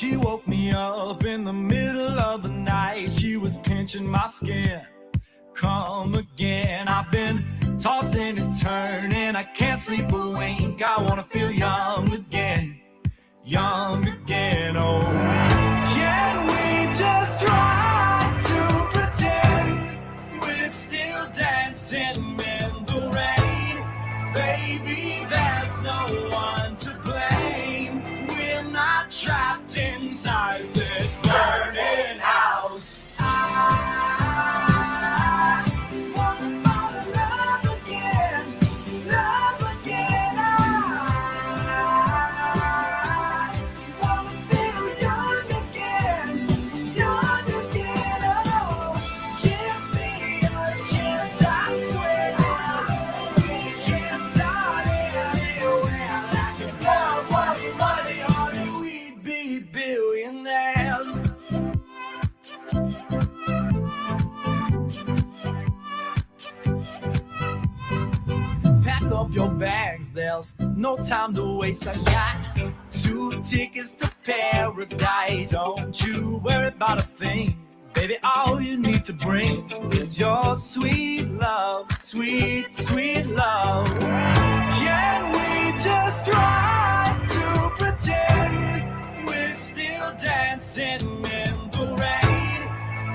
She woke me up in the middle of the night. She was pinching my skin. Come again. I've been tossing and turning. I can't sleep a wink. I wanna feel young again. Young again. Oh, can we just try to pretend we're still dancing in the rain? Baby, there's no one to blame. We're not trapped inside this burning house. I wanna fall in love again, love again. I wanna feel young again, young again. Oh, give me a chance, I swear. We can't start anywhere. Like if love was money, honey, we'd be billionaires. Pack up your bags, there's no time to waste. I got 2 tickets to paradise. Don't you worry about a thing, baby, all you need to bring is your sweet love, sweet, sweet love. Can we just try to pretend we're still dancing in the rain?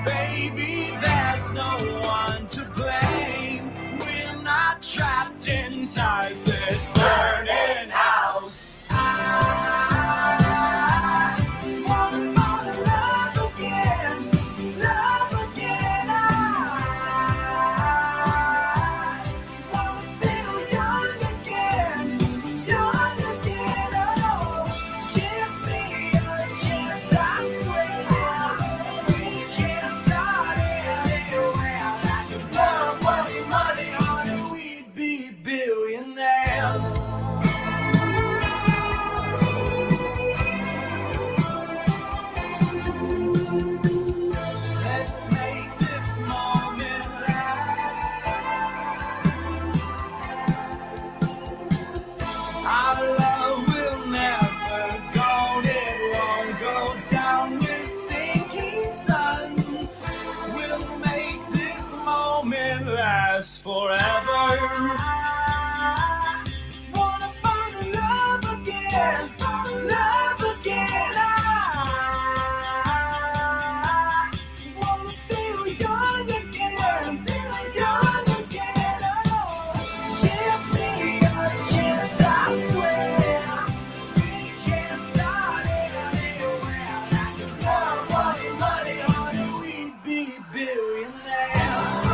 Baby, there's no one to blame. We're not trapped inside this burning house. I wanna fall in love again, love again. I wanna feel young again, young again. Oh, give me a chance, I swear. We can't start anywhere. Like if love was money, honey, we'd be billionaires. Let's make this moment last. Our love will never dawn, it won't go down with sinking suns. We'll make this moment last forever. Wanna find love again, love again. I wanna feel young again, young again. Oh, give me a chance, I swear. We can't start anywhere. Like if love was money, honey, we'd be billionaires.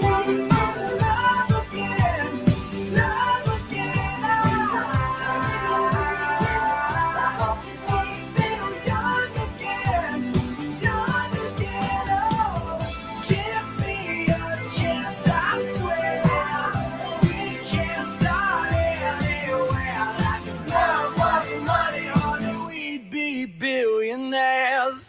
Wanna fall in love again, love again. I wanna feel young again, young again. Oh, give me a chance, I swear. We can't start anywhere. Like if love was money, honey, we'd be billionaires.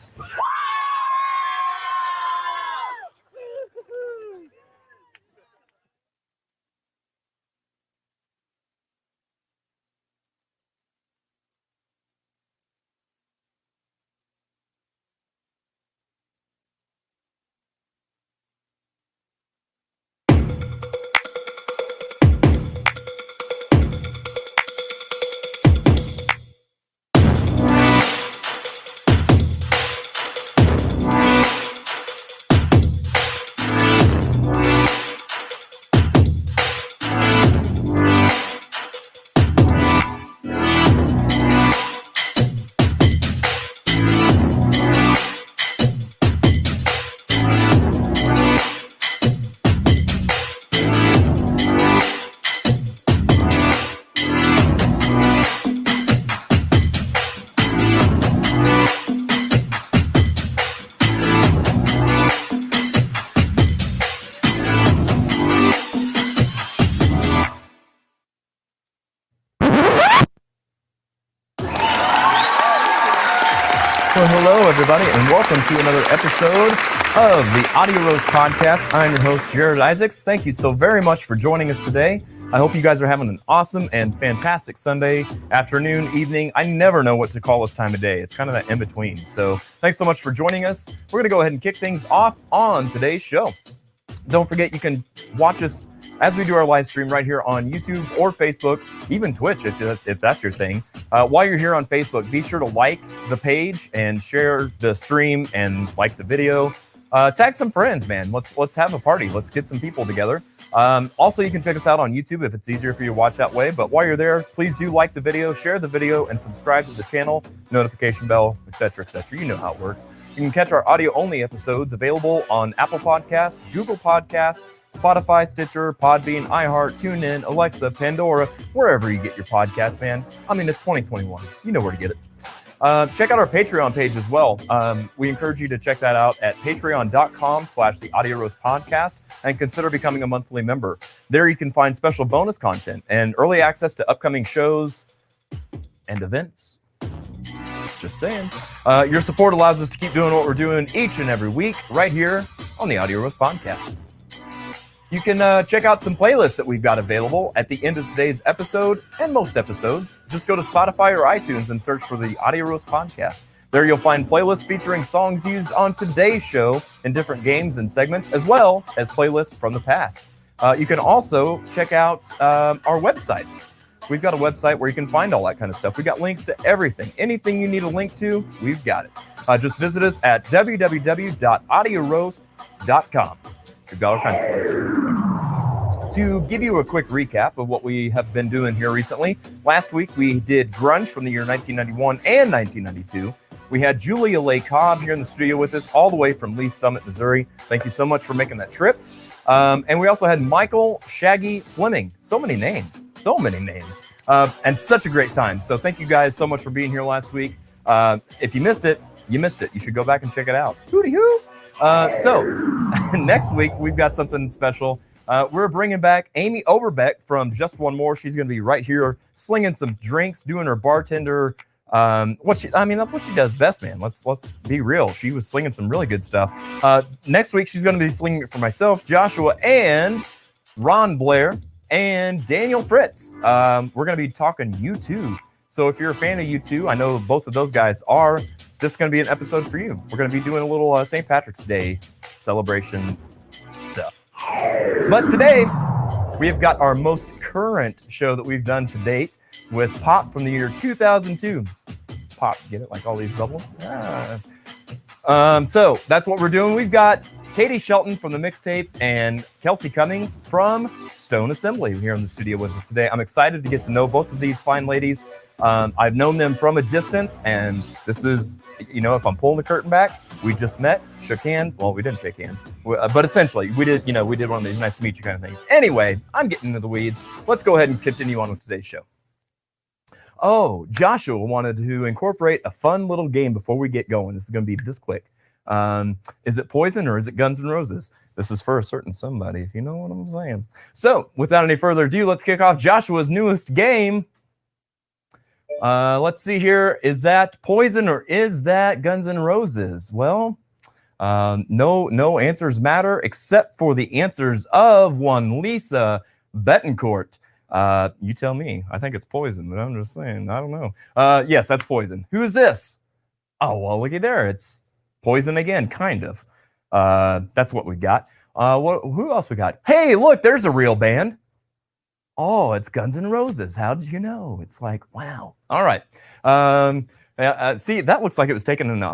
Well, hello, everybody, and welcome to another episode of the Audio Rose Podcast. I'm your host, Jared Isaacs. Thank you so very much for joining us today. I hope you guys are having an awesome and fantastic Sunday afternoon, evening. I never know what to call this time of day. It's kind of that in between. So thanks so much for joining us. We're going to go ahead and kick things off on today's show. Don't forget, you can watch us as we do our live stream right here on YouTube or Facebook, even Twitch if that's your thing. While you're here on Facebook, be sure to like the page and share the stream and like the video. Tag some friends, man. Let's have a party. Let's get some people together. Also, you can check us out on YouTube if it's easier for you to watch that way. But while you're there, please do like the video, share the video, and subscribe to the channel, notification bell, etc., etc. You know how it works. You can catch our audio-only episodes available on Apple Podcast, Google Podcast, Spotify, Stitcher, Podbean, iHeart, TuneIn, Alexa, Pandora, wherever you get your podcast, man. I mean, it's 2021. You know where to get it. Check out our Patreon page as well. We encourage you to check that out at patreon.com/the Audio Roast Podcast and consider becoming a monthly member. There you can find special bonus content and early access to upcoming shows and events. Just saying. Your support allows us to keep doing what we're doing each and every week right here on the Audio Roast Podcast. You can check out some playlists that we've got available at the end of today's episode and most episodes. Just go to Spotify or iTunes and search for the Audio Roast Podcast. There you'll find playlists featuring songs used on today's show in different games and segments, as well as playlists from the past. You can also check out our website. We've got a website where you can find all that kind of stuff. We've got links to everything. Anything you need a link to, we've got it. Just visit us at www.audioroast.com. We've got all kinds of fun stuff. To give you a quick recap of what we have been doing here recently, last week we did grunge from the year 1991 and 1992. We had Julia Leigh Cobb here in the studio with us all the way from Lee's Summit, Missouri. Thank you so much for making that trip. And we also had Michael Shaggy Fleming. So many names, and such a great time. So thank you guys so much for being here last week. If you missed it, you missed it. You should go back and check it out. Hooty-hoo! So next week, we've got something special. We're bringing back Amy Oberbeck from Just One More. She's going to be right here slinging some drinks, doing her bartender. That's what she does best, man. Let's be real. She was slinging some really good stuff. Next week, she's going to be slinging it for myself, Joshua, and Ron Blair, and Daniel Fritz. We're going to be talking U2. So if you're a fan of U2, I know both of those guys are. This is going to be an episode for you. We're going to be doing a little St. Patrick's Day celebration stuff. But today, we have got our most current show that we've done to date with Pop from the year 2002. Pop, get it? Like all these bubbles? So that's what we're doing. We've got Katie Shelton from the Mixtapes and Kelsey Cummings from Stone Assembly here in the studio with us today. I'm excited to get to know both of these fine ladies. I've known them from a distance, and this is, if I'm pulling the curtain back, we just met, shook hands. Well, we didn't shake hands, but essentially we did one of these nice to meet you kind of things. Anyway, I'm getting into the weeds. Let's go ahead and continue on with today's show. Oh, Joshua wanted to incorporate a fun little game before we get going. This is going to be this quick. Is it Poison or is it Guns N' Roses? This is for a certain somebody, if you know what I'm saying. So, without any further ado, let's kick off Joshua's newest game. Let's see here. Is that Poison or is that Guns N' Roses? Well, no answers matter except for the answers of one Lisa Betancourt. You tell me. I think it's Poison, but I'm just saying. I don't know. Yes, that's Poison. Who is this? Oh, well, looky there. It's Poison again, kind of. That's what we got. Who else we got? Hey, look, there's a real band. Oh, it's Guns N' Roses. How did you know? It's like, wow. All right. See, that looks like it was taken in a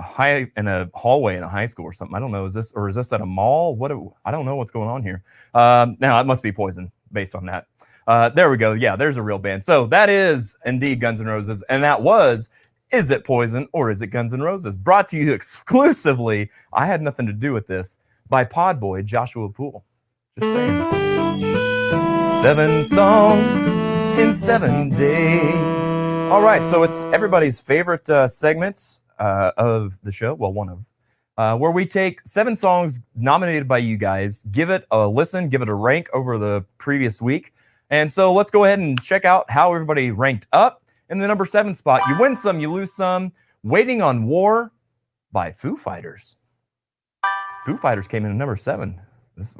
hallway in a high school or something. I don't know. Is this at a mall? I don't know what's going on here. Now it must be Poison based on that. There we go. Yeah, there's a real band. So that is indeed Guns N' Roses, and that was Is It Poison or Is It Guns N' Roses? Brought to you exclusively, I had nothing to do with this, by Podboy Joshua Poole. Just saying. 7 songs in 7 days. All right, so it's everybody's favorite segments of the show. Well, one of where we take 7 songs nominated by you guys, give it a listen, give it a rank over the previous week. And so let's go ahead and check out how everybody ranked up. In the number 7 spot, you win some, you lose some. Waiting on War by Foo Fighters. Foo Fighters came in at number 7.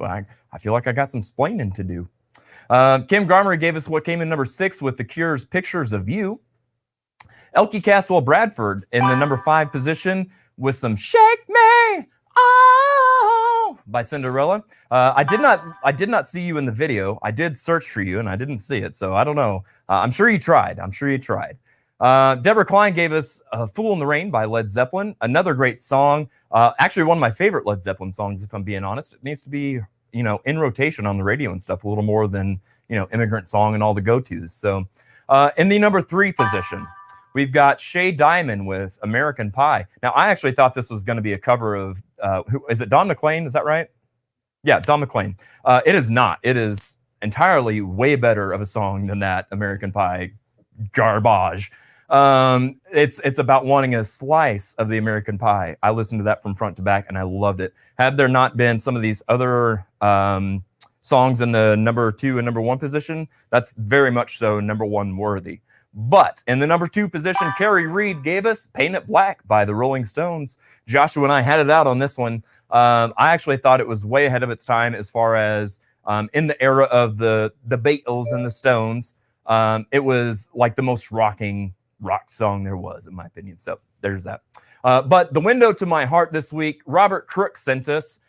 I feel like I got some splaining to do. Kim Garmer gave us what came in number 6 with The Cure's Pictures of You. Elkie Caswell Bradford in the number 5 position with some Shake Me Oh by Cinderella. I did not see you in the video. I did search for you and I didn't see it, so I don't know. I'm sure you tried. Deborah Klein gave us Fool in the Rain by Led Zeppelin, another great song. Actually, one of my favorite Led Zeppelin songs, if I'm being honest. It needs to be, in rotation on the radio and stuff a little more than, Immigrant Song and all the go-tos. So in the number 3 position, we've got Shay Diamond with American Pie. Now, I actually thought this was going to be a cover of, who is it, Don McLean? Is that right? Yeah, Don McLean. It is not. It is entirely way better of a song than that American Pie garbage. It's about wanting a slice of the American pie. I listened to that from front to back and I loved it. Had there not been some of these other songs in the number 2 and number 1 position, that's very much so number 1 worthy. But in the number 2 position, Carrie Reed gave us Paint It Black by the Rolling Stones. Joshua and I had it out on this one. I actually thought it was way ahead of its time as far as in the era of the Beatles and the Stones. It was like the most rocking rock song there was, in my opinion. So there's that. But the window to my heart this week, Robert Crook sent us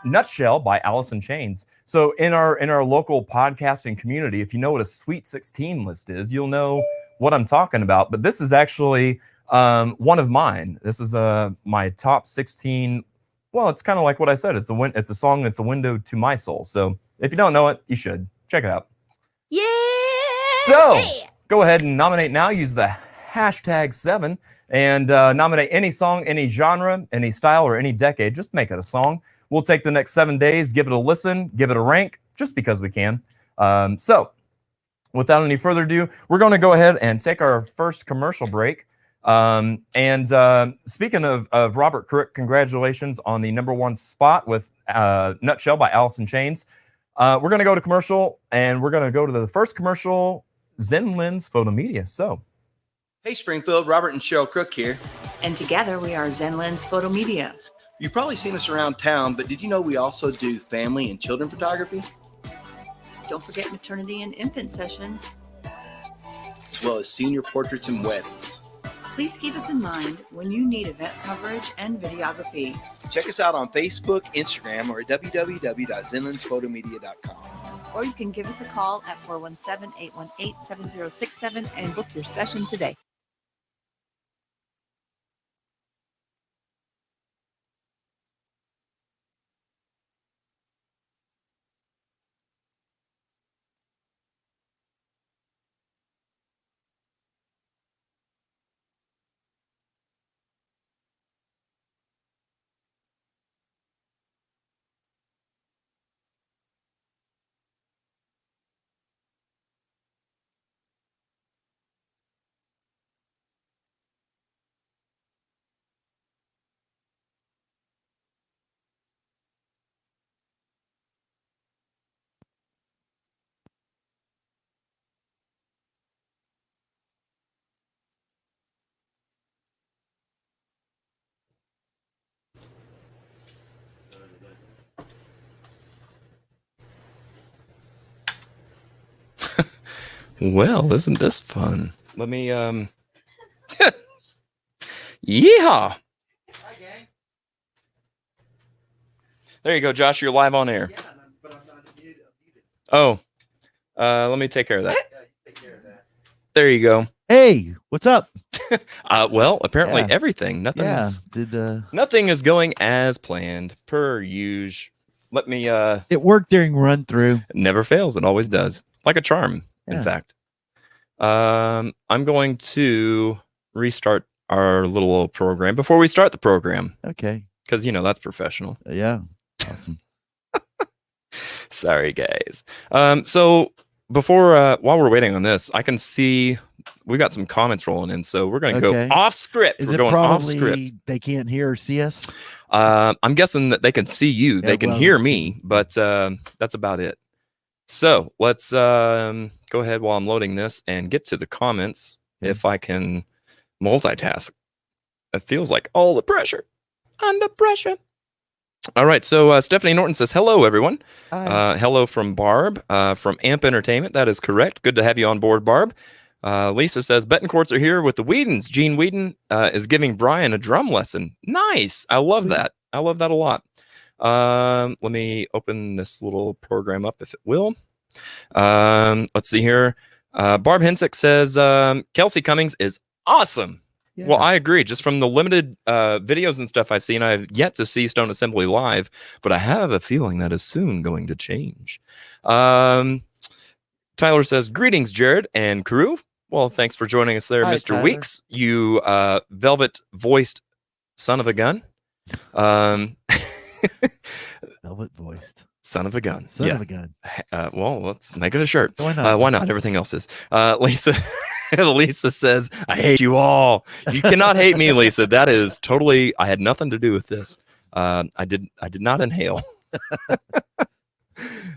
Nutshell by Alice in Chains. So in our local podcasting community, if you know what a Sweet 16 list is, you'll know what I'm talking about. But this is actually one of mine. This is my top 16. Well, it's kind of like what I said. It's a song that's a window to my soul. So if you don't know it, you should check it out. Yeah. So go ahead and nominate now. Use the #7 and nominate any song, any genre, any style, or any decade. Just make it a song. We'll take the next 7 days, give it a listen, give it a rank, just because we can. So without any further ado, we're going to go ahead and take our first commercial break. And speaking of Robert Crook, congratulations on the number 1 spot with Nutshell by Alice in Chains. We're going to go to commercial, and we're going to go to the first commercial, Zen Lens Photo Media. So, hey Springfield, Robert and Cheryl Crook here. And together we are Zen Lens Photo Media. You've probably seen us around town, but did you know we also do family and children photography? Don't forget maternity and infant sessions. As well as senior portraits and weddings. Please keep us in mind when you need event coverage and videography. Check us out on Facebook, Instagram, or at www.zenlensphotomedia.com. Or you can give us a call at 417-818-7067 and book your session today. well, isn't this fun? Let me, yeehaw! Hi, gang. There you go, Josh. You're live on air. Yeah, but I'm not muted. Oh, let me take care of that. There you go. Hey, what's up? Well, apparently Yeah. everything. Nothing is going as planned per usual. Let me. It worked during run through. Never fails. It always does. Like a charm, in Yeah. fact. I'm going to restart our little program before we start the program Okay. because that's professional. Yeah. Awesome. Sorry, guys. So before while we're waiting on this, I can see we got some comments rolling in, so we're going to Okay. go off script. Is We're it going off probably script. they can't hear or see us? I'm guessing that they can see you. Yeah, They can well, hear me, but that's about it. So let's go ahead while I'm loading this and get to the comments. Okay. If I can multitask, it feels like all the pressure under pressure. All right. So Stephanie Norton says, hello, everyone. Hi. Hello from Barb from AMP Entertainment. That is correct. Good to have you on board, Barb. Lisa says, Betancourts are here with the Whedons. Gene Whedon is giving Brian a drum lesson. Nice. I love that. I love that a lot. Let me open this little program up if it will. Let's see here. Barb Hensick says, Kelsey Cummings is awesome. Yeah. Well, I agree. Just from the limited videos and stuff I've seen, I've yet to see Stone Assembly live, but I have a feeling that is soon going to change. Tyler says, greetings, Jared and crew. Well, thanks for joining us there, Hi, Mr. Tyler. Weeks, you velvet-voiced son of a gun. Velvet-voiced. Son of a gun. Son Yeah. of a gun. Well, let's make it a shirt. Why not? Why not? Everything else is. Lisa Lisa says, I hate you all. You cannot hate me, Lisa. That is totally, I had nothing to do with this. I did not inhale.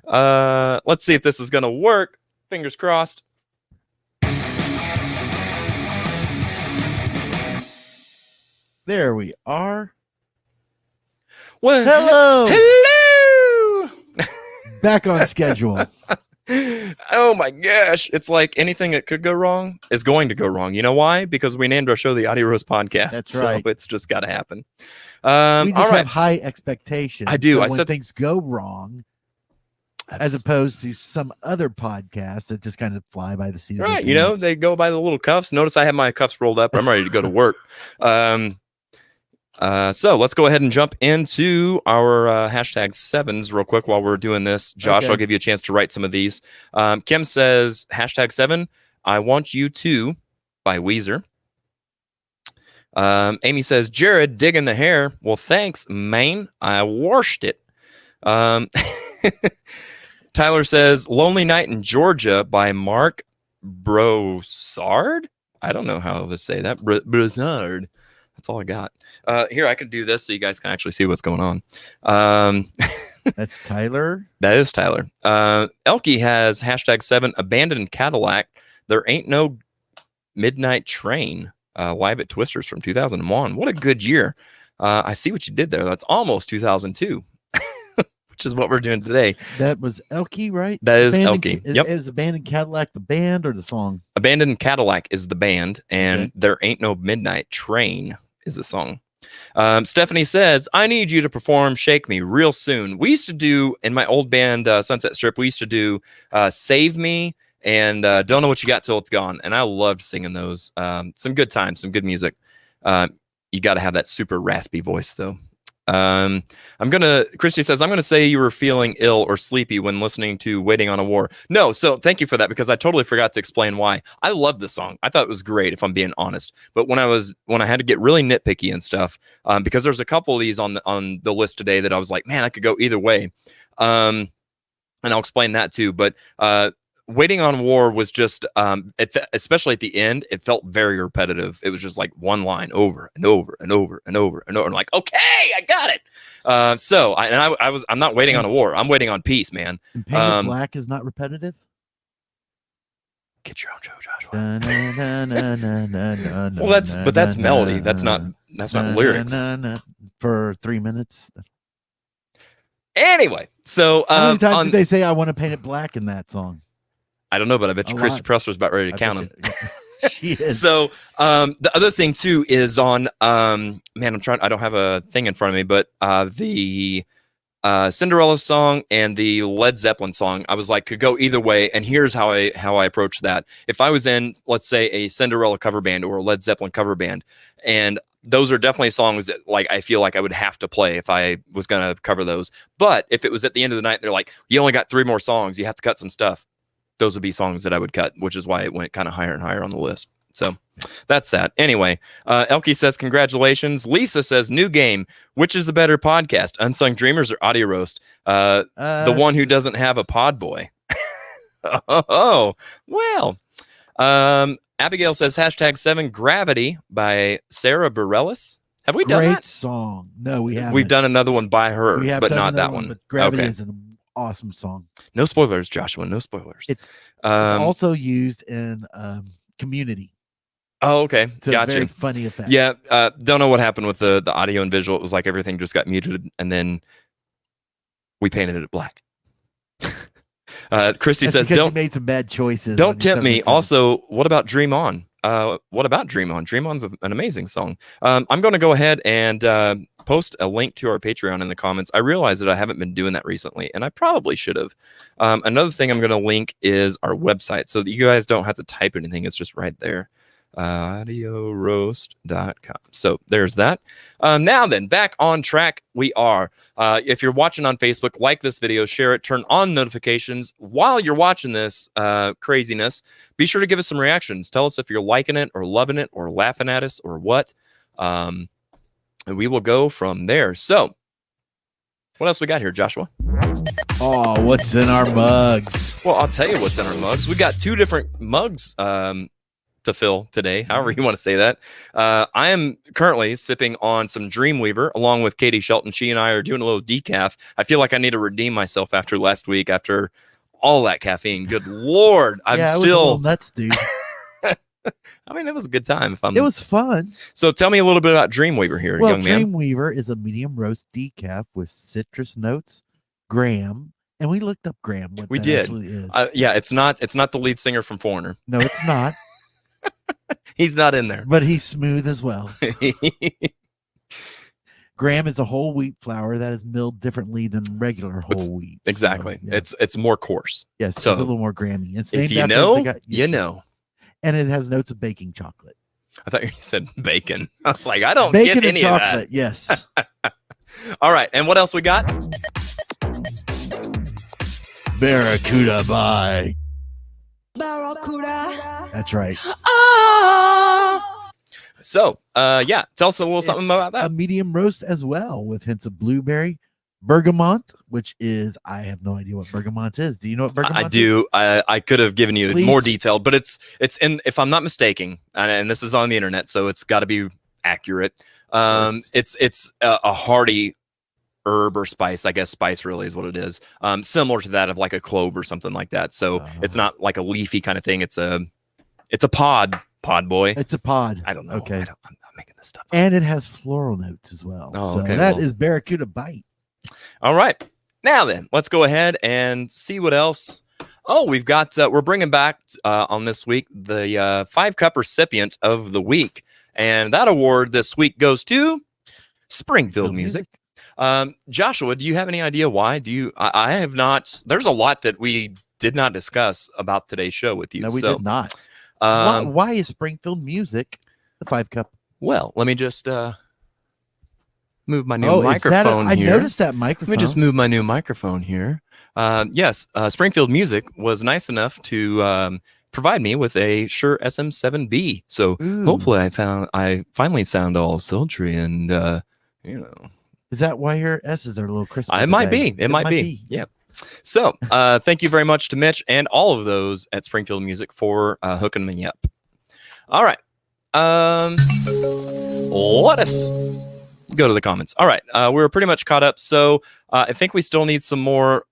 Let's see if this is going to work. Fingers crossed. There we are. Well, Hello. hello. Back on schedule. Oh my gosh. It's like anything that could go wrong is going to go wrong. You know why? Because we named our show the Audio Roast Podcast. That's right. So it's just got to happen. We All just right. have high expectations. I do. So I when said- things go wrong, as opposed to some other podcasts that just kind of fly by the seat of their Right, you know, pants. they go by the little cuffs. Notice I have my cuffs rolled up. I'm ready to go to work. So let's go ahead and jump into our hashtag sevens real quick while we're doing this. Josh, Okay. I'll give you a chance to write some of these. Kim says, hashtag 7, I Want You To by Weezer. Amy says, Jared, digging the hair. Well, thanks, man. I washed it. Tyler says, Lonely Night in Georgia by Mark Broussard. I don't know how to say that. Broussard. That's all I got. Here, I can do this so you guys can actually see what's going on. That's Tyler. That is Tyler. Elkie has hashtag 7, Abandoned Cadillac. There Ain't No Midnight Train. Live at Twisters from 2001. What a good year. I see what you did there. That's almost 2002. Which is what we're doing today. That was Elkie, right? That is Abandoned- Elkie. Yep. Is Abandoned Cadillac the band or the song? Abandoned Cadillac is the band, and Okay. There Ain't No Midnight Train is the song. Stephanie says, I need you to perform Shake Me real soon. We used to do, in my old band, Sunset Strip, we used to do Save Me and Don't Know What You Got Till It's Gone. And I loved singing those. Some good times, some good music. You got to have that super raspy voice, though. Christy says, I'm going to say you were feeling ill or sleepy when listening to Waiting on a War. No, so thank you for that, because I totally forgot to explain why. I love the song. I thought it was great, if I'm being honest. But when I had to get really nitpicky and stuff, because there's a couple of these on the list today that I was like, man, I could go either way. And I'll explain that too. But Waiting on War was just, especially at the end, it felt very repetitive. It was just like one line over and over and over and over and over. And like, okay, I got it. I'm not waiting on a war. I'm waiting on peace, man. And Painted Black is not repetitive? Get your own show, Joshua. Well, Well, that's melody. That's not lyrics. For 3 minutes. Anyway, so How many times did they say I want to paint it black in that song? I don't know, but I bet you A Christy lot. Presler's about ready to I count bet them. you- She is. So the other thing too is on man, I don't have a thing in front of me, but the Cinderella song and the Led Zeppelin song, I was like, could go either way. And here's how I approach that. If I was in, let's say, a Cinderella cover band or a Led Zeppelin cover band, and those are definitely songs that, like, I feel like I would have to play if I was going to cover those. But if it was at the end of the night, they're like, you only got 3 more songs, you have to cut some stuff. Those would be songs that I would cut, which is why it went kind of higher and higher on the list. So that's that. Anyway, Elkie says, congratulations. Lisa says, new game. Which is the better podcast, Unsung Dreamers or Audio Roast? The one who doesn't have a pod boy. Oh, well. Abigail says, hashtag 7 Gravity by Sarah Bareilles. Have we done Great that? song. No, we haven't. We've done another one by her, We have but done not another that one. But Gravity Okay. is an awesome song. No spoilers, Joshua. No spoilers. It's Um, also used in Community. oh, okay. To a Gotcha. very funny effect. Yeah, don't know what happened with the audio and visual. It was like everything just got muted, and then we painted it black. Christy That's says, because you don't made some bad choices. don't when you tempt me. sent it. Also, what about Dream On? What about Dream On? Dream On's an amazing song. I'm going to go ahead and post a link to our Patreon in the comments. I realize that I haven't been doing that recently, and I probably should have. Another thing I'm going to link is our website so that you guys don't have to type anything. It's just right there. audioroast.com. So there's that. Now then, back on track we are. If you're watching on Facebook, like this video, share it, turn on notifications. While you're watching this craziness, be sure to give us some reactions. Tell us if you're liking it or loving it or laughing at us or what. And we will go from there. So what else we got here, Joshua? Oh, what's in our mugs? Well, I'll tell you what's in our mugs. We got 2 different mugs to fill today, however you want to say that. I am currently sipping on some Dreamweaver along with Katie Shelton. She and I are doing a little decaf. I feel like I need to redeem myself after last week, after all that caffeine. Good Lord. I'm yeah, it was a still little nuts, dude. I mean, it was a good time. It was fun. So tell me a little bit about Dreamweaver here, Well, young man. Dreamweaver is a medium roast decaf with citrus notes, graham, and we looked up graham. What We that did. actually is. Yeah, it's not the lead singer from Foreigner. No, it's not. He's not in there. But he's smooth as well. Graham is a whole wheat flour that is milled differently than regular whole wheat. Exactly. So, yeah. it's more coarse. Yes, so it's a little more Grammy. It's If named you after know, the guy- you know. And it has notes of baking chocolate. I thought you said bacon. I was like, I don't Bacon get and any chocolate, of yes. that. All right, and what else we got? Barracuda by. Barracuda. That's right. So, yeah, tell us a little something It's about that. a medium roast as well with hints of blueberry, bergamot, which is, I have no idea what bergamot is. Do you know what bergamot I is? do. I could have given you Please. more detail, but it's in, if I'm not mistaken, and this is on the internet, so it's got to be accurate. It's a hearty herb or spice. I guess spice really is what it is. Similar to that of like a clove or something like that. So it's not like a leafy kind of thing. It's a pod boy. It's a pod. I don't know. Okay. I'm making this stuff up. And it has floral notes as well. Oh, so okay, that well. is Barracuda Bite. All right. Now then, let's go ahead and see what else. Oh, we've got, we're bringing back on this week the 5-cup recipient of the week. And that award this week goes to Springfield Music. Joshua, do you have any idea why? I have not. There's a lot that we did not discuss about today's show with you. No, we did not. Why is Springfield Music the 5-cup? Well, let me just move my new microphone here. I noticed that microphone. Let me just move my new microphone here. Yes, Springfield Music was nice enough to provide me with a Shure SM7B. So hopefully I finally sound all sultry and you know. Is that why your S's are a little crisper? It might be. It might be. Yeah. So thank you very much to Mitch and all of those at Springfield Music for hooking me up. All right. Let us go to the comments. All right. We're pretty much caught up. So I think we still need some more.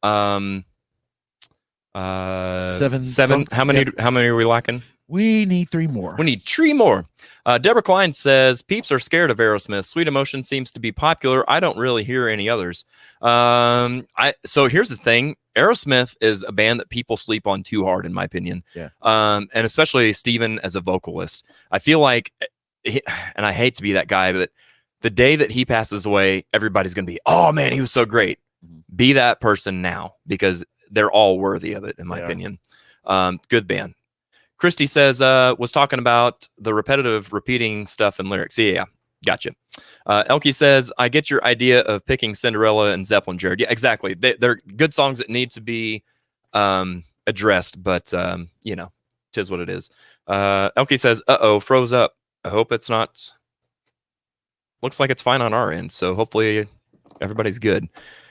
Seven. Seven. How many? Yep. How many are we lacking? We need 3 more. We need 3 more. Deborah Klein says, peeps are scared of Aerosmith. Sweet Emotion seems to be popular. I don't really hear any others. So here's the thing. Aerosmith is a band that people sleep on too hard, in my opinion. Yeah. And especially Steven as a vocalist. I feel like, and I hate to be that guy, but the day that he passes away, everybody's going to be, oh man, he was so great. Mm-hmm. Be that person now, because they're all worthy of it, in my opinion. Good band. Christy says, was talking about the repetitive repeating stuff in lyrics. Yeah, gotcha. Elke says, I get your idea of picking Cinderella and Zeppelin, Jared. Yeah, exactly. They're good songs that need to be addressed, but, you know, 'tis what it is. Elke says, uh-oh, froze up. I hope it's not. Looks like it's fine on our end, so hopefully everybody's good.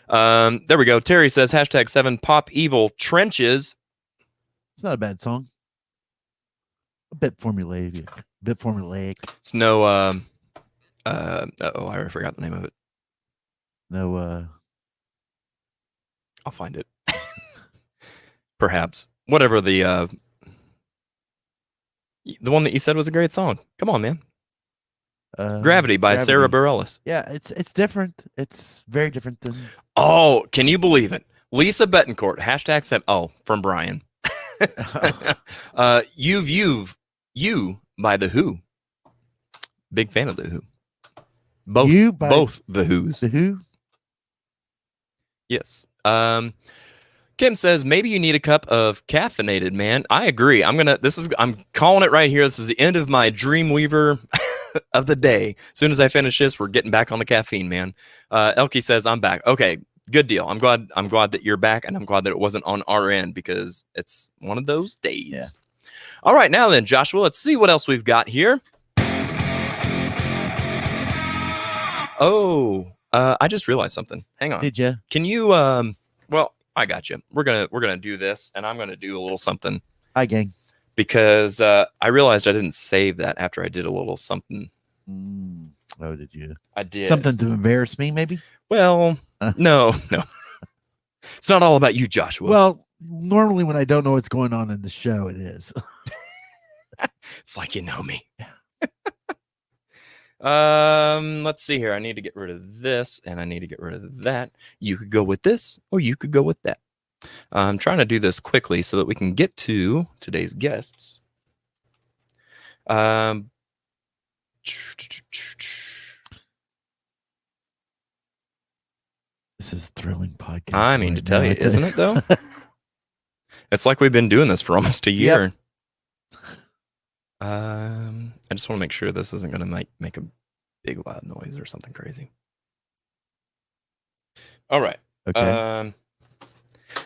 There we go. Terry says, hashtag 7 pop evil trenches. It's not a bad song. A bit formulaic. It's no I forgot the name of it. No I'll find it. Perhaps. Whatever the one that you said was a great song. Come on, man. Gravity by Sarah Bareilles. Yeah, it's different. It's very different than. Oh, can you believe it? Lisa Betancourt, #7. Oh, from Brian. You by The Who. Big fan of The Who. Both The Who's. The Who? Yes. Kim says maybe you need a cup of caffeinated, man. I agree. I'm calling it right here. This is the end of my Dreamweaver of the day. As soon as I finish this, we're getting back on the caffeine, man. Elkie says I'm back. Okay, good deal. I'm glad that you're back, and I'm glad that it wasn't on our end because it's one of those days. Yeah. All right, now then, Joshua, let's see what else we've got here. Oh, I just realized something. Hang on. Did you? Can you? Well, I got you. We're gonna do this, and I'm gonna do a little something. Hi, gang. Because I realized I didn't save that after I did a little something. Oh, did you? I did. Something to embarrass me, maybe? Well, no. It's not all about you, Joshua. Well, normally when I don't know what's going on in the show, it is. It's like you know me. Let's see here. I need to get rid of this, and I need to get rid of that. You could go with this, or you could go with that. I'm trying to do this quickly so that we can get to today's guests. This is a thrilling podcast. I mean, to tell you, isn't it, though? It's like we've been doing this for almost a year. Yep. I just want to make sure this isn't going to make a big loud noise or something crazy. All right. Okay.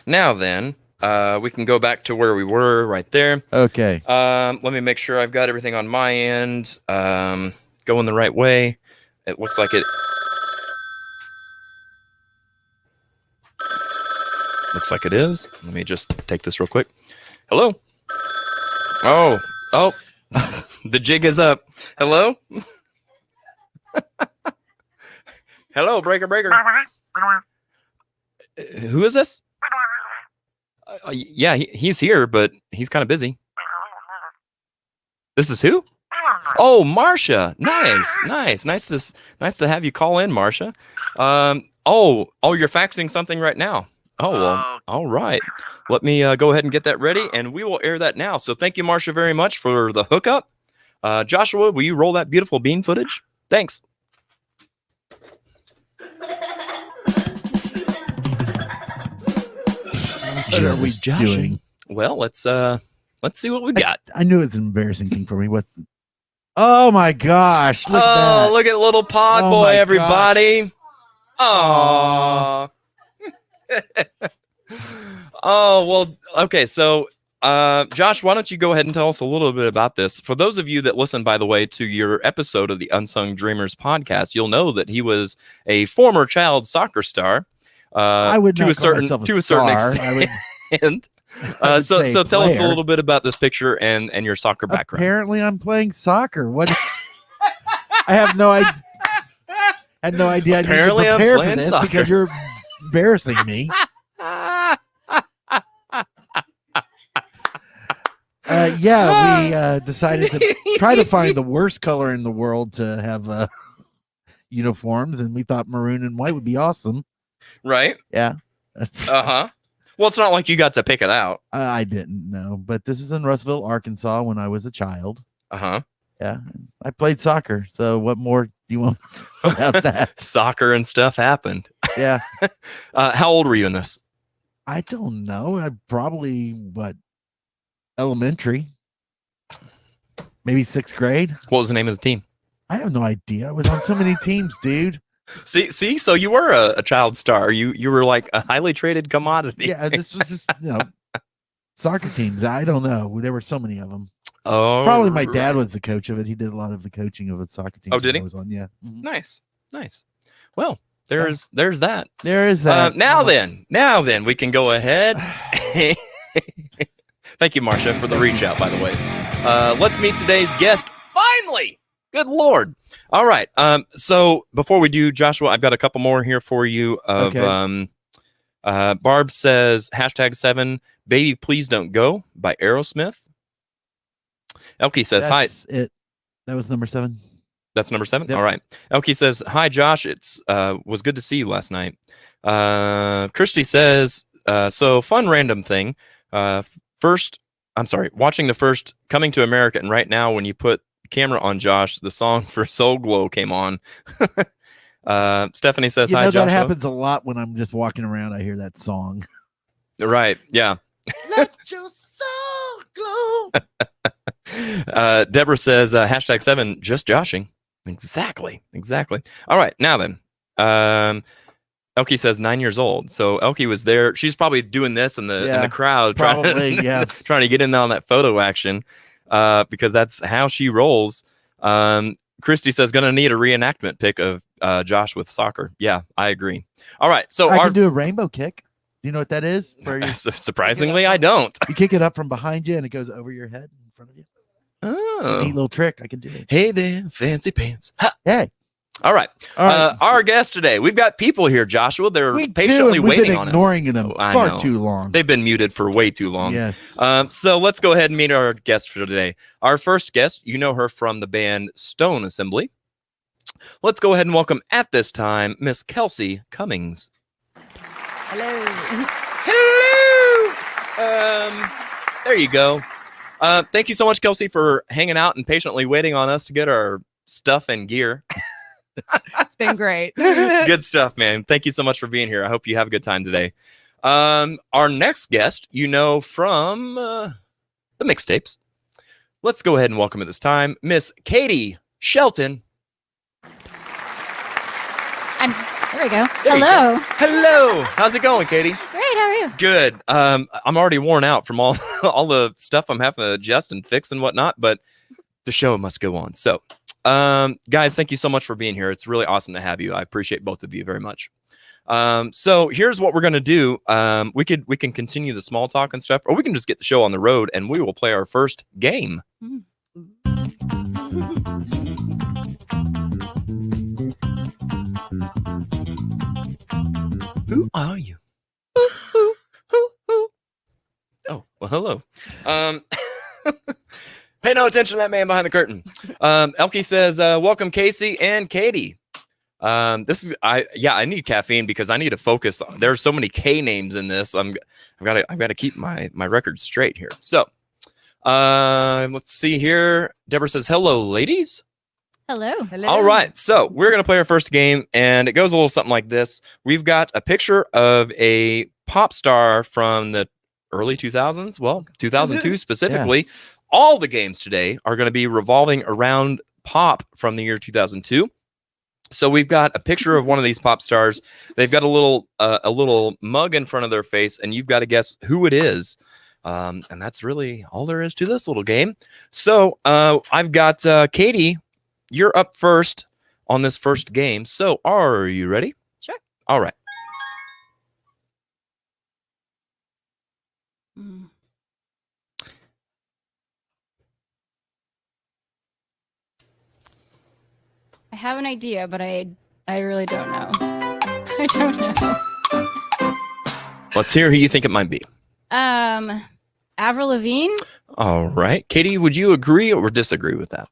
Now then, we can go back to where we were right there. Okay. Let me make sure I've got everything on my end going the right way. It looks like it. Looks like it is. Let me just take this real quick. Hello. Oh. The jig is up. Hello. Hello, breaker. Who is this? Yeah, he's here, but he's kind of busy. This is who? Oh, Marcia. Nice to have you call in, Marcia. Oh, you're faxing something right now. Oh, well, all right. Let me go ahead and get that ready, and we will air that now. So thank you, Marcia, very much for the hookup. Joshua, will you roll that beautiful bean footage? Thanks. What are we doing? Well, let's see what we got. I knew it's an embarrassing thing for me. Oh my gosh! Look at that. Look at little pod boy, everybody. Oh. Oh, well, okay. So, Josh, why don't you go ahead and tell us a little bit about this? For those of you that listen, by the way, to your episode of the Unsung Dreamers podcast, you'll know that he was a former child soccer star. I would to a certain extent. So tell us a little bit about this picture and your soccer background. Apparently, I'm playing soccer. What? I have no idea. Had no idea. Apparently, I need to prepare I'm for this soccer. because you're embarrassing me. We decided to try to find the worst color in the world to have uniforms, and we thought maroon and white would be awesome. Right? Yeah. Well, it's not like you got to pick it out. I didn't know, but this is in Russellville, Arkansas, when I was a child. Yeah, I played soccer. So what more do you want about that? Soccer and stuff happened. Yeah. How old were you in this? I don't know. I probably elementary, maybe 6th grade. What was the name of the team? I have no idea. I was on so many teams, dude. See, so you were a child star. You were like a highly traded commodity. Yeah, this was just soccer teams. I don't know. There were so many of them. Oh, probably my dad was the coach of it. He did a lot of the coaching of the soccer team. Oh, did he? I was on. Yeah. Mm-hmm. Nice. Well, there's that. There is that. Now then, we can go ahead. Thank you, Marcia, for the reach out. By the way, let's meet today's guest. Finally, good Lord. All right. So before we do, Joshua, I've got a couple more here for you. Okay. Barb says #7 Baby Please Don't Go by Aerosmith. Elkie says hi. That was number 7. That's number 7. Yep. All right. Elkie says, "Hi, Josh. It's was good to see you last night." Christy says, "So fun random thing. Watching the first Coming to America, and right now when you put camera on Josh, the song for Soul Glow came on." Stephanie says, You "Hi, know, that Joshua." happens a lot when I'm just walking around. I hear that song. Right. Yeah. Let your soul glow. Deborah says, #7, just joshing. Exactly. All right. Now then, Elkie says 9 years old. So Elkie was there. She's probably doing this in the crowd, Probably, trying to get in on that photo action, because that's how she rolls. Christy says, "Gonna need a reenactment pic of Josh with soccer." Yeah, I agree. All right. So I can do a rainbow kick. Do you know what that is? Surprisingly, I don't. You kick it up from behind you and it goes over your head in front of you. Oh. Neat little trick. I can do it. Hey there, fancy pants. Ha. Hey. All right. Our guest today, we've got people here, Joshua. They're patiently waiting on us. Ignoring them far too long. They've been muted for way too long. Yes. So let's go ahead and meet our guest for today. Our first guest, you know her from the band Stone Assembly. Let's go ahead and welcome at this time Miss Kelsey Cummings. Hello. Hello. There you go. Thank you so much, Kelsey, for hanging out and patiently waiting on us to get our stuff and gear. It's been great. Good stuff, man. Thank you so much for being here. I hope you have a good time today. Our next guest, you know from the Mixtapes. Let's go ahead and welcome at this time Miss Katie Shelton. There we go. There Hello. you go. Hello. How's it going, Katie? Great. How are you? Good. I'm already worn out from all the stuff I'm having to adjust and fix and whatnot, but the show must go on. So, guys, thank you so much for being here. It's really awesome to have you. I appreciate both of you very much. So here's what we're gonna do. We can continue the small talk and stuff, or we can just get the show on the road, and we will play our first game. Who are you? Oh, well, hello. Pay no attention to that man behind the curtain. Elkie says, "Welcome, Casey and Katie." I need caffeine because I need to focus. There's so many K names in this. I've got to keep my record straight here. So, let's see here. Deborah says, "Hello, ladies." Hello. All right, so we're going to play our first game, and it goes a little something like this. We've got a picture of a pop star from the early 2000s, well, 2002 specifically. Yeah. All the games today are going to be revolving around pop from the year 2002. So we've got a picture of one of these pop stars. They've got a little mug in front of their face, and you've got to guess who it is. And that's really all there is to this little game. So I've got Katie. You're up first on this first game. So are you ready? Sure. All right. I have an idea, but I really don't know. I don't know. Let's hear who you think it might be. Avril Lavigne. All right. Katie, would you agree or disagree with that?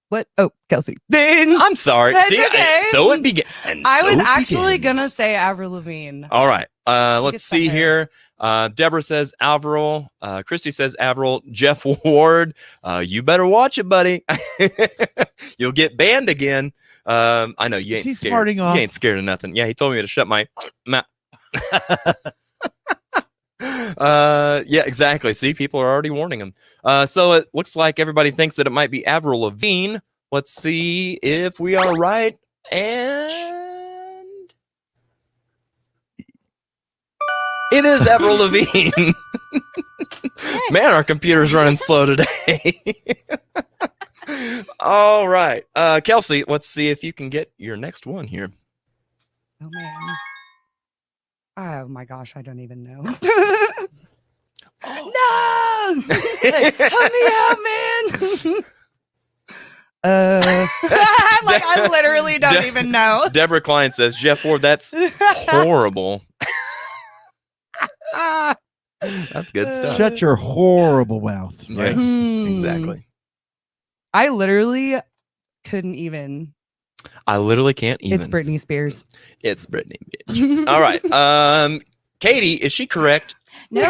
What? Oh, Kelsey. I'm sorry. That's See, okay. So it began. I was actually going to say Avril Lavigne. All right. Let's see here. Deborah says Avril. Christy says Avril. Jeff Ward. You better watch it, buddy. You'll get banned again. I know you ain't scared. You ain't scared of nothing. Yeah, he told me to shut my mouth. Yeah, exactly. See, people are already warning him. So it looks like everybody thinks that it might be Avril Lavigne. Let's see if we are right. And it is Avril Lavigne. Man, our computer's running slow today. All right. Kelsey, let's see if you can get your next one here. Oh, man. Oh, my gosh. I don't even know. No! Help me out, man! I literally don't even know. Deborah Klein says, Jeff Ward, that's horrible. That's good stuff. Shut your horrible mouth. Yes, exactly. I literally couldn't even. I literally can't even. It's Britney Spears. It's Britney, bitch. All right. Katie, is she correct? No,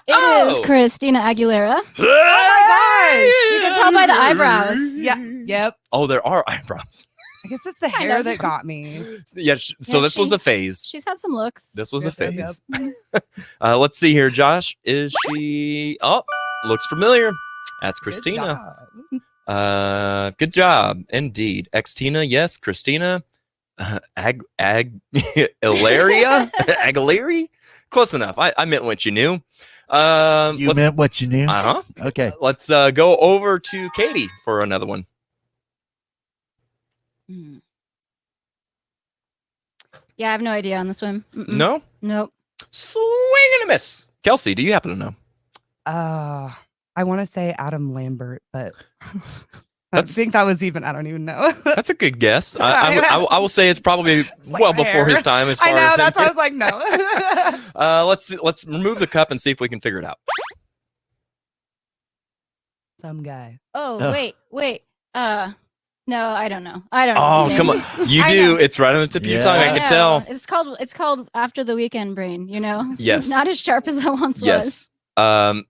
it is Christina Aguilera. Oh my You can tell by the eyebrows. Yeah. Yep. Oh, there are eyebrows. I guess it's the Kind hair of. that got me. Yeah. So Yeah, this was a phase. She's had some looks. This was a Yep, yep, phase. Let's see here, Josh. Is she? Oh, looks familiar. That's Christina. Good job, indeed. Xtina, yes. Christina. Ilaria? Aguilera? Close enough. I meant what you knew. You meant what you knew? Uh-huh. Okay. Let's go over to Katie for another one. Yeah, I have no idea on this one. Mm-mm. No? Nope. Swing and a miss. Kelsey, do you happen to know? I want to say Adam Lambert, but I That's- think that was even. I don't even know. That's a good guess. I will say it's probably like well my before hair. his time. As far I know. as That's why I was like, no. let's remove the cup and see if we can figure it out. Some guy. Oh, Oh. wait. No, I don't know. I don't know. Oh, his come name. on. You I do. know. It's right on the tip of your tongue. Yeah. I can know. tell. It's called After the Weekend Brain, you know? Yes. Not as sharp as I once Yes. was.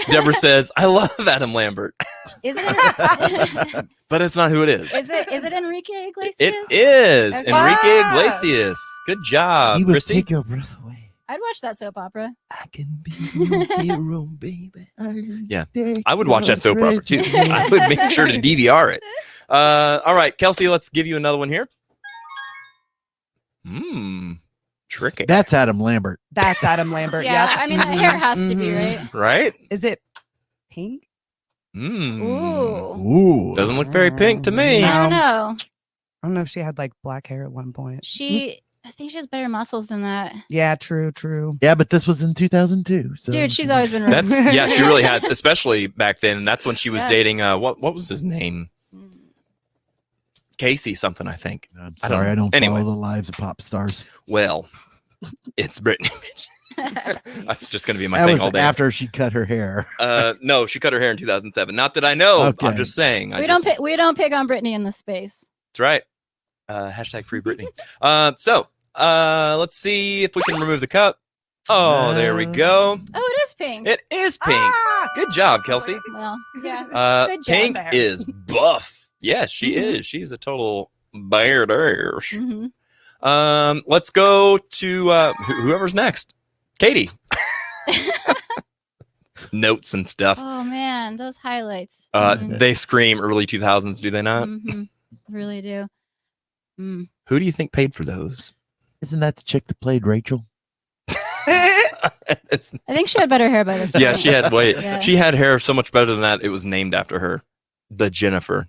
Deborah says, I love Adam Lambert, Is it but it's not who it is. is it Enrique Iglesias? It is Okay. Enrique Ah. Iglesias. Good job, He would Christy. take your breath away. I'd watch that soap opera. I can be your hero, baby. Yeah. I would watch that soap opera too. I would make sure to DVR it. All right, Kelsey, let's give you another one here. Tricky. That's Adam Lambert. That's Adam Lambert. Yeah, Yep. I mean, the hair has to be, Mhm. right? Right? Is it pink? Ooh. Ooh. Doesn't look very pink to me. No. I don't know. I don't know if she had like black hair at one point. I think she has better muscles than that. Yeah, true. Yeah, but this was in 2002. So. Dude, she's always been That's yeah, she really has, especially back then. And that's when she was Yeah. dating what was his name? Casey something, I think. I'm I don't sorry, I know. don't Anyway. follow the lives of pop stars. Well, it's Britney, bitch. That's just gonna be my That thing was all day. after she cut her hair. No, she cut her hair in 2007. Not that I know. Okay. I'm just saying. We don't pick on Britney in this space. That's right. Hashtag free Britney. So let's see if we can remove the cup. Oh, there we go. Oh, it is pink. It is pink. Ah! Good job, Kelsey. Well, yeah. Good job Pink there. is buff. Yes, she is. She's a total badass. Mhm. Let's go to whoever's next. Katie. Notes and stuff. Oh man, those highlights. They scream early 2000s, do they not? Really do. Who do you think paid for those? Isn't that the chick that played Rachel? It's- I think she had better hair by this yeah, point. she had Yeah. she had hair so much better than that. It was named after her, the Jennifer,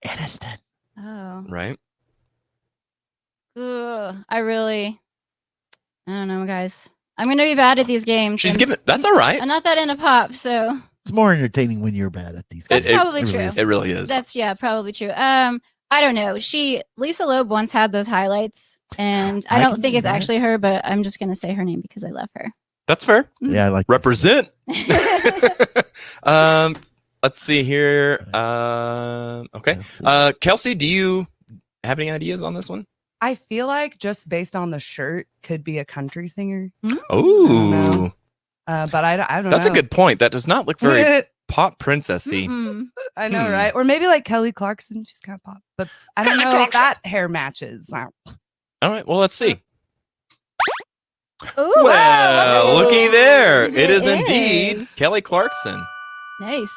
Aniston. Oh. right? Ugh, I don't know, guys. I'm gonna be bad at these games. She's and giving. That's all right. I'm not that into pop, so It's more entertaining when you're bad at these. that's It- probably it true. really is. It really is. That's probably true. I don't know. Lisa Loeb once had those highlights, and I I don't can think see it's that. actually her, but I'm just gonna say her name because I love her. That's fair. Yeah, I like Represent. Let's see here. Okay. Let's see. Kelsey, do you have any ideas on this one? I feel like just based on the shirt, could be a country singer. Oh, But I don't know. that's a good point. That does not look very pop princessy. Mm-mm. I know, right? Or maybe like Kelly Clarkson. She's kind of pop, but I don't know if that hair matches. All right. Well, let's see. Ooh, Well, looky there. It is It indeed is. Kelly Clarkson. Nice.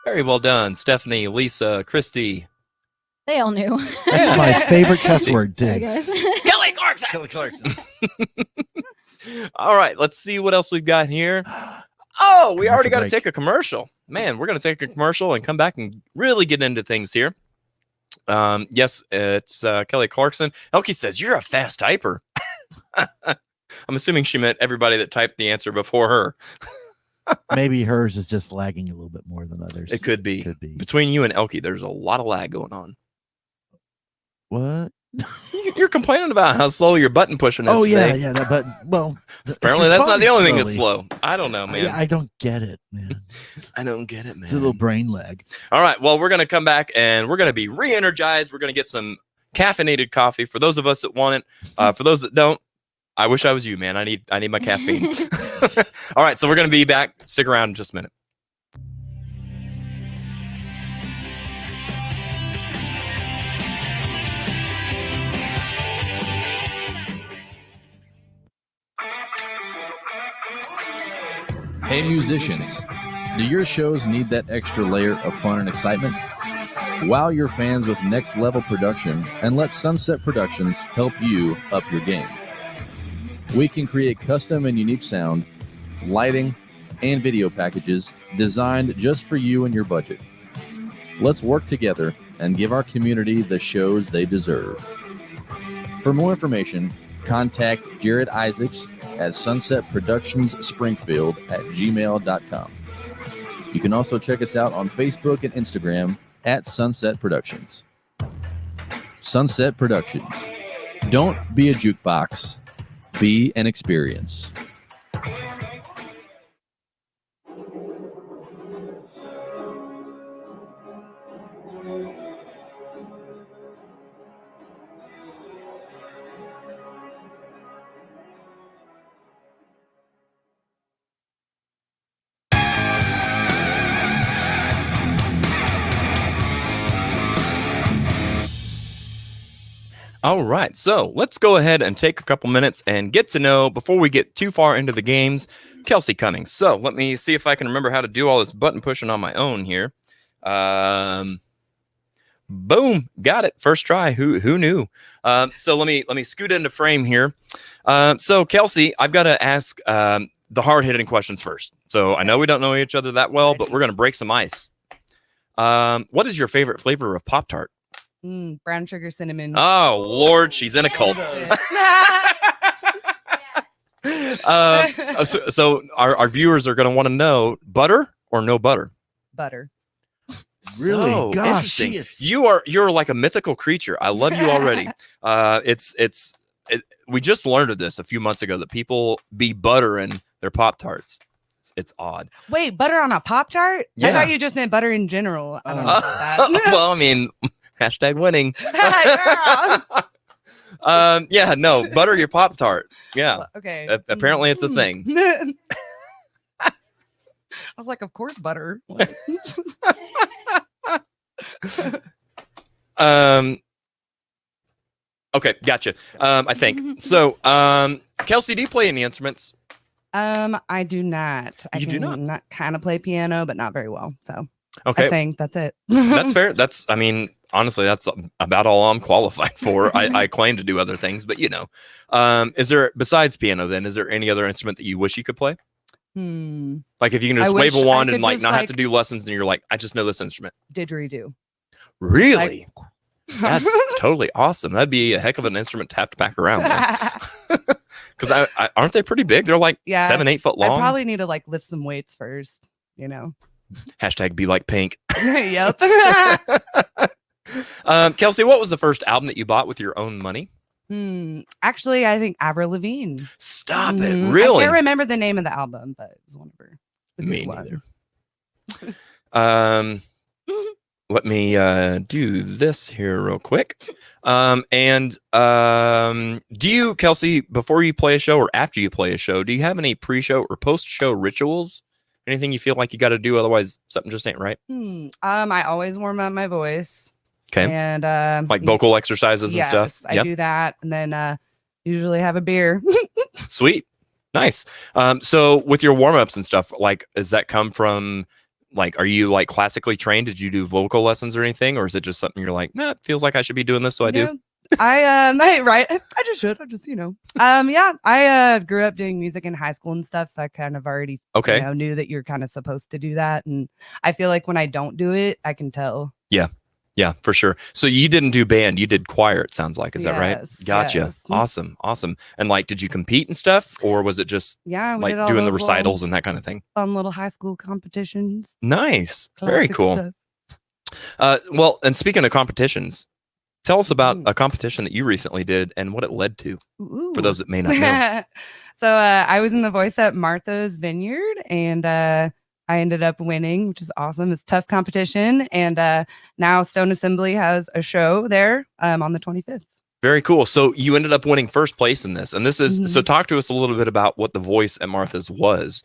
Very well done, Stephanie, Lisa, Christy. They all knew. That's my favorite cuss word Sorry, too. guys. Kelly Clarkson. Kelly Clarkson. All right. Let's see what else we've got here. Oh, we already Commercial got to break. take a commercial. Man, we're going to take a commercial and come back and really get into things here. Yes, it's Kelly Clarkson. Elkie says, you're a fast typer. I'm assuming she meant everybody that typed the answer before her. Maybe hers is just lagging a little bit more than others. It could be. Could be. Between you and Elkie, there's a lot of lag going on. What? You're complaining about how slow your button pushing is. Oh yeah, today. yeah. That button. Well, Apparently, that's not the only thing that's slow. I don't know, man. I don't get it, man. I don't get it, man. It's a little brain lag. All right. Well, we're going to come back and we're going to be re-energized. We're going to get some caffeinated coffee for those of us that want it. For those that don't, I wish I was you, man. I need my caffeine. All right. So we're going to be back. Stick around in just a minute. Hey musicians, do your shows need that extra layer of fun and excitement? Wow your fans with next level production and let Sunset Productions help you up your game. We can create custom and unique sound, lighting, and video packages designed just for you and your budget. Let's work together and give our community the shows they deserve. For more information, contact Jared Isaacs at Sunset Productions Springfield at gmail.com. You can also check us out on Facebook and Instagram at Sunset Productions. Sunset Productions. Don't be a jukebox. Be an experience. All right, so let's go ahead and take a couple minutes and get to know, before we get too far into the games, Kelsey Cummings. So let me see if I can remember how to do all this button pushing on my own here. Boom, got it, first try. Who knew? So let me scoot into frame here. So Kelsey, I've got to ask the hard hitting questions first. So I know we don't know each other that well, but we're gonna break some ice. What is your favorite flavor of Pop-Tart? Brown sugar cinnamon. Oh Lord, she's in a cult. So our viewers are going to want to know, butter or no butter? Butter. Really? So Gosh, interesting. You're like a mythical creature. I love you already. We just learned of this a few months ago that people be butter in their Pop-Tarts. It's odd. Wait, butter on a Pop-Tart? Yeah. I thought you just meant butter in general. I don't know about that. Well, I mean, hashtag winning. Yeah, no, butter your Pop-Tart. Yeah. Okay. Apparently it's a thing. I was like, of course, butter. Okay, gotcha. I think so. Kelsey, do you play any instruments? I do not. I do not kind of play piano, but not very well. So okay, I think that's it. That's fair. I mean, honestly, that's about all I'm qualified for. I claim to do other things, but is there, besides piano, then, is there any other instrument that you wish you could play? Like if you can just wave a wand and not have to do lessons, and you're like, I just know this instrument. Didgeridoo. Really? That's totally awesome. That'd be a heck of an instrument to have to pack around. Because aren't they pretty big? They're like 7-8 foot long. I probably need to lift some weights first. Hashtag be like Pink. Yep. Kelsey, what was the first album that you bought with your own money? Actually, I think Avril Lavigne. Stop it! Really? I can't remember the name of the album, but it was one of her. Me neither. Let me do this here real quick. Do you, Kelsey, before you play a show or after you play a show, do you have any pre-show or post-show rituals? Anything you feel like you got to do, otherwise something just ain't right? I always warm up my voice. Okay. And like vocal exercises and stuff. Yes, I do that, and then usually have a beer. Sweet, nice. So with your warm-ups and stuff, does that come from? Are you classically trained? Did you do vocal lessons or anything, or is it just something you're like, nah, it feels like I should be doing this, so I do? I just should. I grew up doing music in high school and stuff, so I kind of already knew that you're kind of supposed to do that, and I feel like when I don't do it, I can tell. Yeah, for sure. So you didn't do band, you did choir, it sounds like. Is that right? Gotcha. Yes. Awesome. And did you compete and stuff, or was it just doing the recitals and that kind of thing? Fun little high school competitions. Nice. Very cool. Stuff. Well, and speaking of competitions, Tell us about a competition that you recently did and what it led to. For those that may not know. So I was in the voice at Martha's Vineyard, and I ended up winning, which is awesome. It's a tough competition, and now Stone Assembly has a show there on the 25th. Very cool. So you ended up winning first place in this, and this is so. Talk to us a little bit about what the voice at Martha's was.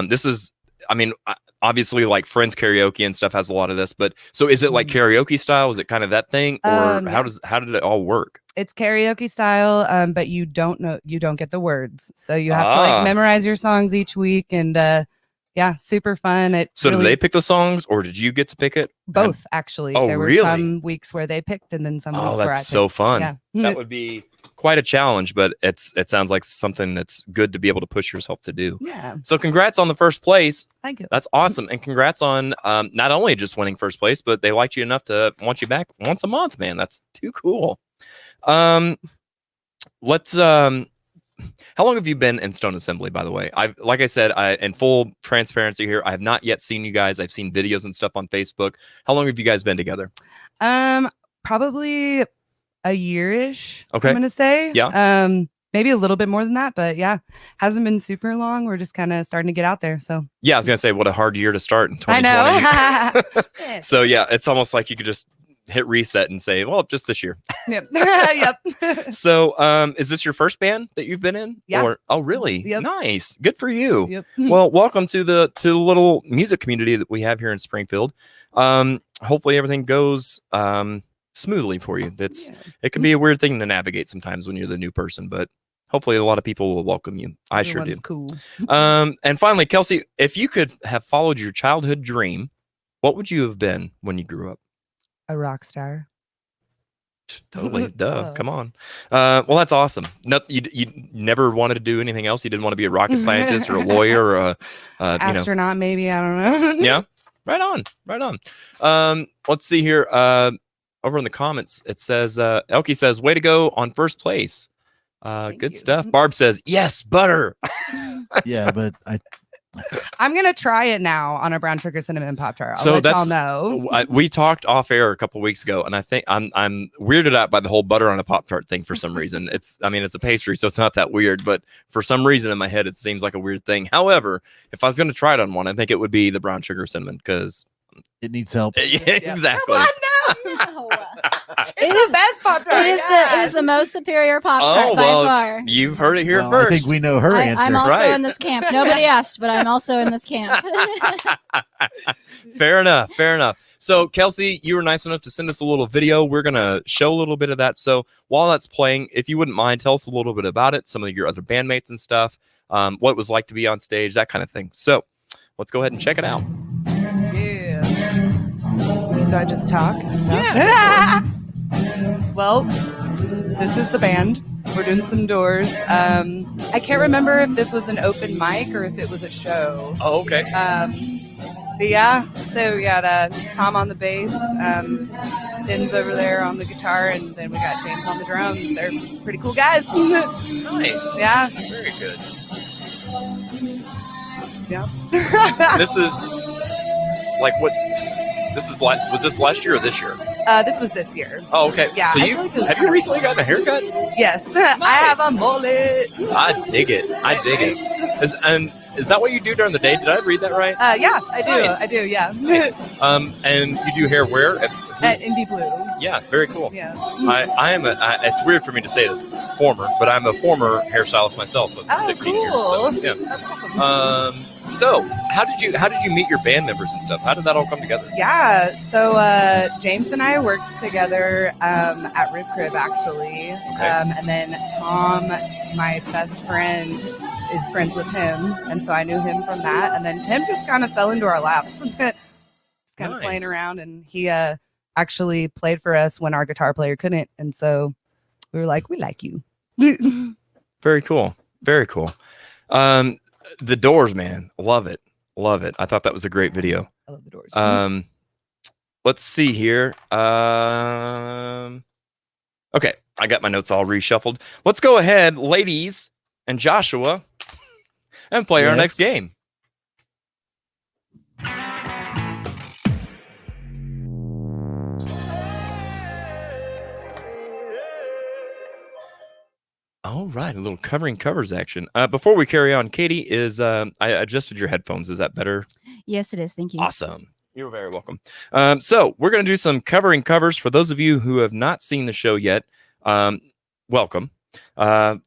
This is, I mean, obviously, like Friends Karaoke and stuff has a lot of this, but so is it like karaoke style? Is it kind of that thing, or how did it all work? It's karaoke style, but you don't get the words, so you have to like memorize your songs each week, and yeah, super fun. So did they pick the songs, or did you get to pick it? Both, actually. Oh, there were really? some weeks where they picked, and then some weeks where I picked. That's so fun. Yeah. That would be quite a challenge, but it sounds like something that's good to be able to push yourself to do. Yeah. So congrats on the first place. Thank you. That's awesome. And congrats on not only just winning first place, but they liked you enough to want you back once a month, man. That's too cool. Let's how long have you been in Stone Assembly, by the way? Like I said, in full transparency here, I have not yet seen you guys. I've seen videos and stuff on Facebook. How long have you guys been together? Probably a year-ish. Okay. I'm gonna say. Yeah. Maybe a little bit more than that, but yeah, hasn't been super long. We're just kind of starting to get out there. So yeah, I was gonna say, what a hard year to start in 2020. I know. So yeah, it's almost like you could just hit reset and say, well, just this year. Yep. Yep. So is this your first band that you've been in? Yeah. Oh, really? Yep. Nice. Good for you. Yep. Well, welcome to the little music community that we have here in Springfield. Hopefully everything goes smoothly for you. It can be a weird thing to navigate sometimes when you're the new person, but hopefully a lot of people will welcome you. I sure do. Cool. And finally, Kelsey, if you could have followed your childhood dream, what would you have been when you grew up? A rock star. Totally. Duh. Come on. Well, that's awesome. No, you never wanted to do anything else. You didn't want to be a rocket scientist or a lawyer or a astronaut, maybe. I don't know. Yeah. Right on. Right on. Let's see here. Over in the comments, it says, Elkie says, way to go on first place. Good stuff. Barb says, yes, butter. Yeah, but I'm gonna try it now on a brown sugar cinnamon Pop Tart. I'll let y'all know. We talked off air a couple weeks ago, and I think I'm weirded out by the whole butter on a Pop Tart thing for some reason. It's a pastry, so it's not that weird, but for some reason in my head it seems like a weird thing. However, if I was going to try it on one, I think it would be the brown sugar cinnamon because it needs help. Yeah, exactly. No. It is the best Pop Tart. It is the most superior Pop Tart by far. You've heard it here Well, first. I think we know her answer. I'm also in this camp. Nobody asked, but I'm also in this camp. Fair enough. Fair enough. So, Kelsey, you were nice enough to send us a little video. We're going to show a little bit of that. So while that's playing, if you wouldn't mind, tell us a little bit about it, some of your other bandmates and stuff, what it was like to be on stage, that kind of thing. So let's go ahead and check it out. Yeah. Do I just talk? Yeah. Well, this is the band. We're doing some doors. I can't remember if this was an open mic or if it was a show. Oh, okay. But yeah, so we got Tom on the bass, Tim's over there on the guitar, and then we got James on the drums. They're pretty cool guys. Nice. Yeah. Very good. Yeah. This is like what? This is like, was this last year or this year? This was this year. Oh, okay. Yeah. So have you recently gotten a haircut? Yes. Nice. I have a mullet. I dig it. I dig it. Is that what you do during the day? Did I read that right? Yeah, I do. Nice. I do. Yeah. Nice. And you do hair where? At Indie Blue. Yeah, very cool. Yeah. I am it's weird for me to say this, but I'm a former hairstylist myself of 16 years. So, yeah. That's awesome. So how did you meet your band members and stuff? How did that all come together? Yeah, so James and I worked together at Rib Crib, actually. Okay. And then Tom, my best friend, is friends with him. And so I knew him from that. And then Tim just kind of fell into our laps. Just kind of playing around. And he actually played for us when our guitar player couldn't. And so we were like, we like you. Very cool. Very cool. The Doors, man. Love it. Love it. I thought that was a great video. I love the Doors. Let's see here. Okay, I got my notes all reshuffled. Let's go ahead, ladies and Joshua, and play our next game. All right, a little covering covers action. Before we carry on, Katie, I adjusted your headphones. Is that better? Yes, it is. Thank you. Awesome. You're very welcome. So we're going to do some covering covers. For those of you who have not seen the show yet, welcome.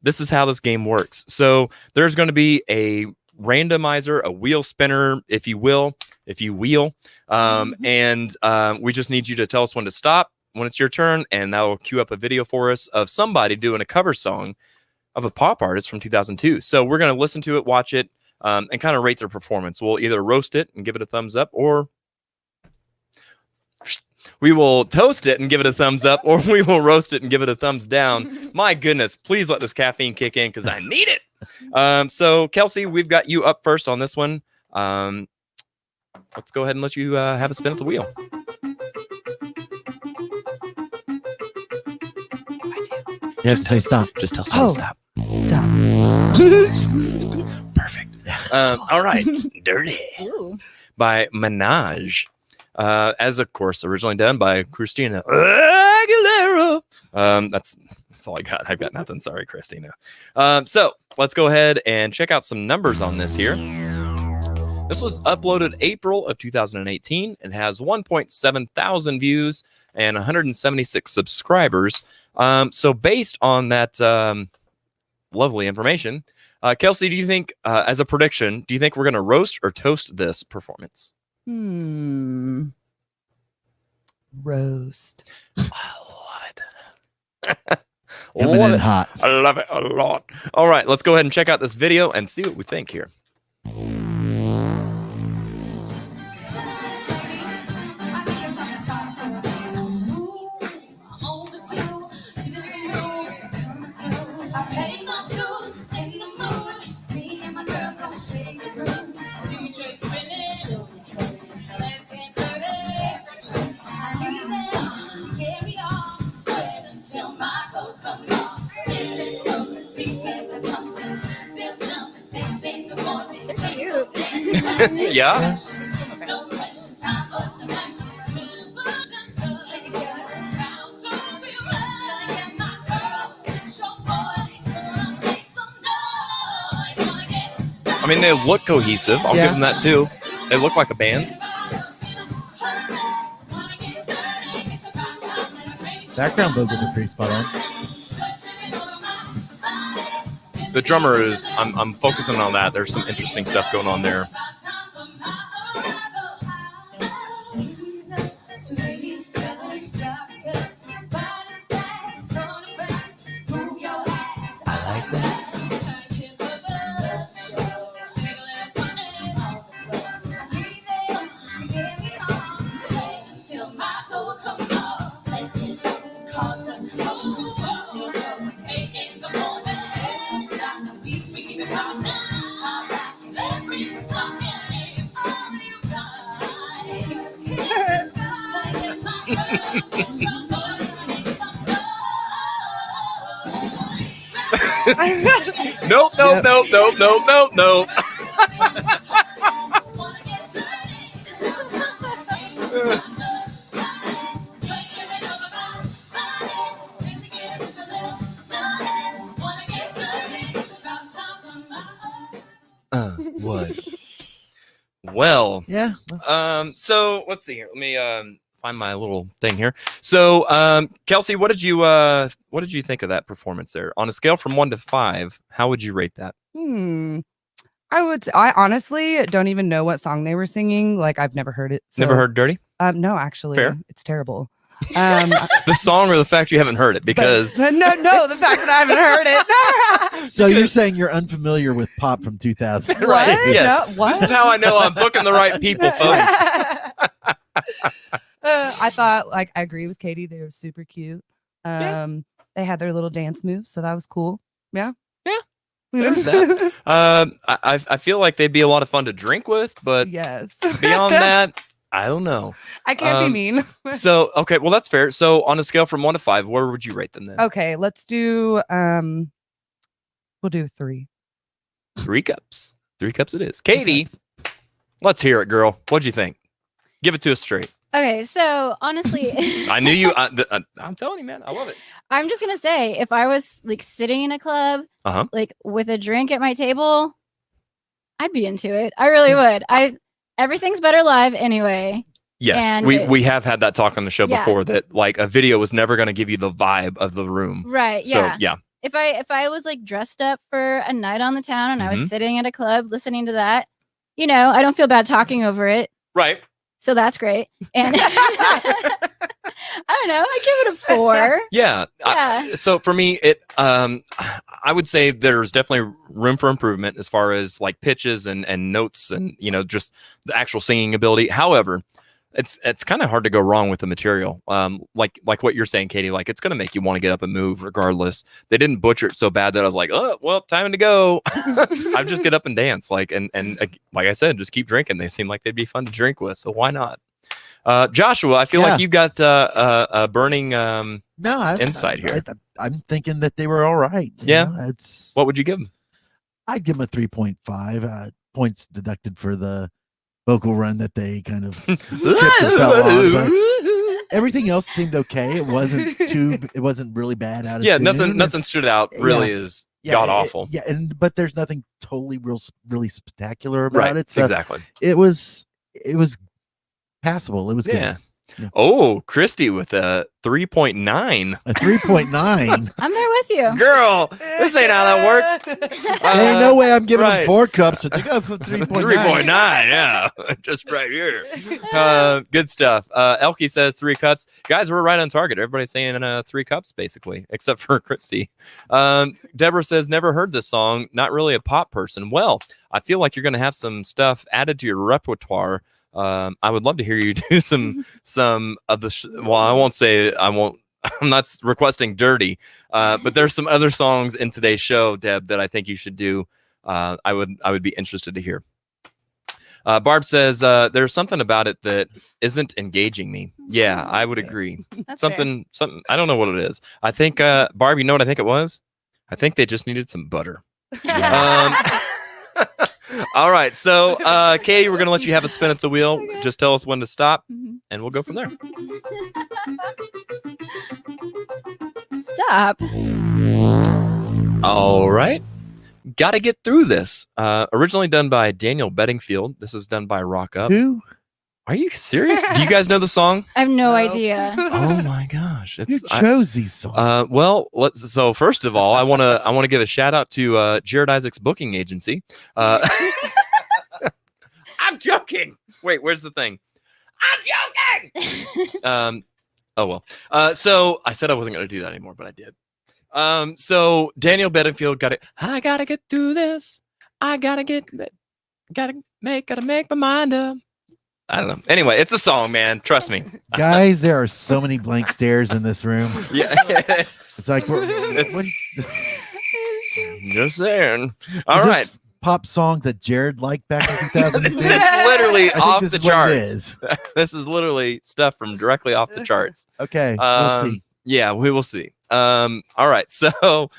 This is how this game works. So there's going to be a randomizer, a wheel spinner, if you will, and we just need you to tell us when to stop when it's your turn, and that will cue up a video for us of somebody doing a cover song of a pop artist from 2002. So we're going to listen to it, watch it, and kind of rate their performance. We'll either roast it and give it a thumbs up, or we will toast it and give it a thumbs up, or we will roast it and give it a thumbs down. My goodness, please let this caffeine kick in because I need it. So Kelsey, we've got you up first on this one. Let's go ahead and let you have a spin at the wheel. You have to say stop. Just tell someone to stop. Stop. Perfect. All right. Dirty Ooh. by Minaj. As of course originally done by Christina Aguilera. That's all I got. I've got nothing. Sorry, Christina. So let's go ahead and check out some numbers on this here. This was uploaded April of 2018. It has 1.7 thousand views and 176 subscribers. So based on that lovely information, Kelsey, do you think, as a prediction, do you think we're going to roast or toast this performance? Roast. I love it. Coming in hot. I love it a lot. All right, let's go ahead and check out this video and see what we think here. It's cute. Yeah? I mean, they look cohesive. I'll give them that too. They look like a band. Background vocals are pretty spot on. The drummer is, I'm focusing on that. There's some interesting stuff going on there. I like that. Nope. What? Well, yeah. So let's see here. Let me find my little thing here. So, Kelsey, what did you think of that performance there? On a scale from 1 to 5, how would you rate that? I honestly don't even know what song they were singing. Like, I've never heard it. So, Never heard Dirty? No, actually. Fair. It's terrible. The song or the fact you haven't heard it? Because no, the fact that I haven't heard it. So you're saying you're unfamiliar with pop from 2000, right? What? Yes. No, what? This is how I know I'm booking the right people, folks. I thought, like, I agree with Katie. They were super cute. They had their little dance moves, so that was cool. Yeah. There's that. I feel like they'd be a lot of fun to drink with, but yes. Beyond that, I don't know. I can't be mean. So, okay, well, that's fair. So on a scale from 1 to 5, where would you rate them then? Okay, let's do we'll do 3. 3 cups it is. Katie, let's hear it, girl. What'd you think? Give it to us straight. Okay, so honestly, I knew you. I'm telling you, man, I love it. I'm just gonna say, if I was like sitting in a club, Uh-huh. like with a drink at my table, I'd be into it. I really would. Everything's better live anyway. Yes, And we have had that talk on the show Yeah. before, that like a video was never going to give you the vibe of the room. Right. So Yeah. yeah. If I was like dressed up for a night on the town and I was Mhm. sitting at a club listening to that, I don't feel bad talking over it. Right. So that's great. And I don't know. I give it a 4. Yeah. Yeah. So for me, I would say there's definitely room for improvement as far as like pitches and notes and just the actual singing ability. However, it's kind of hard to go wrong with the material. Like what you're saying, Katie, like it's going to make you want to get up and move regardless. They didn't butcher it so bad that I was like, oh, well, time to go. I just get up and dance. Like, and like I said, just keep drinking. They seem like they'd be fun to drink with. So why not? Joshua, I feel like you've got a burning insight here. I'm thinking that they were all right. It's what would you give them? I'd give them a 3.5 points deducted for the vocal run that they kind of tripped and fell on. But everything else seemed okay. It wasn't really bad out of tune. Nothing stood out really as god awful. But there's nothing totally really spectacular about it. So exactly. It was passable. It was good. Yeah. Oh, Christy with a 3.9. A 3.9. I'm there with you. Girl, this ain't how that works. There ain't no way I'm giving them 4 cups, but they go for 3.9. 3.9, yeah. Just right here. Good stuff. Elkie says 3 cups. Guys, we're right on target. Everybody's saying 3 cups, basically, except for Christy. Deborah says, never heard this song. Not really a pop person. Well, I feel like you're going to have some stuff added to your repertoire. I would love to hear you do some of the I'm not requesting dirty, but there's some other songs in today's show, Deb, that I think you should do. I would be interested to hear. Barb says there's something about it that isn't engaging me. Yeah, I would agree. That's something I don't know what it is. I think Barb, you know what I think it was? I think they just needed some butter. All right, so Katie, we're gonna let you have a spin at the wheel. Okay. Just tell us when to stop, and we'll go from there. Stop. All right, gotta get through this. Originally done by Daniel Bedingfield. This is done by Rock Up. Who? Are you serious? Do you guys know the song? I have no idea. Oh my gosh! You chose these songs. Well, so first of all, I want to give a shout out to Jared Isaac's booking agency. I'm joking. Wait, where's the thing? I'm joking. Oh well. So I said I wasn't going to do that anymore, but I did. So Daniel Bedingfield got it. I gotta get through this. I gotta make my mind up. I don't know. Anyway, it's a song, man. Trust me. Guys, there are so many blank stares in this room. Yeah. It's like just saying. All right. Pop songs that Jared liked back in 2002. This is literally off the charts. What it is. This is literally stuff from directly off the charts. Okay. We'll see. Yeah, we will see. All right. So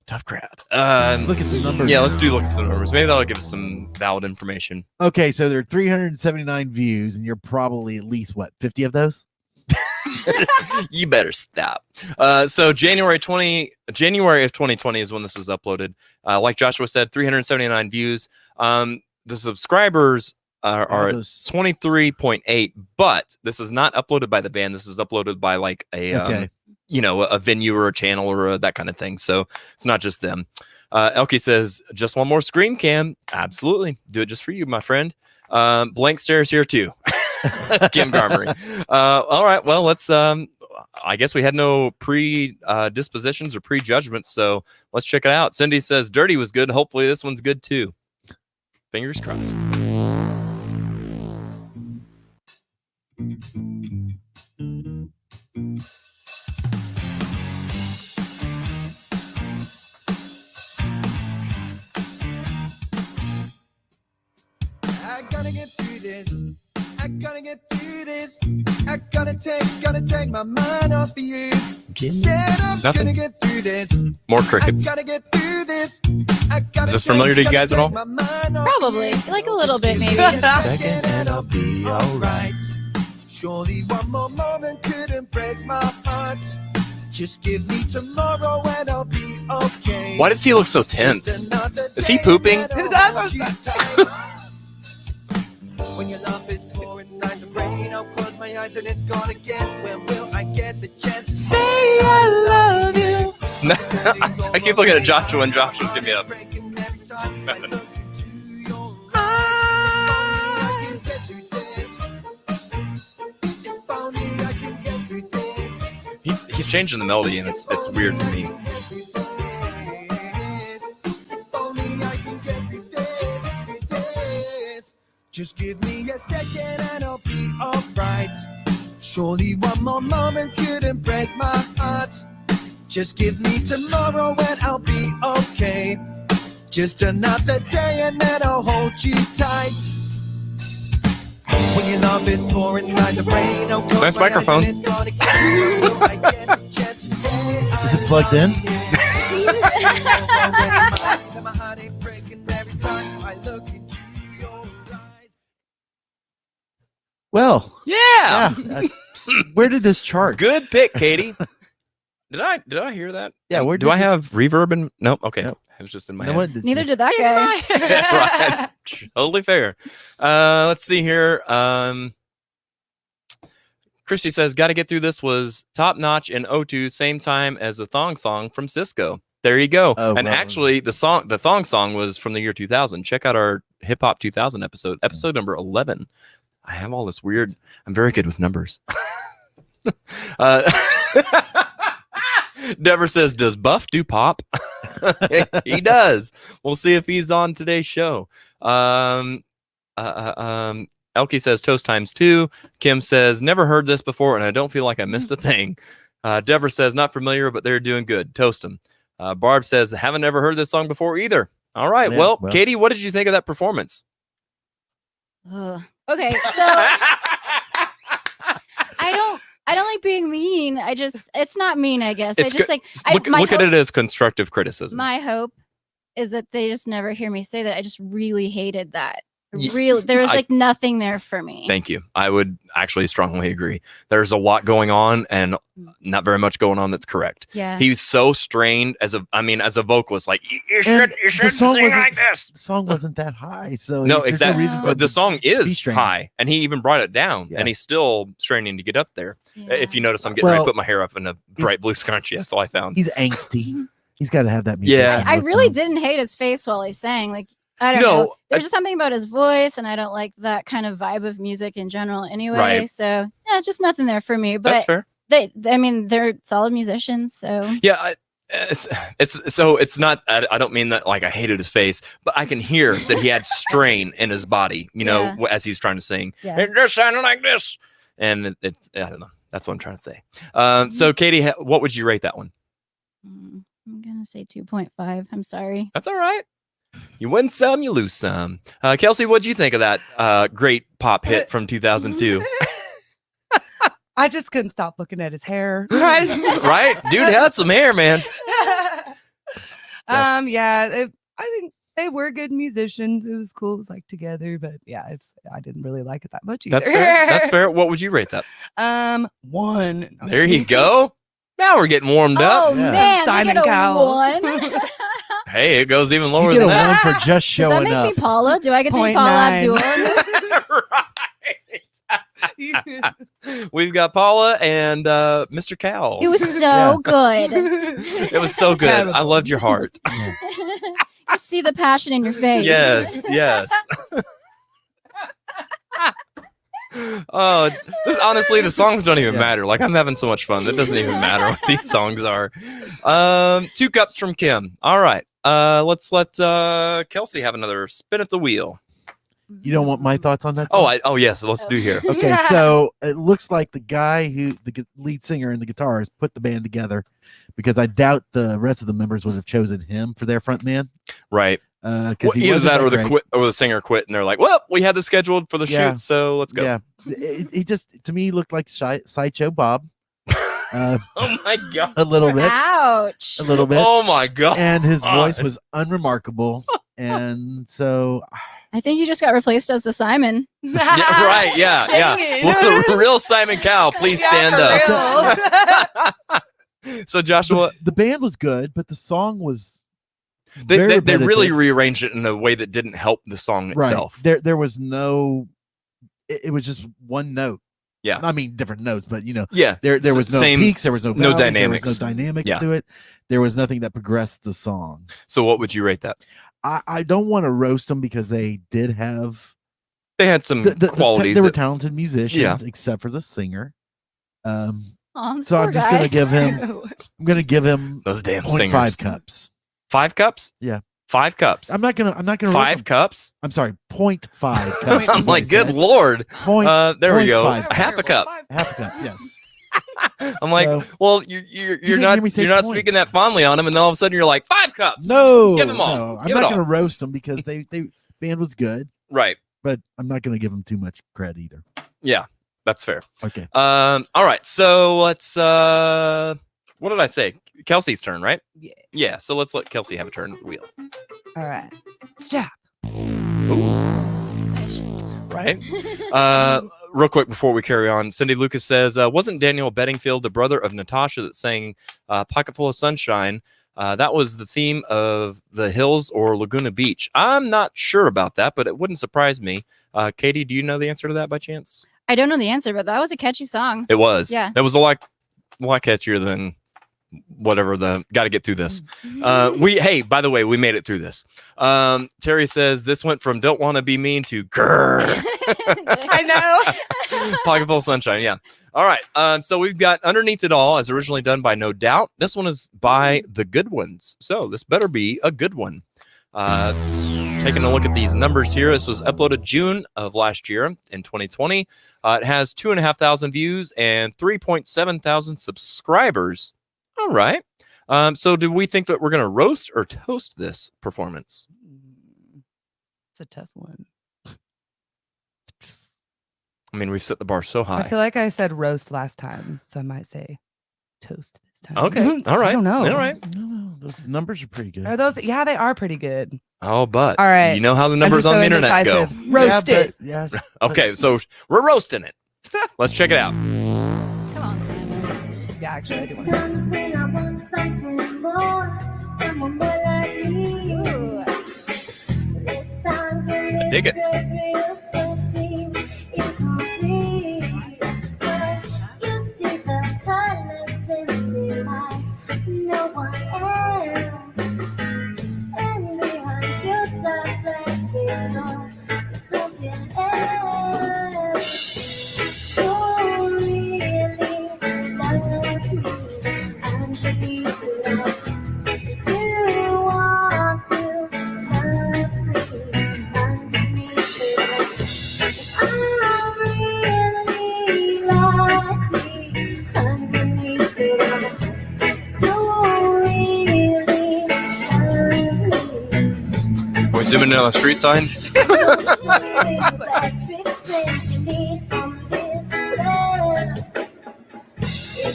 tough crowd. Let's look at some numbers. Yeah, let's look at some numbers. Maybe that'll give us some valid information. Okay, so there are 379 views, and you're probably at least 50 of those? You better stop. So January of 2020 is when this was uploaded. Like Joshua said, 379 views. The subscribers are at 23.8, but this is not uploaded by the band. This is uploaded by like a a venue or a channel or that kind of thing. So it's not just them. Elkie says, just one more screen cam. Absolutely. Do it just for you, my friend. Blank stares here too. Kim Garmery. All right. Well, let's, I guess we had no predispositions or prejudgments. So let's check it out. Cindy says Dirty was good. Hopefully this one's good too. Fingers crossed. I gotta get through this. I gotta get through this. I gotta take my mind off of you. Said I'm gonna get through this. More crickets. I gotta get through this. Is this familiar to you guys at all? Probably. Like a little bit, maybe. Second and I'll be alright. Surely one more moment couldn't break my heart. Just give me tomorrow and I'll be okay. Why does he look so tense? Is he pooping? When your love is pouring like the rain, I'll close my eyes and it's gone again. When will I get the chance to say I love you? I keep looking at Joshua and Joshua's giving me up. He's changing the melody and it's weird to me. Just give me a second and I'll be alright. Surely one more moment couldn't break my heart. Just give me tomorrow and I'll be okay. Just another day and then I'll hold you tight. When your love is pouring like the rain, I'll close Nice my eyes microphone. and it's gonna get me. I get the chance to say Is it plugged in? my heart ain't breaking every time I look into your eyes. Well, Yeah. where did this chart? Good pick, Katie. Did I hear that? Yeah, where do did I have reverb in? Nope. Okay. Nope. It was just in my No, head. what did Neither you- did that guy. Right. Totally fair. Let's see here. Christy says, "Got to get through this." Was top notch in O2, same time as the thong song from Cisco. There you go. Oh, and right. actually, the thong song was from the year 2000. Check out our Hip Hop 2000 episode number 11. I have all this weird. I'm very good with numbers. Dever says, "Does Buff do pop?" He does. We'll see if he's on today's show. Elkie says, "Toast times 2." Kim says, "Never heard this before, and I don't feel like I missed a thing." Dever says, "Not familiar, but they're doing good. Toast them." Barb says, "Haven't ever heard this song before either." All right. Yeah, well, well. Katie, what did you think of that performance? Okay, so I don't like being mean. It's not mean, I guess. It's I just good. like Look at it as constructive criticism. my hope is that they just never hear me say that. I just really hated that. Ye- Really, there was I- like nothing there for me. Thank you. I would actually strongly agree. There's a lot going on and not very much going on that's correct. Yeah. He's so strained as a vocalist. Like you And should the song sing wasn't- like this. The song wasn't that high, so No, there's exactly. reason for But it the to song be is strained. high, and he even brought it down, Yeah. and he's still straining to get up there. Yeah. If you notice, I'm getting ready to Well, put my hair up in a bright blue scrunchie. That's all I found. He's angsty. He's got to have that music. Yeah. I really didn't hate his face while he sang. Like, I don't No, know. There's just something about his voice, and I don't like that kind of vibe of music in general anyway. Right. So, yeah, just nothing there for me. That's But fair. I mean, they're solid musicians. So, Yeah, it's not. I don't mean that like I hated his face, but I can hear that he had strain in his body. You know, as he was trying to sing. Yeah. It just sounded like this, and it's I don't know. That's what I'm trying to say. So, Katie, what would you rate that one? I'm going to say 2.5. I'm sorry. That's all right. You win some, you lose some. Kelsey, what'd you think of that great pop hit from 2002? I just couldn't stop looking at his hair. Right? Dude had some hair, man. Yeah, I think they were good musicians. It was cool. It was like together, but yeah, I didn't really like it that much either. That's fair. That's fair. What would you rate that? 1. There you go. Now we're getting warmed up. Oh, Yeah. man. Simon they get a Cowell. 1. Hey, it goes even lower You get than a that. 1 for just Does that showing make up. me Paula? Do I get to be 0.9. Paula Abdul? We've got Paula and Mr. Cow. It was so Yeah. good. It was so good. I Terrible. loved your heart. You see the passion in your face. Yes, yes. Oh, honestly, the songs don't even Yeah. matter. Like I'm having so much fun. It doesn't even matter what these songs are. 2 cups from Kim. All right. Let's let Kelsey have another spin at the wheel. You don't want my thoughts on that song? Oh yes. Let's do here. Okay, so it looks like the guy the lead singer and the guitarist put the band together, because I doubt the rest of the members would have chosen him for their front man. Right. Because Either that or the singer quit, and they're like, "Well, we had this scheduled for the Yeah. shoot, so let's go." Yeah, he just to me looked like Sideshow Bob, Oh my god. a little bit, Ouch. a little bit, Oh my god. and his voice was unremarkable, and so I think you just got replaced as the Simon. Yeah, right. Yeah. Dang Yeah. it. Will the real Simon Cowell please stand up? So Joshua, The band was good, but the song was they very really repetitive. rearranged it in a way that didn't help the song itself. Right. There was no. It was just one note. Yeah. I mean, different notes, but Yeah. there was no Same- peaks, there was no no valleys, dynamics. there was no dynamics Yeah. to it. There was nothing that progressed the song. So what would you rate that? I don't want to roast them because they did have They had some qualities. they were that- talented musicians, Yeah. except for the singer. Oh, So I'm just gonna give him. I'm gonna give him those damn 0.5 singers. cups. 5 cups? Yeah. 5 cups. I'm not gonna. roast 5 them. cups? I'm sorry, 0.5 cups. I'm like, good lord. Point, There we go. 0.5 Half a cup. half a cup. Yes. I'm like, So- well, didn't you're hear not me say not point. speaking that fondly on him, and then all of a sudden you're like 5 cups. No. Give them all. No, I'm Give it not all. gonna roast them because they band was good, Right. but I'm not gonna give them too much credit either. Yeah, that's fair. Okay. All right. So let's what did I say? Kelsey's turn, right? Yeah. Yeah. So let's let Kelsey have a turn of the wheel. All right. Stop. Right. Real quick before we carry on, Cindy Lucas says, wasn't Daniel Bedingfield the brother of Natasha that sang Pocket Full of Sunshine? That was the theme of The Hills or Laguna Beach. I'm not sure about that, but it wouldn't surprise me. Katie, do you know the answer to that by chance? I don't know the answer, but that was a catchy song. It was. Yeah. That was a lot catchier than whatever the got to get through this. Hey, by the way, we made it through this. Terry says this went from don't want to be mean to grrr. I know. Pocket Full of Sunshine. Yeah. All right. So we've got Underneath It All, as originally done by No Doubt. This one is by The Good Ones. So this better be a good one. Taking a look at these numbers here. This was uploaded June of last year in 2020. It has 2,500 views and 3.7 thousand subscribers. All right. So do we think that we're going to roast or toast this performance? It's a tough one. I mean, we've set the bar so I high. feel like I said roast last time, so I might say toast this time. Okay. All right. I don't know. All right. No, those numbers are pretty good. Are those? Yeah, they are pretty good. Oh, but All right. you know how the I'm numbers just on so the internet go. indecisive. Roast Yeah, it. but yes. Okay, so we're roasting it. Let's check it out. Come on, Simon. Yeah, actually, I do want Sometimes when I want something more, someone more like me. Ooh. There's times when I dig it. this real so seems incomplete. But you see the colors in me like no one else. And behind your dark glasses, no, there's something else. You really love me underneath it all. You want to love me underneath it all. I really like me underneath it all. You really love me. Are we zooming in on the street sign?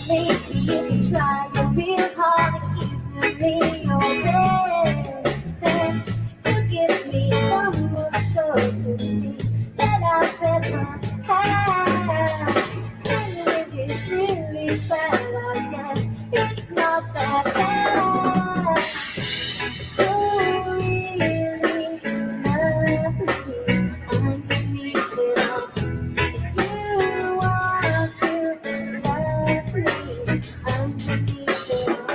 Maybe you can try your real hard to give me your best. And you give me the most gorgeous thing that I've ever had. And if it's really bad, I guess it's not that bad. You really love me underneath it all. You want to love me underneath it all.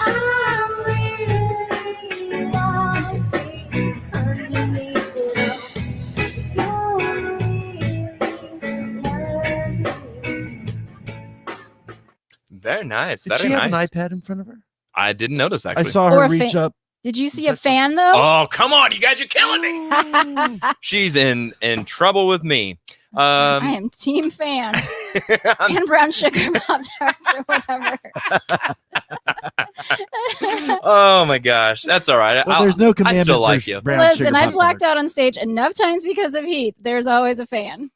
I'm really like me underneath it all. You really love me. Very nice. Did she Very have nice. an iPad in front of her? I didn't notice I actually. saw Or her a reach fan. up. Did you see a fan though? Oh, come on. You guys are killing me. She's in trouble with me. I am team fan and brown sugar Pop Tarts or whatever. Oh my gosh. That's all right. Well, there's no I commandment. still for like you. brown Listen, sugar I Pop-Tart. blacked out on stage enough times because of heat. There's always a fan.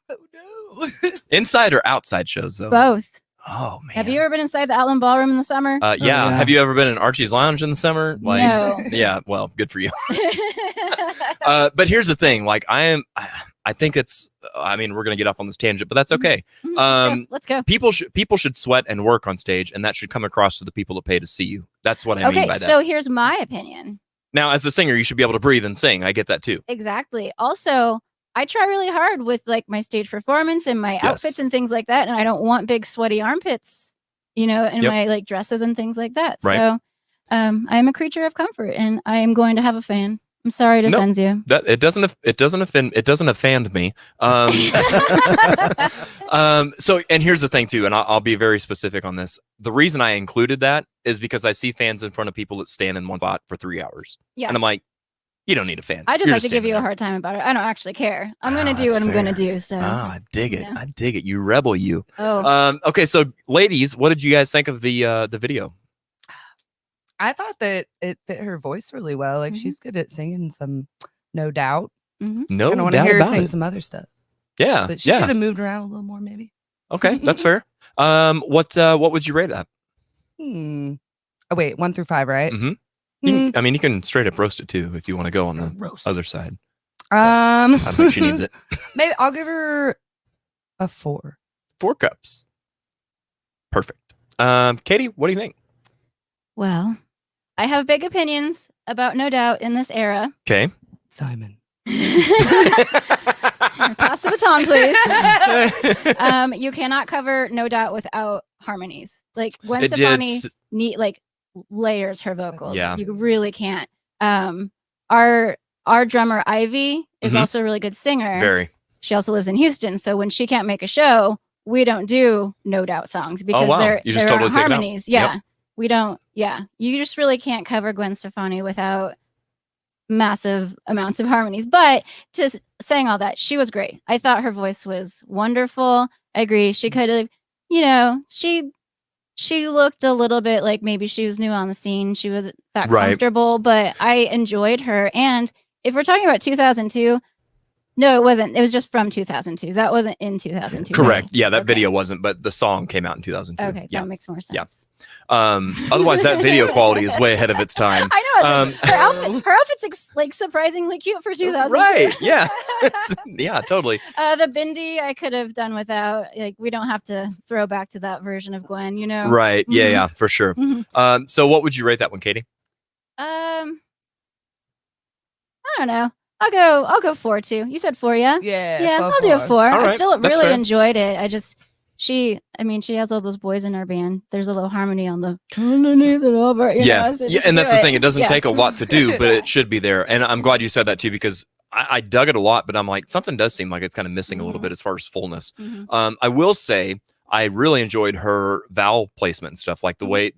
Inside or outside shows though? Both. Oh man. Have you ever been inside the Outland Ballroom in the summer? Yeah. yeah. Have you ever been in Archie's Lounge in the summer? Like, No. Yeah. Well, good for you. But here's the thing. Like, I think it's. I mean, we're gonna get off on this tangent, but that's okay. Let's go. People should sweat and work on stage, and that should come across to the people that pay to see you. That's what I mean Okay, by that. so here's my opinion. Now, as a singer, you should be able to breathe and sing. I get that too. Exactly. Also, I try really hard with like my stage performance and my outfits and things like that, and I don't want big sweaty armpits, in my like dresses and things like that. Right. So, I am a creature of comfort, and I am going to have a fan. I'm sorry to offend you. That it doesn't offend me. So, and here's the thing too, and I'll be very specific on this. The reason I included that is because I see fans in front of people that stand in one spot for 3 hours. Yeah. And I'm like, you don't need a fan. I just You're like to give you a standing hard time about it. I don't actually care. I'm going to do that's what I'm going to fair. do. So. there. I dig it. you know. I dig it. You rebel, you. Oh. Okay, so ladies, what did you guys think of the video? I thought that it fit her voice really well. Like she's good at singing some, no doubt. No I want to doubt hear her about sing it. some other stuff. Yeah, But she yeah. could have moved around a little more, maybe. Okay, that's fair. What would you rate that? Oh wait, 1 through 5, right? Mm-hmm. I mean, you can straight up roast it too if you want to go on the other side. I don't think she needs it. Maybe I'll give her a 4. 4 cups. Perfect. Katie, what do you think? Well, I have big opinions about No Doubt in this era. Okay. Simon. Pass the baton, please. You cannot cover No Doubt without harmonies. Like Gwen Stefani layers her vocals. Yeah. You really can't. Our drummer Ivy is also a really good singer. Very. She also lives in Houston, so when she can't make a show, we don't do No Doubt songs because You just there totally are take it out. harmonies. Yeah. Yep. We don't. Yeah. You just really can't cover Gwen Stefani without massive amounts of harmonies. But saying all that, she was great. I thought her voice was wonderful. I agree. She could have, she looked a little bit like maybe she was new on the scene. She wasn't that comfortable, but I enjoyed her. And if we're talking about 2002, no, it wasn't. It was just from 2002. That wasn't in 2002. Correct. Yeah, that video wasn't, but the song came out in 2002. Okay, yeah. that makes more sense. Yeah. Otherwise, that video quality is way ahead of its time. I know. Her outfit's like surprisingly cute for 2002. Right. Yeah. Yeah. Totally. The bindi I could have done without. Like we don't have to throw back to that version of Gwen. Right. Yeah. Yeah. For sure. So, what would you rate that one, Katie? I don't know. I'll go 4 too. You said 4, yeah? Yeah. I'll do a 4. All right, I still that's really fair. enjoyed it. She has all those boys in her band. There's a little harmony on the underneath it over. Yeah. So Yeah. just And that's do the it. thing. It doesn't Yeah. take a lot to do, but it should be there. And I'm glad you said that too, because I dug it a lot, but I'm like, something does seem like it's kind of missing a little bit as far as fullness. I will say I really enjoyed her vowel placement and stuff, like the way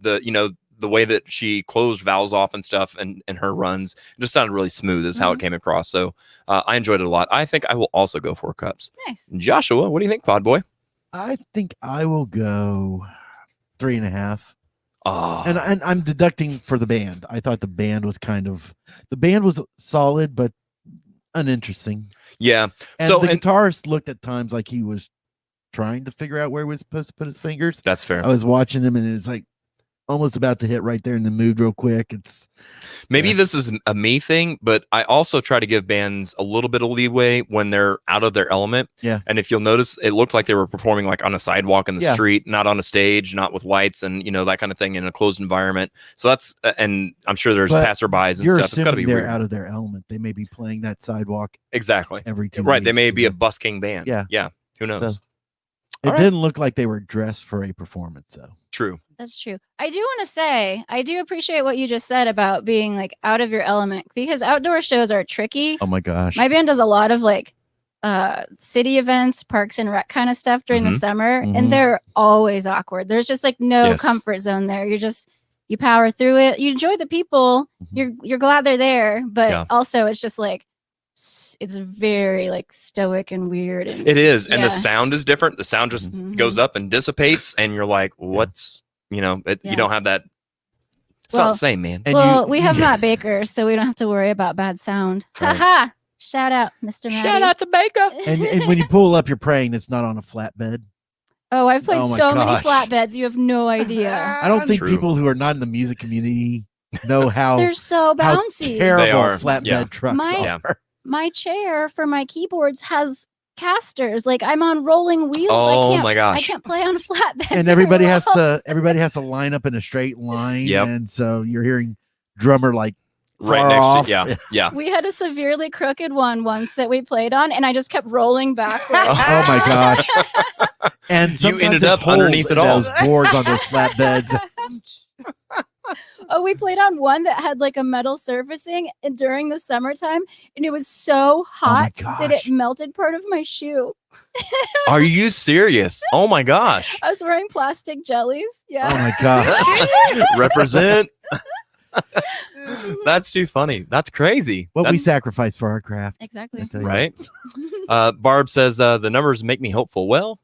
the way that she closed vowels off and stuff and her runs. It just sounded really smooth is how it came across. So I enjoyed it a lot. I think I will also go 4 cups. Nice. Joshua, what do you think, Pod Boy? I think I will go 3.5. Oh. And I'm deducting for the band. I thought the band was solid, but uninteresting. Yeah. And So the guitarist looked at times like he was trying to figure out where he was supposed to put his fingers. That's fair. I was watching him and it's like almost about to hit right there and then moved real quick. It's maybe this is a me thing, but I also try to give bands a little bit of leeway when they're out of their element. Yeah. And if you'll notice, it looked like they were performing like on a sidewalk in the Yeah. street, not on a stage, not with lights and that kind of thing in a closed environment. So that's and I'm sure there's But passerbys and you're stuff. It's got to be they're weird. out of their element. They may be playing that sidewalk Exactly. every 2 Right. They may weeks. be a busking band. Yeah. Yeah. Who knows? So, it didn't look like they were dressed for a performance though. True. That's true. I do want to say, I do appreciate what you just said about being like out of your element because outdoor shows are tricky. Oh my gosh. My band does a lot of like city events, parks and rec kind of stuff during the summer, and they're always awkward. There's just like no comfort zone there. You power through it. You enjoy the people. You're glad they're there, but also it's just like it's very like stoic and weird. And, It is. And the sound is different. The sound just goes up and dissipates and you're like, what's you don't have that. It's not the same, man. Well, we have Matt Baker, so we don't have to worry about bad sound. Haha. Shout out, Mr. Matty. Shout out to Baker. And when you pull up, you're praying it's not on a flatbed. Oh, I've played Oh my so gosh. many flatbeds. You have no idea. I don't think True. people who are not in the music community know how They're so how bouncy. terrible They are, flatbed yeah. trucks My- are. My chair for my keyboards has casters. Like I'm on rolling wheels. Oh I can't, my gosh. I can't play on a flatbed. And very everybody has well. to line up in a straight line. Yep. And so you're hearing drummer like Right far next off. to yeah. We had a severely crooked one once that we played on, and I just kept rolling backwards. Oh my gosh. And You sometimes ended there's up underneath holes it in all. those boards on those flatbeds. Oh, we played on one that had like a metal surfacing during the summertime, and it was so hot that it gosh. melted part of my shoe. Are you serious? Oh my gosh. I was wearing plastic jellies. Yeah. Oh my gosh. Represent. That's too funny. That's crazy. What we That's- sacrifice for our craft. Exactly. I tell you. right? Barb says the numbers make me hopeful. Well,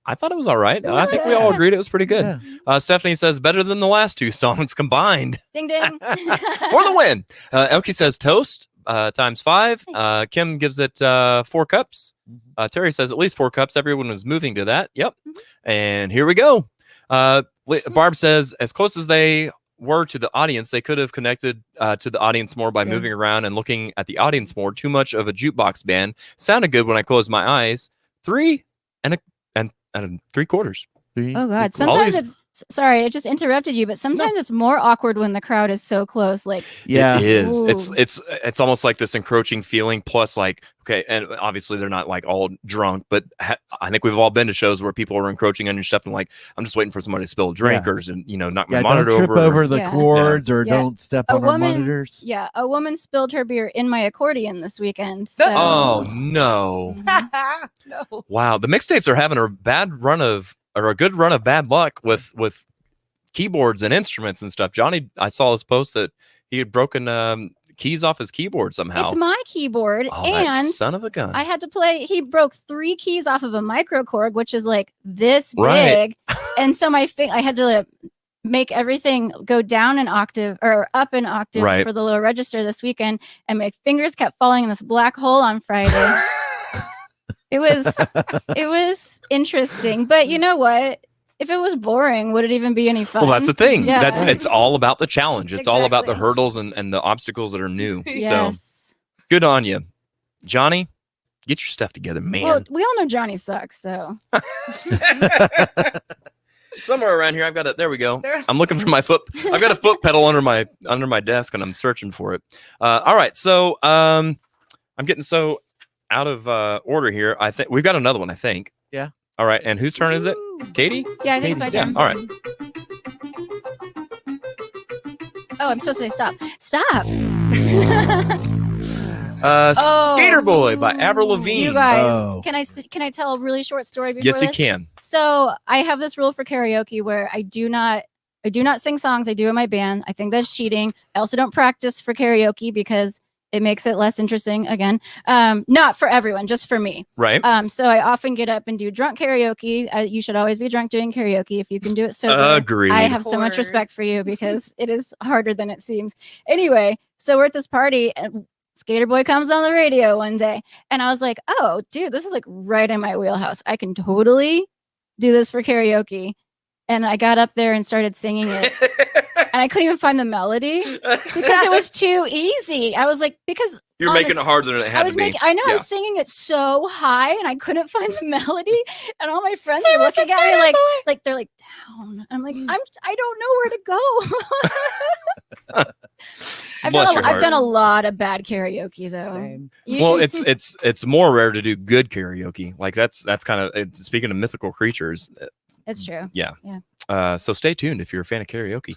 I thought it was all right. I think we all Yeah. agreed it was pretty good. Yeah. Stephanie says better than the last two songs combined Ding ding. for the win. Elkie says toast times 5. Kim gives it 4 cups. Terry says at least 4 cups. Everyone was moving to that. Yep. And here we go. Barb says as close as they were to the audience, they could have connected to the audience more by moving around and looking at the audience more. Too much of a jukebox band. Sounded good when I closed my eyes. 3 and 3/4. Oh God! Sometimes it's sorry, I just interrupted you, but sometimes it's more awkward when the crowd is so close. Like Yeah. It is. Ooh. It's almost like this encroaching feeling. Plus, like okay, and obviously they're not like all drunk, but I think we've all been to shows where people are encroaching on your stuff and like I'm just waiting for somebody to spill a drink or knock my Yeah, monitor don't trip over. over the Yeah. cords or Yeah. don't step a on our woman, monitors. yeah, a woman spilled her beer in my accordion this weekend. So. Oh no! No. Wow, the mixtapes are having a good run of bad luck with keyboards and instruments and stuff. Johnny, I saw his post that he had broken keys off his keyboard somehow. It's my keyboard, Oh, that and son of a gun. I had to play. He broke 3 keys off of a microchord, which is like this Right. big, and so I had to make everything go down an octave or up an octave Right. for the low register this weekend, and my fingers kept falling in this black hole on Friday. It was interesting, but you know what? If it was boring, would it even be any fun? Well, that's the thing. Yeah. It's all about the challenge. It's all about the Exactly. hurdles and the obstacles that are new. Yes. So good on you, Johnny. Get your stuff together, man. Well, we all know Johnny sucks, so Somewhere around here, I've got it. There we go. I'm looking for my foot. I've got a foot pedal under my desk, and I'm searching for it. All right, so I'm getting so out of order here. I think we've got another one. I think. Yeah. All right, and whose turn is it? Katie? yeah, I think it's my Yeah. turn. All right. Oh, I'm supposed to say stop. Stop. Skater Boy by Avril Lavigne. You guys, Oh. can I tell a really short story before Yes, you this? can. So I have this rule for karaoke where I do not sing songs. I do in my band. I think that's cheating. I also don't practice for karaoke because it makes it less interesting. Again, not for everyone, just for me. Right. So I often get up and do drunk karaoke. You should always be drunk doing karaoke if you can do it sober. Agreed. I have so much respect for you because it is harder than it seems. Anyway, so we're at this party and Skater Boy comes on the radio one day, and I was like, "Oh, dude, this is like right in my wheelhouse. I can totally do this for karaoke." And I got up there and started singing it, and I couldn't even find the melody because it was too easy. I was like, because You're making it harder than it had to be. I know I Yeah. was singing it so high, and I couldn't find the melody, and all my friends are looking at me like they're like down. I'm like, I don't know where to go. Bless your I've done a heart. lot of bad karaoke though. Same. Well, it's more rare to do good karaoke. Like that's kind of speaking of mythical creatures. It's true. Yeah. Yeah. So stay tuned if you're a fan of karaoke.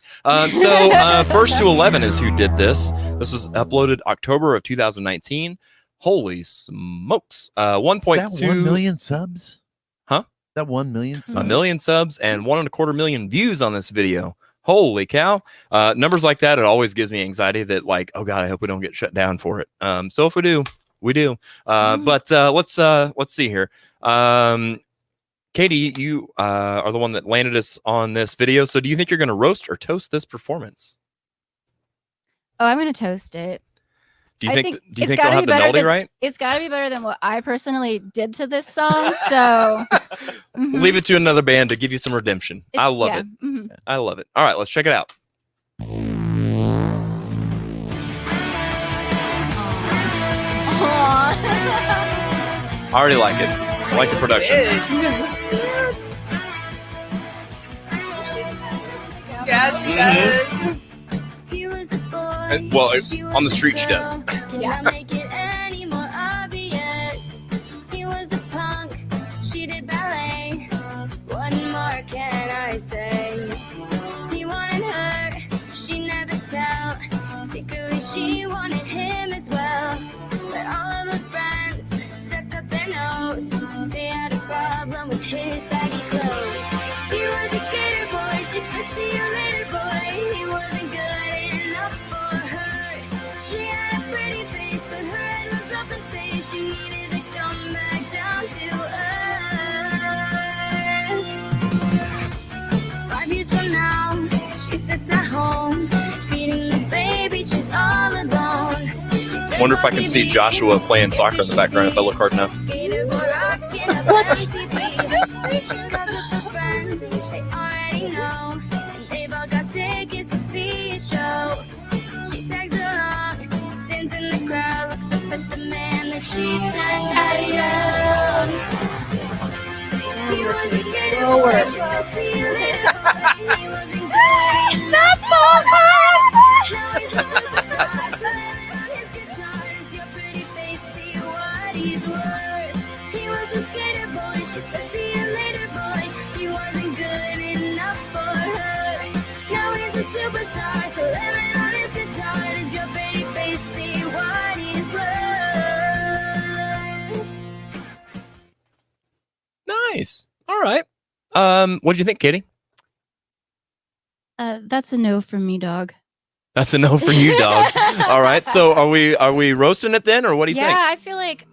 First to 11 is who did this. This was uploaded October of 2019. Holy smokes! 1.2 Is that 1 million subs? Huh? That 1 million subs? a million subs and 1.25 million views on this video. Holy cow! Numbers like that, it always gives me anxiety that like, oh god, I hope we don't get shut down for it. So if we do, we do. But let's see here. Katie, you are the one that landed us on this video. So do you think you're going to roast or toast this performance? Oh, I'm gonna toast it. Do you I think? think Do you it's think they'll gotta have be the better melody than- right? It's got to be better than what I personally did to this song. So We'll leave it to another band to give you some redemption. I love it. I love it. All right, let's check it out. I already like it. I like the production. Yeah, she does. He was a boy. And, well, on the street she does. Yeah. Make it any more obvious. He was a punk. She did ballet. What more can I say? He wanted her. She never tell. Secretly she wanted him as well. But all of her friends stuck up their nose. They had a problem with his baggy clothes. He was a skater boy. She said, see you later, boy. He wasn't good enough for her. She had a pretty face, but her head was up in space. She needed to come back down to earth. 5 years from now, she sits at home, feeding the baby. She's all alone. Wonder if I can see Joshua playing soccer in the background if I look hard enough. She tags along, stands in the crowd, looks up at the man that she turned out. He was a skater boy, she said, see you later, boy. He wasn't good enough for her. Now he's a superstar, so living on his guitar. Does your pretty face see what he's worth? He was a skater boy, she said, see you later, boy. He wasn't good enough for her. Now he's a superstar, so living on his guitar. Does your pretty face see what he's worth? Nice. All right. What did you think, Katie? That's a no from me, dog. That's a no for you, dog. All right. So are we roasting it then, or what do you Yeah, think? I feel like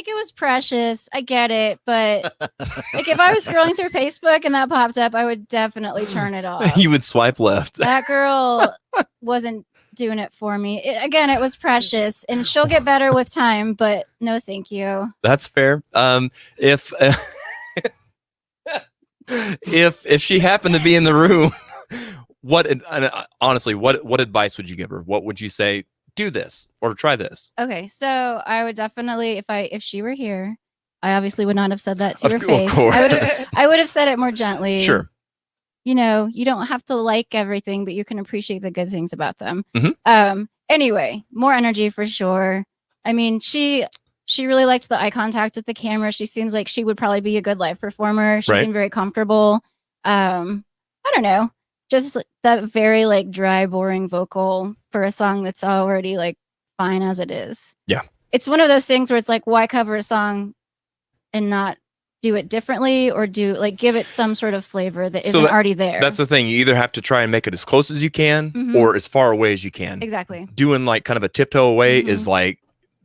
it was precious. I get it, but like if I was scrolling through Facebook and that popped up, I would definitely turn it off. You would swipe left. That girl wasn't doing it for me. Again, it was precious, and she'll get better with time. But no, thank you. That's fair. If if she happened to be in the room, honestly, what advice would you give her? What would you say? Do this or try this. Okay, so I would definitely, if she were here, I obviously would not have said that to Of her course. face. I would have said it more gently. Sure. You know, you don't have to like everything, but you can appreciate the good things about them. Mhm. Anyway, more energy for sure. I mean, she really liked the eye contact with the camera. She seems like she would probably be a good live performer. She Right. seemed very comfortable. I don't know, just that very like dry, boring vocal for a song that's already like fine as it is. Yeah. It's one of those things where it's like, why cover a song and not do it differently, or give it some sort of flavor that isn't already there. That's the thing. You either have to try and make it as close as you can, Mhm. or as far away as you can. Exactly. Doing like kind of a tiptoe away Mhm. is like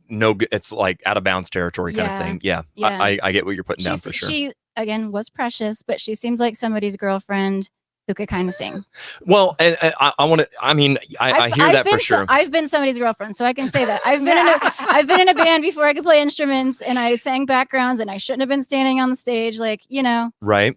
it's like out of bounds territory kind of Yeah. thing. Yeah. Yeah. I get what you're putting down for sure. She again was precious, but she seems like somebody's girlfriend who could kind of sing. Well, and I want to. I mean, I hear that for sure. I've been somebody's girlfriend, so I can say that I've been in a band before I could play instruments, and I sang backgrounds, and I shouldn't have been standing on the stage, Right.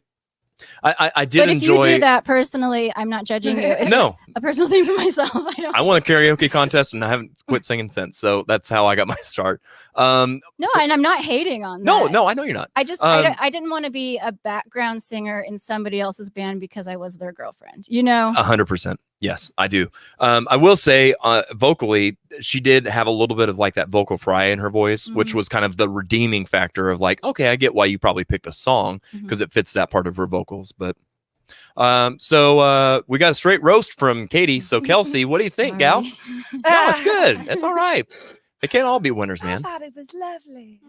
I did But if enjoy. you do that personally, I'm not judging you. It's No. just a personal thing for myself. I won a karaoke contest and I haven't quit singing since. So that's how I got my start. No, and I'm not hating on that. No, I know you're not. I just I didn't want to be a background singer in somebody else's band because I was their girlfriend. 100%. Yes, I do. I will say, vocally, she did have a little bit of like that vocal fry in her voice, which was kind of the redeeming factor of like, okay, I get why you probably picked a song because it fits that part of her vocals. But so we got a straight roast from Katie. So Kelsey, what do you think, gal? No, it's good. It's all right. They can't all be winners, man. I thought it was lovely.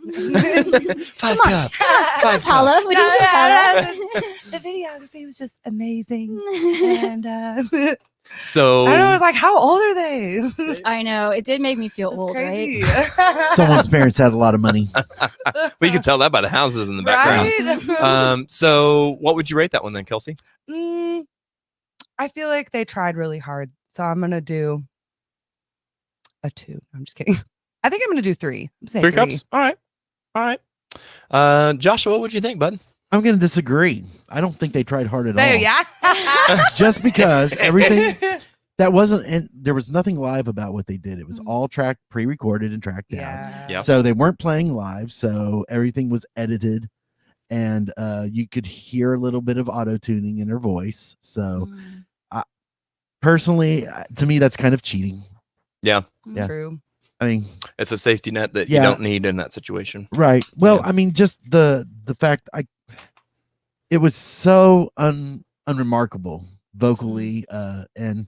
5 cups. 5 Paula, cups. we do it, Paula. The videography was just amazing. And So I don't know, I was like, how old are they? I know. It did make me feel old, crazy. right? Someone's parents had a lot of money. Well, you can tell that by the houses in the background. Right? So what would you rate that one then, Kelsey? I feel like they tried really hard. So I'm going to do a 2. I'm just kidding. I think I'm going to do 3. I'm saying 3 cups. All right. Joshua, what would you think, bud? I'm going to disagree. I don't think they tried hard at There, all. yeah. Just because everything that wasn't, and there was nothing live about what they did. It was all pre-recorded and tracked down. Yeah. So they weren't playing live. So everything was edited, and you could hear a little bit of auto tuning in her voice. So, personally, to me, that's kind of cheating. Yeah. True. I mean, it's a safety net that you don't need in that situation. Right. Well, I mean, just the fact it was so unremarkable vocally, and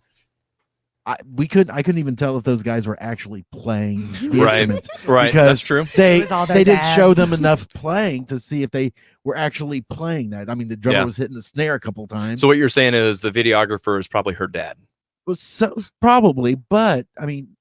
I couldn't even tell if those guys were actually playing the instruments. Right. Because That's true. They didn't show them enough playing to see if they were actually playing that. I mean, the drummer was hitting the snare a couple times. So what you're saying is the videographer is probably her dad. Was so probably, but I mean,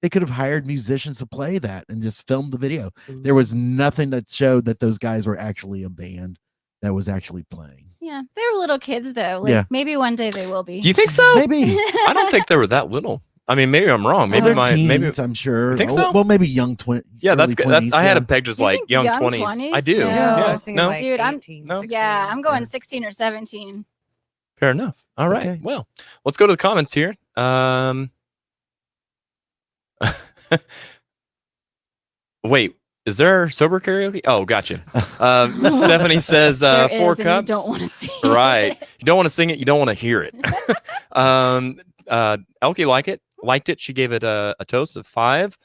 they could have hired musicians to play that and just filmed the video. There was nothing that showed that those guys were actually a band that was actually playing. Yeah, they were little kids though. Like maybe one day they will be. Do you think so? Maybe. I don't think they were that little. I mean, maybe I'm wrong. Maybe teens, I'm sure. You think so? Well, maybe young 20s. Yeah, that's good. 20s, I had it pegged as like young 20s. 20s? I do. No. Yeah. No, No. Dude, I'm 16. I'm going 16 or 17. Fair enough. All right. Okay. Well, let's go to the comments here. Wait, is there sober karaoke? Oh, gotcha. Stephanie says There 4 is, and cups. you don't want to see Right. You don't want to sing it. You don't want to hear it. Elkie liked it. She gave it a toast of 5.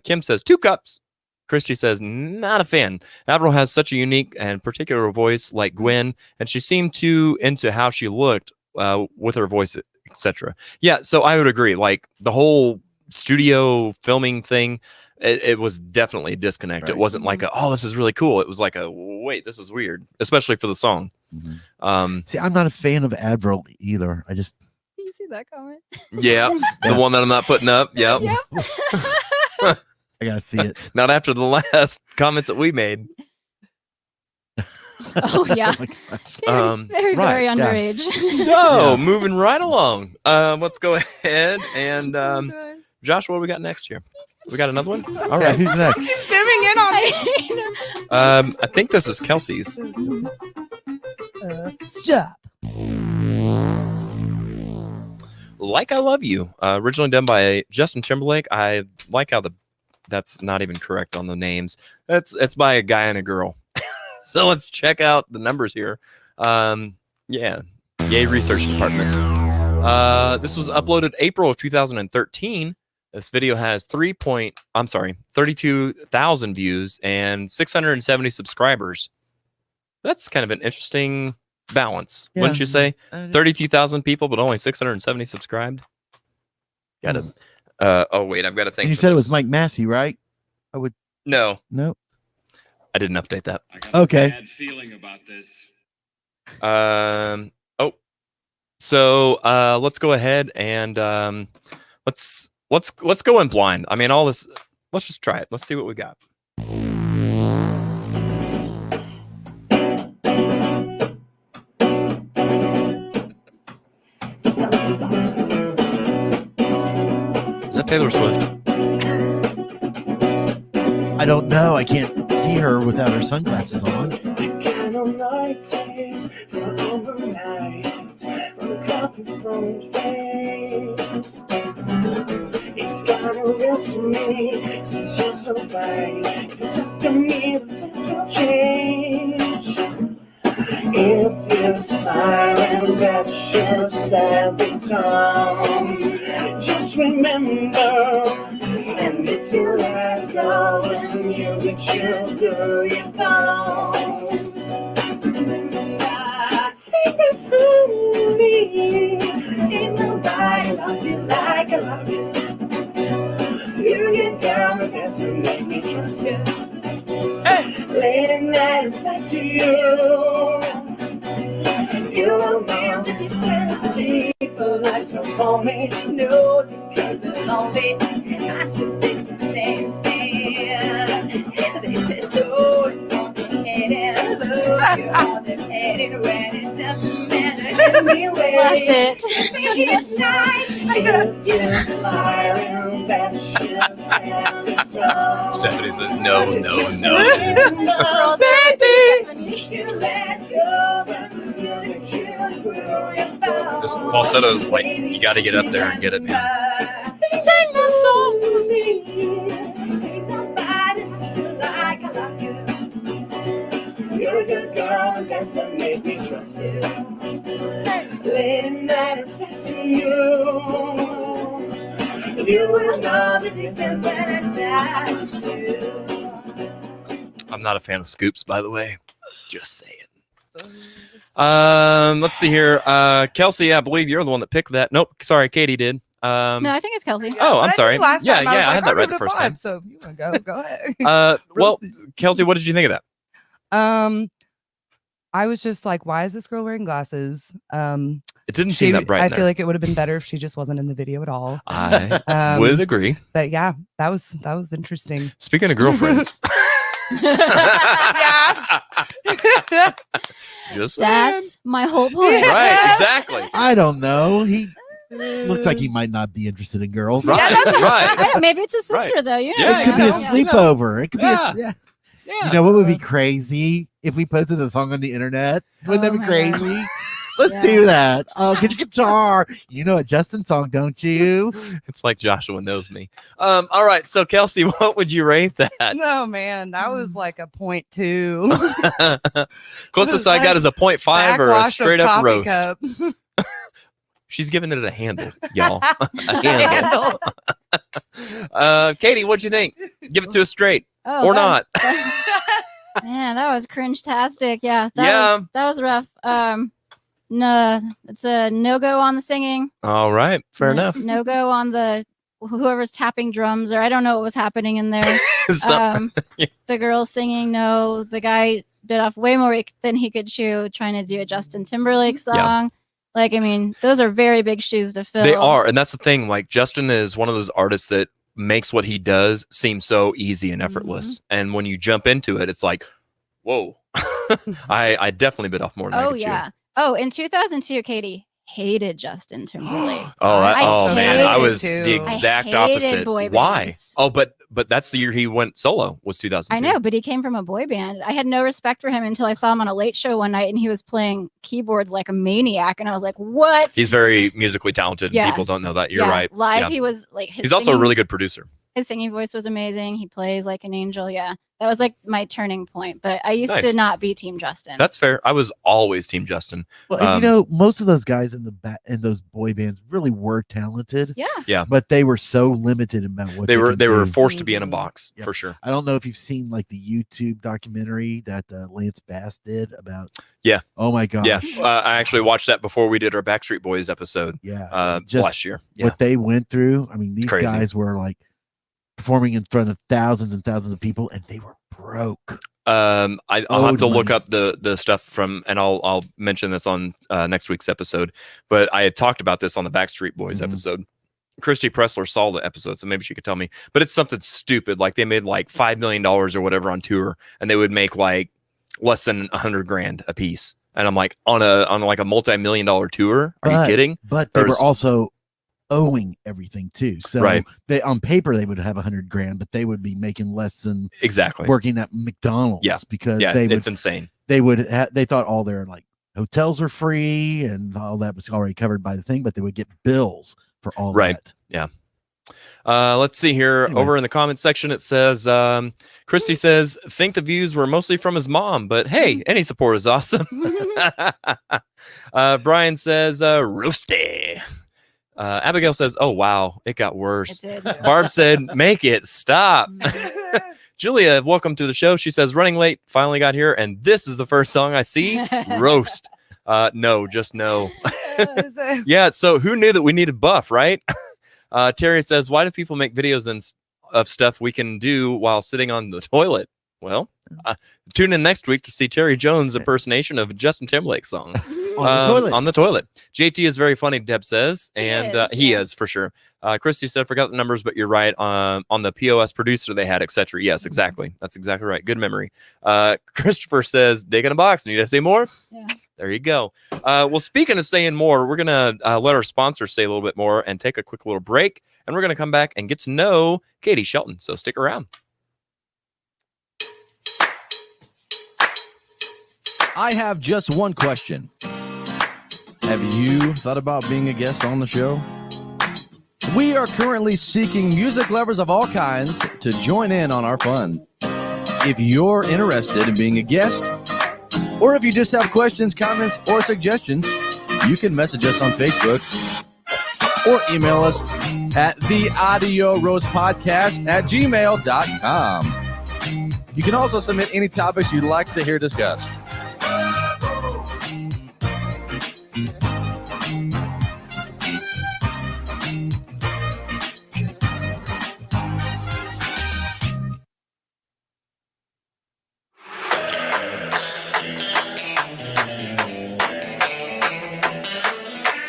Kim says 2 cups. Christy says, not a fan. Avril has such a unique and particular voice like Gwen, and she seemed too into how she looked with her voice, etc. Yeah, so I would agree. Like the whole studio filming thing, it was definitely a disconnect. Right. It wasn't like this is really cool. It was like wait, this is weird, especially for the song. See, I'm not a fan of Avril either. I just Do you see that comment? Yeah, the one that I'm not putting up. Yep. I gotta see it. Not after the last comments that we made. Oh yeah. Oh my gosh. Very right, very underage. So moving right along. Let's go ahead and Josh, what do we got next here? We got another one. All right, who's next? She's zooming in on me. I think this is Kelsey's. Stop. Like I Love You, originally done by Justin Timberlake. I like how that's not even correct on the names. It's by a guy and a girl. So let's check out the numbers here. Yay research department. This was uploaded April of 2013. This video has 32,000 views and 670 subscribers. That's kind of an interesting balance, wouldn't you say? 32,000 people, but only 670 subscribed. Gotta. Oh wait, I've got to think. And you said it was Mike Massey, right? No, I didn't update that. Okay. Bad feeling about this. So let's go ahead and let's go in blind. I mean, all this. Let's just try it. Let's see what we got. Is that Taylor Swift? I don't know. I can't see her without her sunglasses on. It's kinda real to me since you're so fine. It's up to me that things will change. If you smile and that's your savvy tongue, just remember. And if you let go and you reach through your bones, secrets to me. Ain't nobody loves you like I love you. You get down and that's what make me trust you. Hey. Late at night it's up to you. You will man with different people like so for me. No, you can't be lonely. And I just say the same thing. They say so, it's complicated. Look, you're all they're headed when it doesn't matter. Bless it. Stephanie says, no. Girl, This falsetto is like, you got to get up there and get it, man. Sing the song for me. You're a good girl, and that's what makes me trust you. Late at night, I talk to you. You will know the difference when I touch you. I'm not a fan of scoops, by the way. Just saying. Let's see here. Kelsey, I believe you're the one that picked that. Nope, sorry, Katie did. No, I think it's Kelsey. Oh, I'm sorry. Last Yeah, time I was I had that I'll right give the it a first 5, time. So if you want to go ahead. Well, Kelsey, what did you think of that? I was just like, why is this girl wearing glasses? It didn't seem that bright. I feel like it would have been better if she just wasn't in the video at all. I would agree. But yeah, that was interesting. Speaking of girlfriends. Yeah. Just That's my whole point. right, exactly. I don't know. He looks like he might not be interested in girls. Right, I right. don't, maybe it's a sister though. You know, Yeah, It could be a you know. sleepover. It could be Yeah. yeah. Yeah. You know what would be crazy if we posted a song on the internet? Wouldn't that Oh be my crazy? Let's Yeah. do that. Oh, get your guitar. You know a Justin song, don't you? It's like Joshua knows me. All right, so Kelsey, what would you rate that? No, man, that was like a 0.2. Closest I got is a 0.5 or a Backwash of straight up coffee roast. cup. She's giving it a handle, y'all. A handle. Katie, what'd you think? Give it to us straight Oh, or that- not. Man, that was cringe-tastic. Yeah, Yeah. that was rough. No, it's a no-go on the singing. All right, fair enough. No-go on the whoever's tapping drums, or I don't know what was happening in there. Yeah. The girl singing, no. The guy bit off way more than he could chew trying to do a Justin Timberlake song. Yeah. Like, I mean, those are very big shoes to fill. They are, and that's the thing. Like Justin is one of those artists that makes what he does seem so easy and effortless. And when you jump into it, it's like, whoa. I definitely bit off more than I Oh, could chew. yeah. Oh, in 2002, Katie hated Justin Timberlake. Oh, I man, I hated was too. the exact I hated opposite. boy Why? bands. Oh, but that's the year he went solo. Was 2002. I know, but he came from a boy band. I had no respect for him until I saw him on a late show one night and he was playing keyboards like a maniac. And I was like, what? He's very musically talented. Yeah. People don't know that. You're Yeah, right. Live, Yeah. he was like, He's also a really good producer. his singing voice was amazing. He plays like an angel. Yeah. That was like my turning point. But I used Nice. to not be Team Justin. That's fair. I was always Team Justin. Well, and you know, most of those guys in those boy bands really were talented. Yeah. Yeah. But they were so limited about what They were could do. forced to be in a box Yeah. for sure. I don't know if you've seen like the YouTube documentary that Lance Bass did about. Yeah. Oh my gosh. Yeah. I actually watched that before we did our Backstreet Boys episode. Yeah. Just last year. Yeah. What they went through. I mean, these Crazy. guys were like performing in front of thousands and thousands of people, and they were broke. I'll have Owed to look money. up the stuff from, and I'll mention this on next week's episode. But I had talked about this on the Backstreet Boys episode. Christy Pressler saw the episode, so maybe she could tell me. But it's something stupid. Like they made like $5 million or whatever on tour, and they would make like less than $100,000 a piece. And I'm like, on like a multi-million-dollar tour? Are you kidding? But they Or were s- also owing everything too. So Right. they on paper they would have $100,000, but they would be making less than Exactly. working at McDonald's. Yeah. Because Yeah, they would it's insane. they thought all their like hotels were free and all that was already covered by the thing, but they would get bills for all Right. that. Yeah. Let's see here. Anyway. Over in the comment section, it says, Christy says, think the views were mostly from his mom, but hey, any support is awesome. Brian says, roasty. Abigail says, oh, wow, it got worse. It did. Barb said, make it stop. Julia, welcome to the show. She says, running late, finally got here, and this is the first song I see. Roast. No, just no. Yeah, so who knew that we needed buff, right? Terry says, why do people make videos of stuff we can do while sitting on the toilet? Well, tune in next week to see Terry Jones' impersonation of a Justin Timberlake song. On the toilet. On the toilet. JT is very funny, Deb says, and he is, is for sure. Christy said, forgot the numbers, but you're right. On the POS producer they had, etc. Yes, exactly. That's exactly right. Good memory. Christopher says, dig in a box. Need I say more? Yeah. There you go. Well, speaking of saying more, we're going to let our sponsor say a little bit more and take a quick little break. And we're going to come back and get to know Katie Shelton. So stick around. I have just one question. Have you thought about being a guest on the show? We are currently seeking music lovers of all kinds to join in on our fun. If you're interested in being a guest, or if you just have questions, comments, or suggestions, you can message us on Facebook or email us at theaudioroastpodcast@gmail.com. You can also submit any topics you'd like to hear discussed.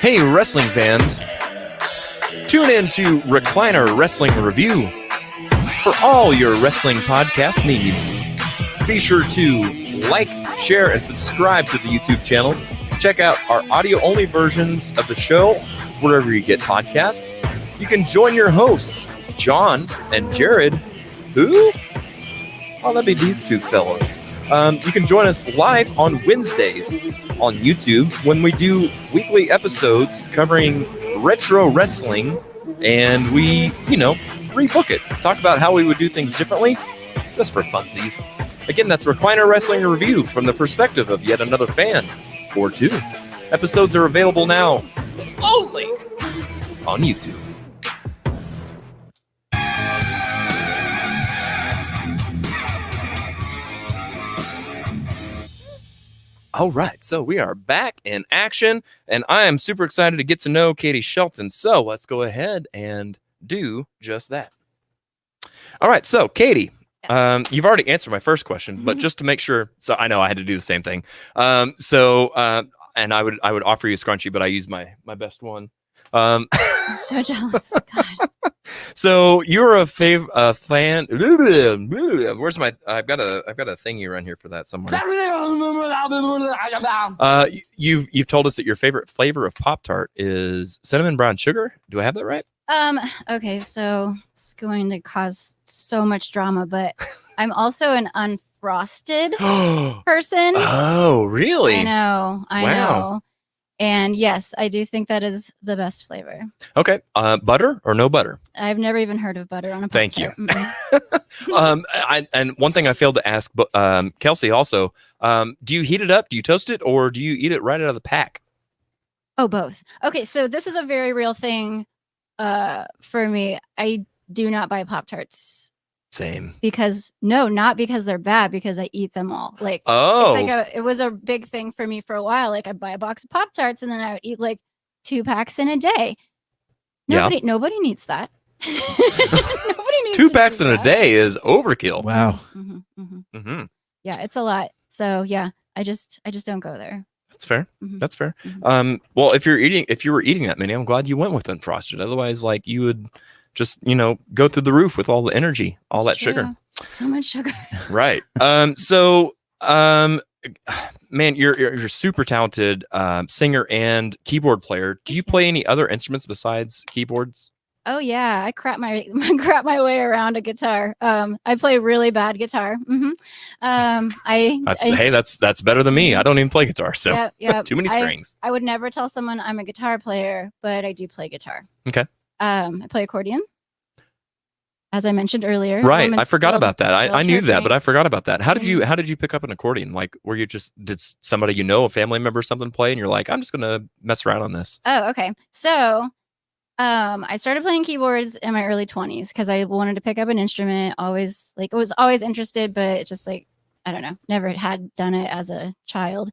Hey, wrestling fans. Tune in to Recliner Wrestling Review for all your wrestling podcast needs. Be sure to like, share, and subscribe to the YouTube channel. Check out our audio-only versions of the show wherever you get podcasts. You can join your hosts, John and Jared. Who? Oh, that'd be these two fellas. You can join us live on Wednesdays on YouTube when we do weekly episodes covering retro wrestling, and we, rebook it. Talk about how we would do things differently, just for funsies. Again, that's Recliner Wrestling Review from the perspective of yet another fan, or two. Episodes are available now only on YouTube. All right, so we are back in action, and I am super excited to get to know Katie Shelton. So let's go ahead and do just that. All right, so Katie, you've already answered my first question, but just to make sure, so I know I had to do the same thing. And I would offer you a scrunchie, but I used my best one. I'm so jealous. God. So you're a fan. Where's my? I've got a thingy around here for that somewhere. You've told us that your favorite flavor of Pop-Tart is cinnamon brown sugar. Do I have that right? Okay, so it's going to cause so much drama, but I'm also an unfrosted person. Oh, really? I know. Wow. And yes, I do think that is the best flavor. Okay. Butter or no butter? I've never even heard of butter on a Thank you. Mm-hmm. And one thing I failed to ask, but Kelsey also, do you heat it up? Do you toast it, or do you eat it right out of the pack? Oh, both. Okay, so this is a very real thing for me. I do not buy Pop-Tarts. Same. Not because they're bad, because I eat them all. Like, it was a big thing for me for a while. Like, I'd buy a box of Pop-Tarts and then I would eat like 2 packs in a day. Nobody needs that. Nobody needs 2 packs in a day is overkill. Wow. Yeah, it's a lot. So yeah, I just don't go there. That's fair. That's fair. Well, if you were eating that many, I'm glad you went with unfrosted. Otherwise, like, you would just, go through the roof with all the energy, all that sugar. So much sugar. Right. Man, you're super talented singer and keyboard player. Do you play any other instruments besides keyboards? Oh yeah, I crap my way around a guitar. I play really bad guitar. That's better than me. I don't even play guitar, so yep. Too many strings. I would never tell someone I'm a guitar player, but I do play guitar. Okay. I play accordion, as I mentioned earlier. Right, I forgot about that. I knew that, but I forgot about that. How did Mm-hmm. you pick up an accordion? Like, were you did somebody a family member or something play, and you're like, I'm just gonna mess around on this? Oh, okay. So, I started playing keyboards in my early 20s because I wanted to pick up an instrument. I was always interested, but just like, I don't know, never had done it as a child.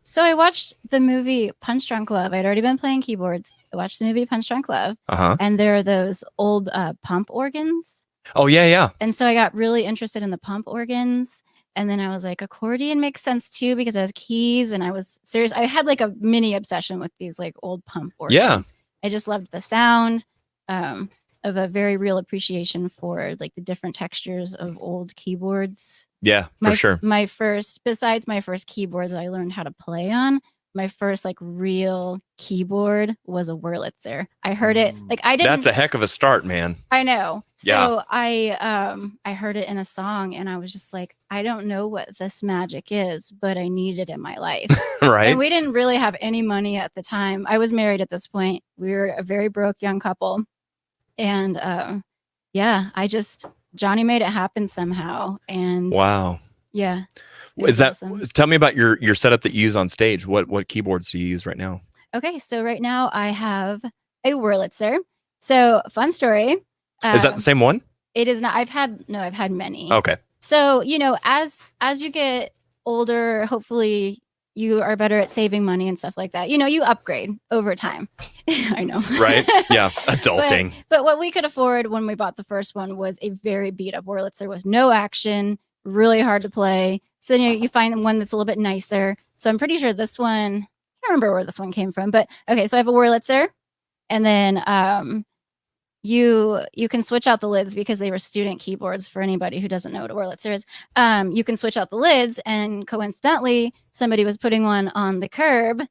So I watched the movie Punch Drunk Love. I'd already been playing keyboards. I watched the movie Punch Drunk Love, and there are those old pump organs. Oh yeah. And so I got really interested in the pump organs. And then I was like, accordion makes sense too because it has keys. And I was serious. I had like a mini obsession with these like old pump organs. Yeah. I just loved the sound. And of a very real appreciation for like the different textures of old keyboards. Yeah, for sure. Besides my first keyboard that I learned how to play on, my first like real keyboard was a Wurlitzer. I heard it like I didn't. That's a heck of a start, man. I know. So Yeah. I heard it in a song and I was just like, I don't know what this magic is, but I need it in my life. Right. And we didn't really have any money at the time. I was married at this point. We were a very broke young couple. And Johnny made it happen somehow. And wow. Yeah. Is that awesome. Tell me about your setup that you use on stage. What keyboards do you use right now? Okay, so right now I have a Wurlitzer. So fun story. Is that the same one? It is not. I've had many. Okay. So, as you get older, hopefully you are better at saving money and stuff like that. You upgrade over time. I know. Right? Yeah. Adulting. But what we could afford when we bought the first one was a very beat up Wurlitzer with no action, really hard to play. So you find one that's a little bit nicer. So I'm pretty sure this one, I can't remember where this one came from, but okay. So I have a Wurlitzer, and then you can switch out the lids because they were student keyboards. For anybody who doesn't know what a Wurlitzer is, you can switch out the lids, and coincidentally somebody was putting one on the curb.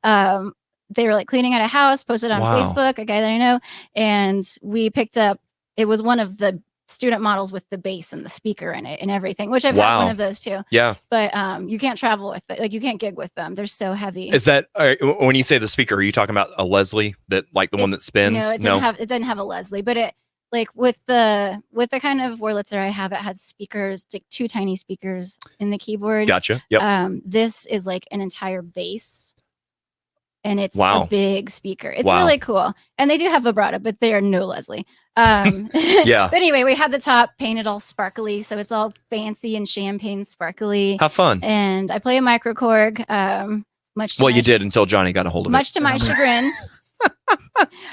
They were like cleaning out a house, posted on Wow. Facebook, a guy that I know, and we picked up, it was one of the student models with the bass and the speaker in it and everything, which I've had one of those too. Yeah. But you can't travel with it. Like you can't gig with them. They're so heavy. Is that when you say the speaker, are you talking about a Leslie, that like the one that spins? No, it didn't have a Leslie, but it like with the kind of Wurlitzer I have, it has speakers, like 2 tiny speakers in the keyboard. Gotcha. Yep. This is like an entire bass. And it's Wow. a big speaker. It's Wow. really cool. And they do have vibrato, but they are no Leslie. Yeah. But anyway, we had the top painted all sparkly. So it's all fancy and champagne sparkly. How fun. And I play a microkorg. Well, you did until Johnny got a hold of Much it. to my chagrin.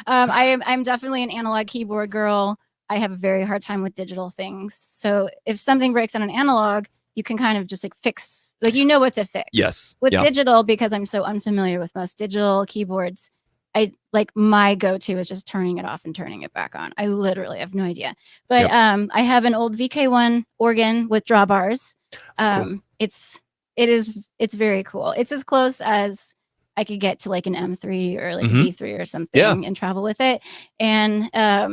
I'm definitely an analog keyboard girl. I have a very hard time with digital things. So if something breaks on an analog, you can kind of just like fix, like what to fix. Yes. With Yeah. digital, because I'm so unfamiliar with most digital keyboards, I like my go-to is just turning it off and turning it back on. I literally have no idea. But Yep. I have an old VK1 organ with drawbars. Cool. It's very cool. It's as close as I could get to like an M3 or like Mhm. a B3 or something Yeah. and travel with it. And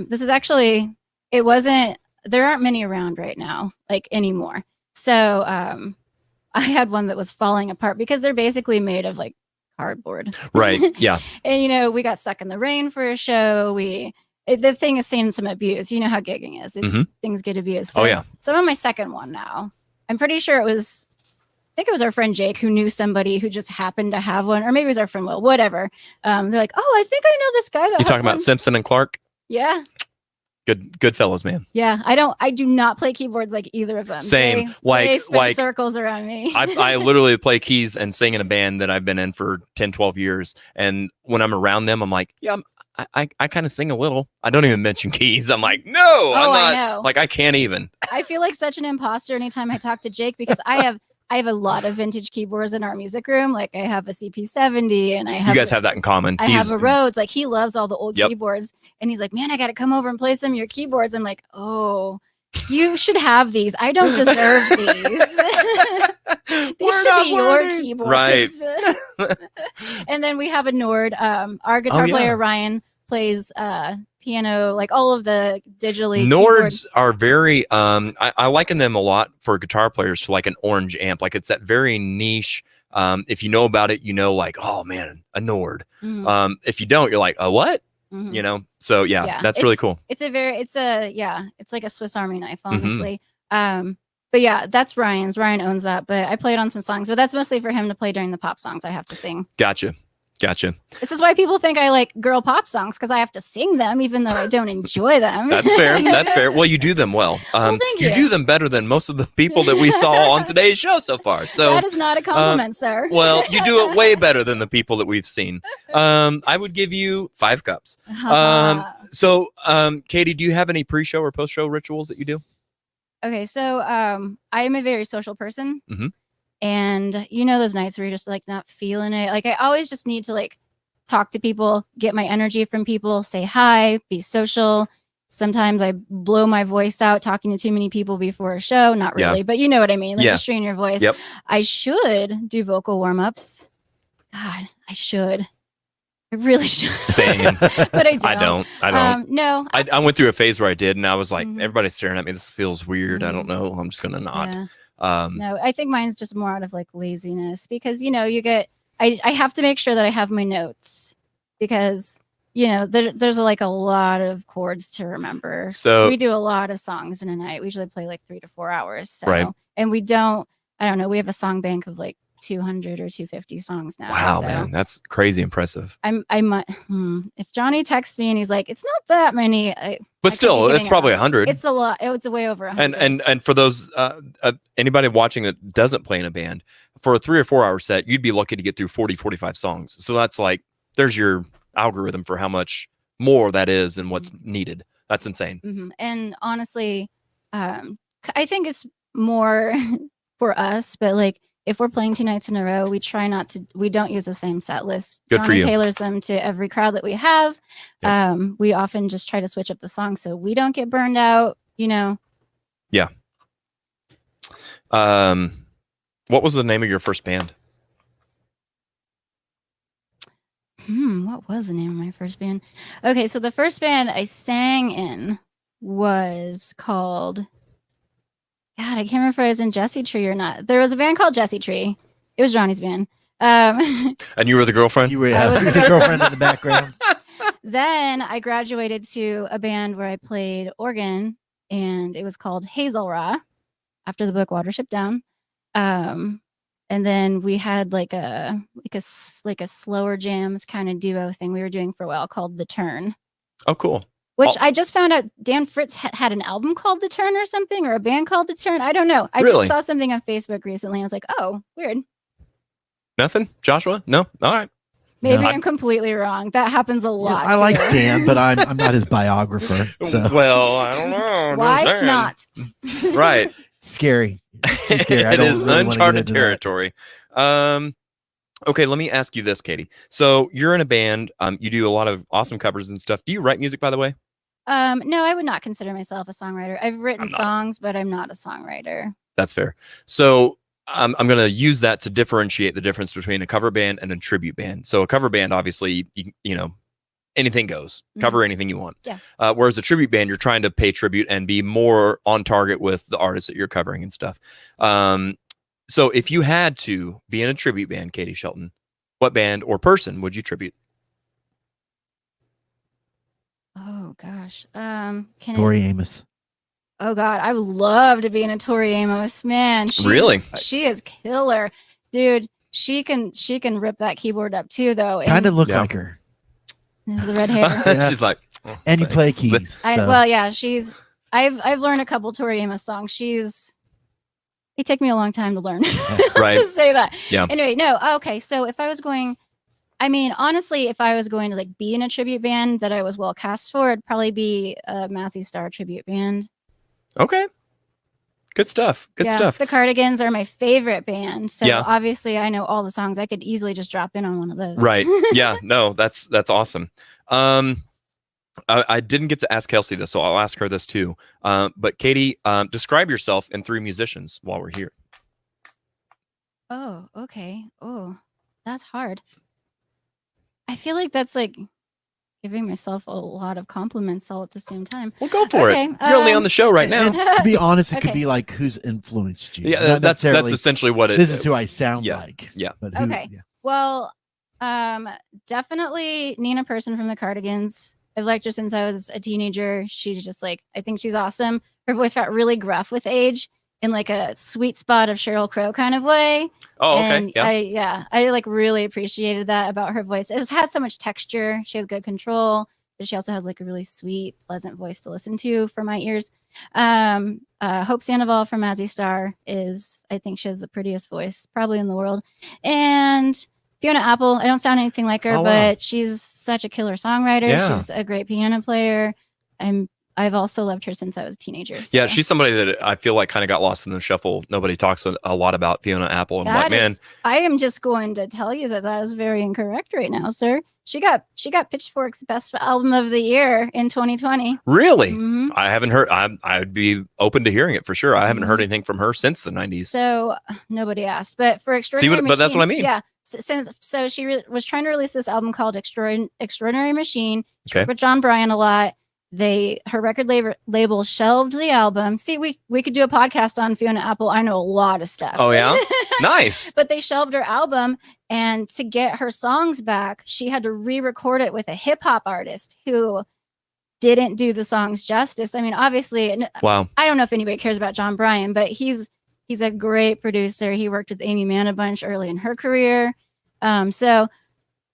this is actually, there aren't many around right now, like anymore. So I had one that was falling apart because they're basically made of like cardboard. Right. Yeah. And we got stuck in the rain for a show. The thing is seeing some abuse. You know how gigging is. Mhm. Things get abused. Oh, yeah. So I'm on my second one now. I'm pretty sure I think it was our friend Jake who knew somebody who just happened to have one, or maybe it was our friend Will, whatever. They're like, oh, I think I know this guy that You has talking one. about Simpson and Clark? Yeah. Good fellas, man. Yeah. I do not play keyboards like either of them. Same. They spin Like circles around me. I literally play keys and sing in a band that I've been in for 10, 12 years. And when I'm around them, I'm like, yeah, I kind of sing a little. I don't even mention keys. I'm like, no, I'm not. I know. Like, I can't even. I feel like such an imposter anytime I talk to Jake because I have a lot of vintage keyboards in our music room. Like I have a CP70 and You guys have that in common. I have a Rhodes. Like he loves all the old Yep. keyboards. And he's like, man, I got to come over and play some of your keyboards. I'm like, oh, you should have these. I don't deserve these. These should be your keyboards. Right. And then we have a Nord. Our guitar yeah. player, Ryan, plays piano, like all of the digitally. Nords are very I liken them a lot for guitar players to like an orange amp. Like it's that very niche. If you know about it, like, oh man, a Nord. Mhm. If you don't, you're like, a what? Mhm. So yeah, that's really cool. It's like a Swiss Army knife, Mm-hmm. honestly. But yeah, that's Ryan's. Ryan owns that, but I played on some songs, but that's mostly for him to play during the pop songs I have to sing. Gotcha. This is why people think I like girl pop songs, because I have to sing them even though I don't enjoy them. That's fair. Well, you do them well. Thank you you. do them better than most of the people that we saw on today's show so far. So that is not a compliment, sir. well, you do it way better than the people that we've seen. I would give you 5 cups. So Katie, do you have any pre-show or post-show rituals that you do? Okay, so I am a very social person. Mhm. And those nights where you're just like not feeling it. Like I always just need to like talk to people, get my energy from people, say hi, be social. Sometimes I blow my voice out talking to too many people before a show. Not Yeah. really, but you know what I mean. Like Yeah. you strain your voice. Yep. I should do vocal warm-ups. God, I should. I really should. Same. But I don't. I don't. No. I went through a phase where I did, and I was like, Mhm. everybody's staring at me. This feels weird. I don't Mhm. know. I'm just gonna not. Yeah. No, I think mine's just more out of like laziness because you get I have to make sure that I have my notes because there's like a lot of chords to remember. So we do a lot of songs in a night. We usually play like 3 to 4 hours. So Right. and we don't I don't know, we have a song bank of like 200 or 250 songs now. wow, so man, that's crazy impressive. I might if Johnny texts me and he's like, it's not that many. But I could be still, getting it's it probably wrong. 100. It's a lot. It's way over 100. And for those anybody watching that doesn't play in a band, for a 3 or 4 hour set, you'd be lucky to get through 40, 45 songs. So that's like there's your algorithm for how much more that is than what's needed. That's insane. And honestly, I think it's more for us, but like if we're playing 2 nights in a row, we try not to. We don't use the same set list. Good for Johnny you. tailors them to every crowd that we have. Yep. We often just try to switch up the song so we don't get burned out. Yeah. What was the name of your first band? What was the name of my first band? Okay, so the first band I sang in was called. God, I can't remember if I was in Jesse Tree or not. There was a band called Jesse Tree. It was Johnny's band. And you were the girlfriend? You were I was the the girlfriend in the background. Then I graduated to a band where I played organ, and it was called Hazel Raw after the book Watership Down. And then we had like a slower jams kind of duo thing we were doing for a while called The Turn. Oh, cool. Which I just found out Dan Fritz had an album called The Turn or something, or a band called The Turn. I don't know. I Really? just saw something on Facebook recently. I was like, oh, weird. Nothing? Joshua? No? All right. Maybe No. I'm completely wrong. That happens a lot. I like too. Dan, but I'm not his biographer. So Well, I don't know. Why Just saying. not? Right. scary. It's too scary. I It don't is really wanna get uncharted into that. territory. Okay, let me ask you this, Katie. So you're in a band. You do a lot of awesome covers and stuff. Do you write music, by the way? No, I would not consider myself a songwriter. I've written I'm not. songs, but I'm not a songwriter. That's fair. So I'm going to use that to differentiate the difference between a cover band and a tribute band. So a cover band, obviously, you know, anything goes. Cover anything you want. Yeah. Whereas a tribute band, you're trying to pay tribute and be more on target with the artists that you're covering and stuff. So if you had to be in a tribute band, Katie Shelton, what band or person would you tribute? Oh gosh. Tori Amos. Oh God, I would love to be in a Tori Amos. Man, Really? she is killer, dude. She can rip that keyboard up too, though. Kind of look Yeah. like her. This is the red hair. Yeah. She's like, oh, And you thanks. play keys. So. Well, yeah, I've learned a couple Tori Amos songs. It took me a long time to learn. Let's Right. just say that. Yeah. Anyway, no. Okay. So if I was going, I mean, honestly, if I was going to like be in a tribute band that I was well cast for, it'd probably be a Mazzy Star tribute band. Okay. Good stuff. Good Yeah, stuff. The Cardigans are my favorite band. So Yeah. obviously I know all the songs. I could easily just drop in on one of those. Right. Yeah. No, that's awesome. I didn't get to ask Kelsey this, so I'll ask her this too. But Katie, describe yourself in 3 musicians while we're here. Oh, okay. Oh, that's hard. I feel like that's like giving myself a lot of compliments all at the same time. Well, go for Okay, it. You're only on the show right now. And to be honest, it Okay. could be like who's influenced you. Yeah, Not that's necessarily, essentially what it this is who I sound yeah, like. yeah. But who, Okay. yeah. Well, definitely Nina Persson from the Cardigans. I've liked her since I was a teenager. She's just like, I think she's awesome. Her voice got really gruff with age in like a sweet spot of Sheryl Crow kind of way. Oh, okay. And Yeah. I like really appreciated that about her voice. It has so much texture. She has good control, but she also has like a really sweet, pleasant voice to listen to for my ears. Hope Sandoval from Mazzy Star I think she has the prettiest voice probably in the world. And Fiona Apple, I don't sound anything like her, Oh, wow. but she's such a killer songwriter. Yeah. She's a great piano player. I I've also loved her since I was a teenager. So. Yeah, she's somebody that I feel like kind of got lost in the shuffle. Nobody talks a lot about Fiona Apple. And I'm like, man, I am just going to tell you that is very incorrect right now, sir. She got Pitchfork's best album of the year in 2020. Really? Mm-hmm. I haven't heard. I'd be open to hearing it for sure. I haven't heard anything from her since the 90s. So nobody asked, but for Extraordinary Machine, but that's what I mean. Yeah. So she was trying to release this album called Extraordinary Machine. She worked with John Bryan a lot. Her record label shelved the album. See, we could do a podcast on Fiona Apple. I know a lot of stuff. Oh yeah, nice. But they shelved her album, and to get her songs back, she had to re-record it with a hip hop artist who didn't do the songs justice. I mean, obviously, wow. I don't know if anybody cares about John Bryan, but he's a great producer. He worked with Amy Mann a bunch early in her career. So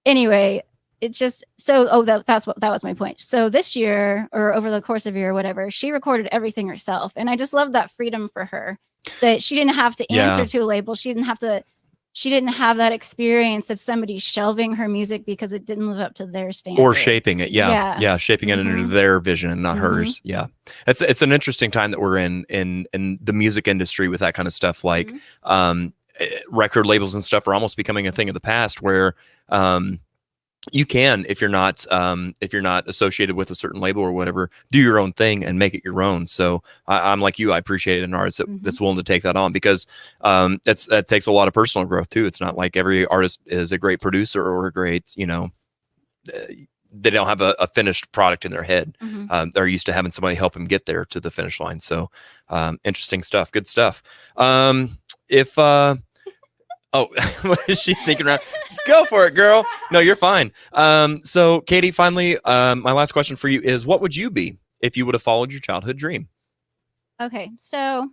anyway. It's just that was my point. So this year, or over the course of a year or whatever, she recorded everything herself, and I just love that freedom for her, that she didn't have to answer to a label. She didn't have that experience of somebody shelving her music because it didn't live up to their standards or shaping it. Yeah, shaping it into their vision and not hers. Yeah, it's an interesting time that we're in the music industry with that kind of stuff. Like record labels and stuff are almost becoming a thing of the past, where you can, if you're not associated with a certain label or whatever, do your own thing and make it your own. So I'm like you. I appreciate an artist that's willing to take that on, because that takes a lot of personal growth too. It's not like every artist is a great producer or a great, they don't have a finished product in their head. They're used to having somebody help them get there to the finish line. So interesting stuff. Good stuff. Oh, she's sneaking around. Go for it, girl. No, you're fine. So, Katie, finally, my last question for you is, what would you be if you would have followed your childhood dream? Okay, so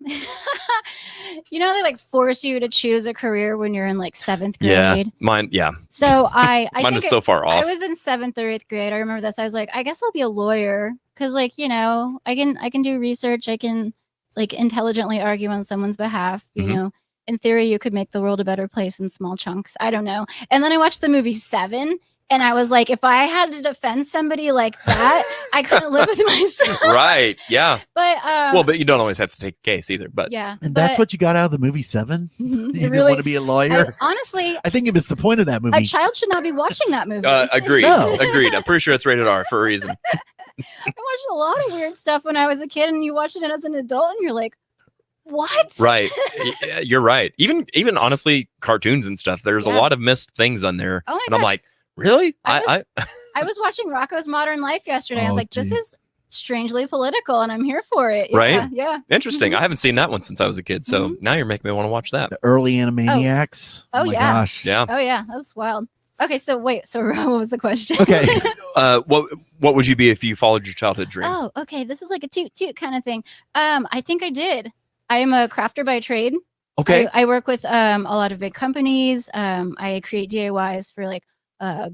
they like force you to choose a career when you're in like 7th grade. Yeah, mine. Yeah. So I mine was so far off. I was in 7th or 8th grade. I remember this. I was like, I guess I'll be a lawyer because, I can do research. I can like intelligently argue on someone's behalf. You know. In theory, you could make the world a better place in small chunks. I don't know. And then I watched the movie Seven, and I was like, if I had to defend somebody like that, I couldn't live with myself. Right. Yeah. But but you don't always have to take a case either. But yeah. And that's what you got out of the movie Seven? You didn't want to be a lawyer? Honestly, I think it was the point of that movie. A child should not be watching that movie. Agreed. No. Agreed. I'm pretty sure it's rated R for a reason. I watched a lot of weird stuff when I was a kid, and you watch it as an adult, and you're like, what? Right. You're right. Even honestly, cartoons and stuff, there's a lot of missed things on there. Oh my and I'm like, really? I was watching Rocko's Modern Life yesterday. I was like, this is strangely political, and I'm here for it. Yeah, right? Yeah. Interesting. I haven't seen that one since I was a kid. So now you're making me want to watch that. The early Animaniacs. Oh my yeah. gosh. Yeah. Oh yeah. That was wild. Okay, so wait. So what was the question? Okay. What would you be if you followed your childhood dream? Oh, okay. This is like a toot kind of thing. I think I did. I am a crafter by trade. Okay. I work with a lot of big companies. I create DIYs for like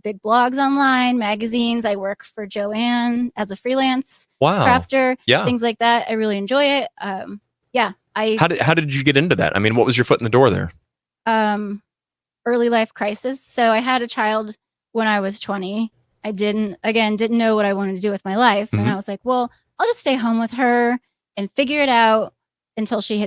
big blogs online, magazines. I work for Joanne as a freelance crafter. Yeah. Things like that. I really enjoy it. Yeah. How did you get into that? I mean, what was your foot in the door there? Early life crisis. So I had a child when I was 20. I didn't know what I wanted to do with my life. And I was like, well, I'll just stay home with her and figure it out until she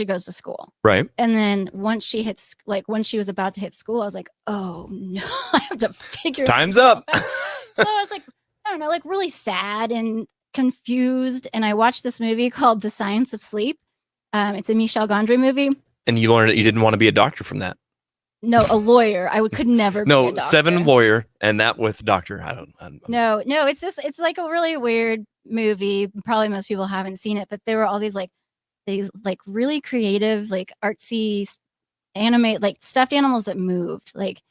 goes to school. Right. And then once she was about to hit school, I was like, oh no, I have to figure Time's up. So I was like, I don't know, like really sad and confused. And I watched this movie called The Science of Sleep. It's a Michel Gondry movie. And you learned that you didn't want to be a doctor from that. No, a lawyer. could never be a doctor. 7 lawyer and that with doctor. I don't No, it's like a really weird movie. Probably most people haven't seen it, but there were all these really creative, like artsy animate, like stuffed animals that moved. Like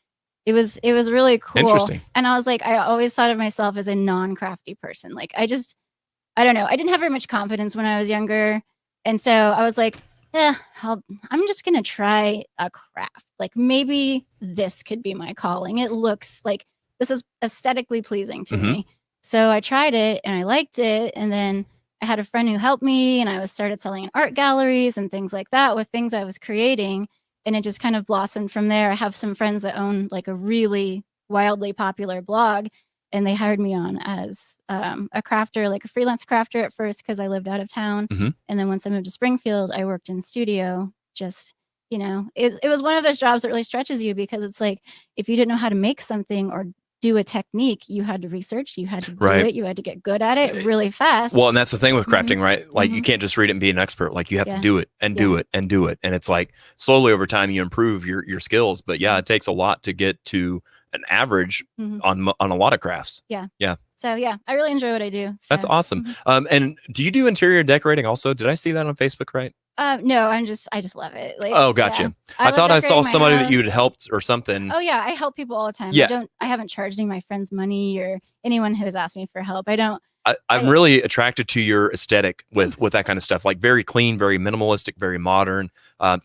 it was really cool. Interesting. And I was like, I always thought of myself as a non-crafty person. Like I don't know. I didn't have very much confidence when I was younger. And so I was like, I'm just going to try a craft. Like maybe this could be my calling. It looks like this is aesthetically pleasing to me. So I tried it and I liked it. And then I had a friend who helped me, and I started selling in art galleries and things like that with things I was creating. And it just kind of blossomed from there. I have some friends that own like a really wildly popular blog. and they hired me on as a crafter, like a freelance crafter at first, because I lived out of town. Mhm. And then once I moved to Springfield, I worked in studio. Just, you know, it was one of those jobs that really stretches you, because it's like, if you didn't know how to make something or do a technique, you had to research, you had to do Right. it, you had to get good at it really fast. Well, and that's the thing with Mhm. crafting, right? Like you Mhm. can't just read it and be an expert. Like you have to Yeah. do it and do Yeah. it and do it. And it's like slowly over time you improve your skills. But yeah, it takes a lot to get to an average Mhm. on a lot of crafts. Yeah. Yeah. So yeah, I really enjoy what I do. That's so. awesome. Mhm. And do you do interior decorating also? Did I see that on Facebook, right? No, I just love it. Like, Oh, gotcha. yeah. I love thought I saw decorating my somebody that you had house. helped or something. Oh yeah, I help people all the time. Yeah. I haven't charged any of my friends money or anyone who has asked me for help. I don't. I'm really attracted to your aesthetic with Thanks. that kind of stuff, like very clean, very minimalistic, very modern,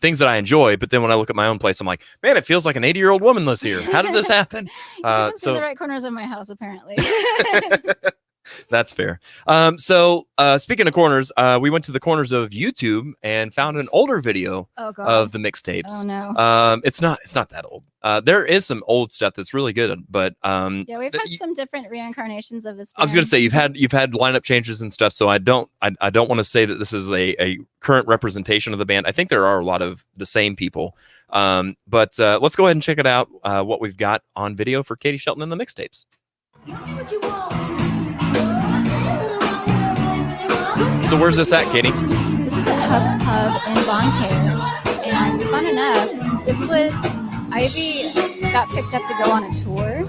things that I enjoy. But then when I look at my own place, I'm like, man, it feels like an 80-year-old woman lives here. How did this happen? You haven't seen the right corners of my house, apparently. That's fair. So speaking of corners, we went to the corners of YouTube and found an older video Oh god. of the mixtapes. Oh no. It's not that old. There is some old stuff that's really good, but Yeah, we've had some different reincarnations of this. I was going to band. say you've had lineup changes and stuff, so I don't want to say that this is a current representation of the band. I think there are a lot of the same people. But let's go ahead and check it out. What we've got on video for Katie Shelton and the mixtapes. So where's this at, Katie? This is at Hub's Pub in Bonne Terre, and fun enough, this was Ivy got picked up to go on a tour,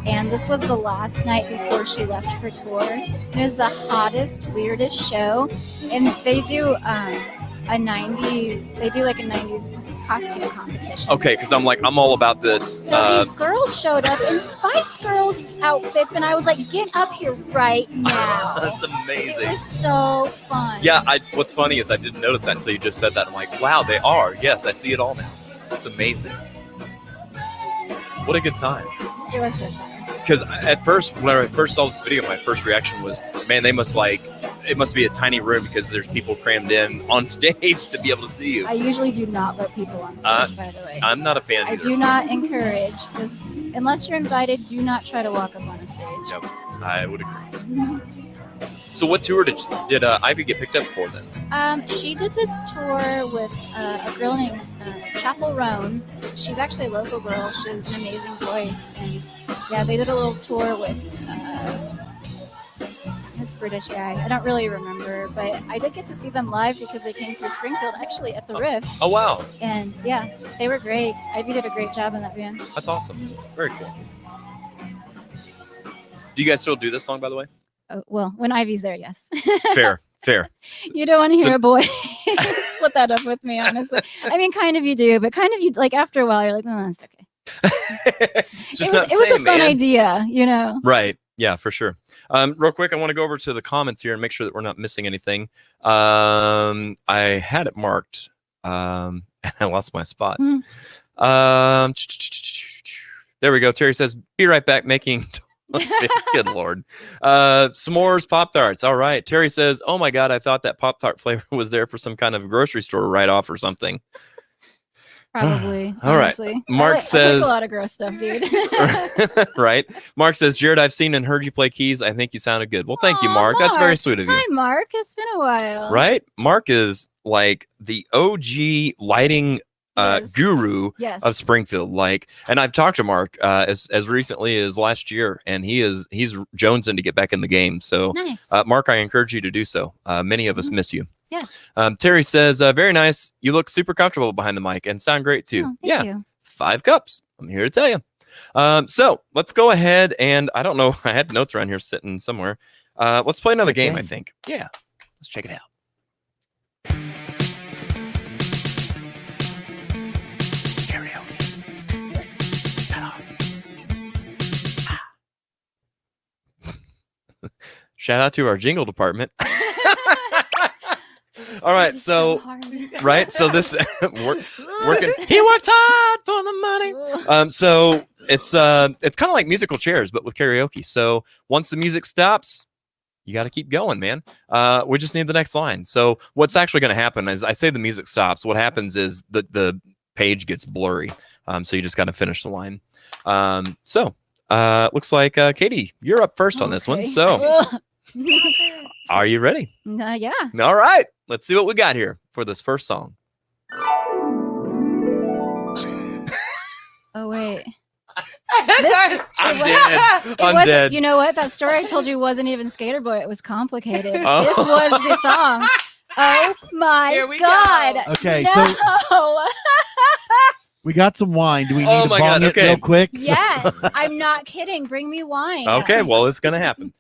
and this was the last night before she left for tour. It was the hottest, weirdest show, and they do a 90s. They do like a 90s costume competition. Okay, because I'm all about this. So these girls showed up in Spice Girls outfits, and I was like, "Get up here right now!" That's amazing. It was so fun. Yeah, what's funny is I didn't notice that until you just said that. I'm like, wow, they are. Yes, I see it all now. That's amazing. What a good time. It was so fun. Because at first, when I first saw this video, my first reaction was, man, it must be a tiny room because there's people crammed in on stage to be able to see you. I usually do not let people on stage, by the way. I'm not a fan I either. do not encourage this. Unless you're invited, do not try to walk up on a stage. Yep, I would agree. So what tour did Ivy get picked up for then? She did this tour with a girl named Chapel Roan. She's actually a local girl. She has an amazing voice. And yeah, they did a little tour with this British guy. I don't really remember, but I did get to see them live because they came through Springfield, actually at the Riff. Oh, wow. And yeah, they were great. Ivy did a great job in that band. That's awesome. Very cool. Do you guys still do this song, by the way? Oh, well, when Ivy's there, yes. Fair. You don't want to hear So- a boy split that up with me, honestly. I mean, kind of you do, but kind of you, like, after a while, you're like, oh, that's okay. It's just it was a fun idea, you know? Right. Yeah, for sure. Real quick, I want to go over to the comments here and make sure that we're not missing anything. I had it marked. And I lost my spot. There we go. Terry says, be right back making... Good Lord. S'mores Pop-Tarts. All right. Terry says, oh my God, I thought that Pop-Tart flavor was there for some kind of grocery store write-off or something. Probably. All right. honestly. Mark I like says- a lot of gross stuff, dude. Right. Mark says, Jared, I've seen and heard you play keys. I think you sounded good. Well, thank you, Aw, Mark. That's very Mark. sweet of you. Hi, Mark. It's been a while. Right? Mark is like the OG lighting Yes. guru Yes. of Springfield. Like, and I've talked to Mark as recently as last year, and he's jonesing to get back in the game. So, Nice. Mark, I encourage you to do so. Many of us miss you. Yeah. Terry says, very nice. You look super comfortable behind the mic and sound great too. Oh, thank Yeah. you. 5 cups. I'm here to tell you. So let's go ahead and I don't know. I had notes around here sitting somewhere. Let's play another game, I think. Yeah. Let's check it out. Shout out to our jingle department. All right, so right, so this working. He works hard for the money. So it's kind of like musical chairs, but with karaoke. So once the music stops, you got to keep going, man. We just need the next line. So what's actually going to happen is I say the music stops. What happens is the page gets blurry. So you just got to finish the line. So looks like Katie, you're up first on this one. So, are you ready? Yeah. All right. Let's see what we got here for this first song. Oh wait. I'm dead. It I'm wasn't, dead. you know what? That story I told you wasn't even Skater Boy. It was complicated. Oh. This was the song. Oh my Here we God. go. Okay, No. so we got some wine. Do we need Oh to my bong God, it okay. real quick? Yes. I'm not kidding. Bring me wine. Okay, well, it's going to happen.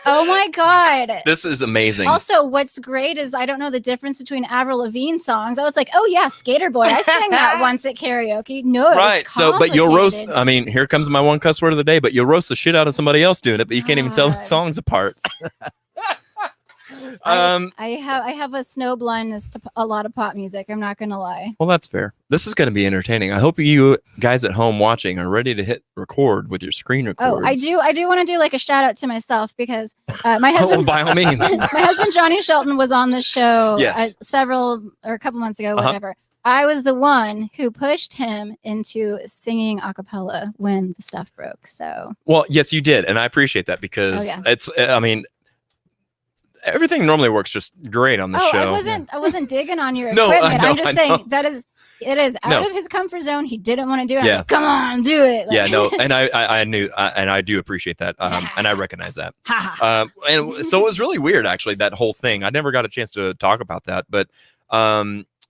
Oh my God. This is amazing. Also, what's great is I don't know the difference between Avril Lavigne songs. I was like, oh yeah, Skater Boy. I sang that once at karaoke. No, it Right. was So, but you'll roast, complicated. I mean, here comes my one cuss word of the day, but you'll roast the shit out of somebody else doing it, but you can't even tell the God. songs apart. I have a snow blindness to a lot of pop music. I'm not gonna lie. Well, that's fair. This is going to be entertaining. I hope you guys at home watching are ready to hit record with your screen records. Oh, I do want to do like a shout out to myself because my Oh, husband, by all means. my husband Johnny Shelton was on the show Yes. a couple months ago, whatever. I was the one who pushed him into singing a cappella when the stuff broke. So, Well, yes, you did, and I appreciate that because it's. I mean, everything normally works just great on the show. I wasn't digging on your No, equipment. I know, I'm just I saying know. that it is out No. of his comfort zone. He didn't want to do it. I'm Yeah. like, come on, do it. Yeah, Like- no, and I knew, and I do appreciate that, and I recognize that. And so it was really weird, actually, that whole thing. I never got a chance to talk about that, but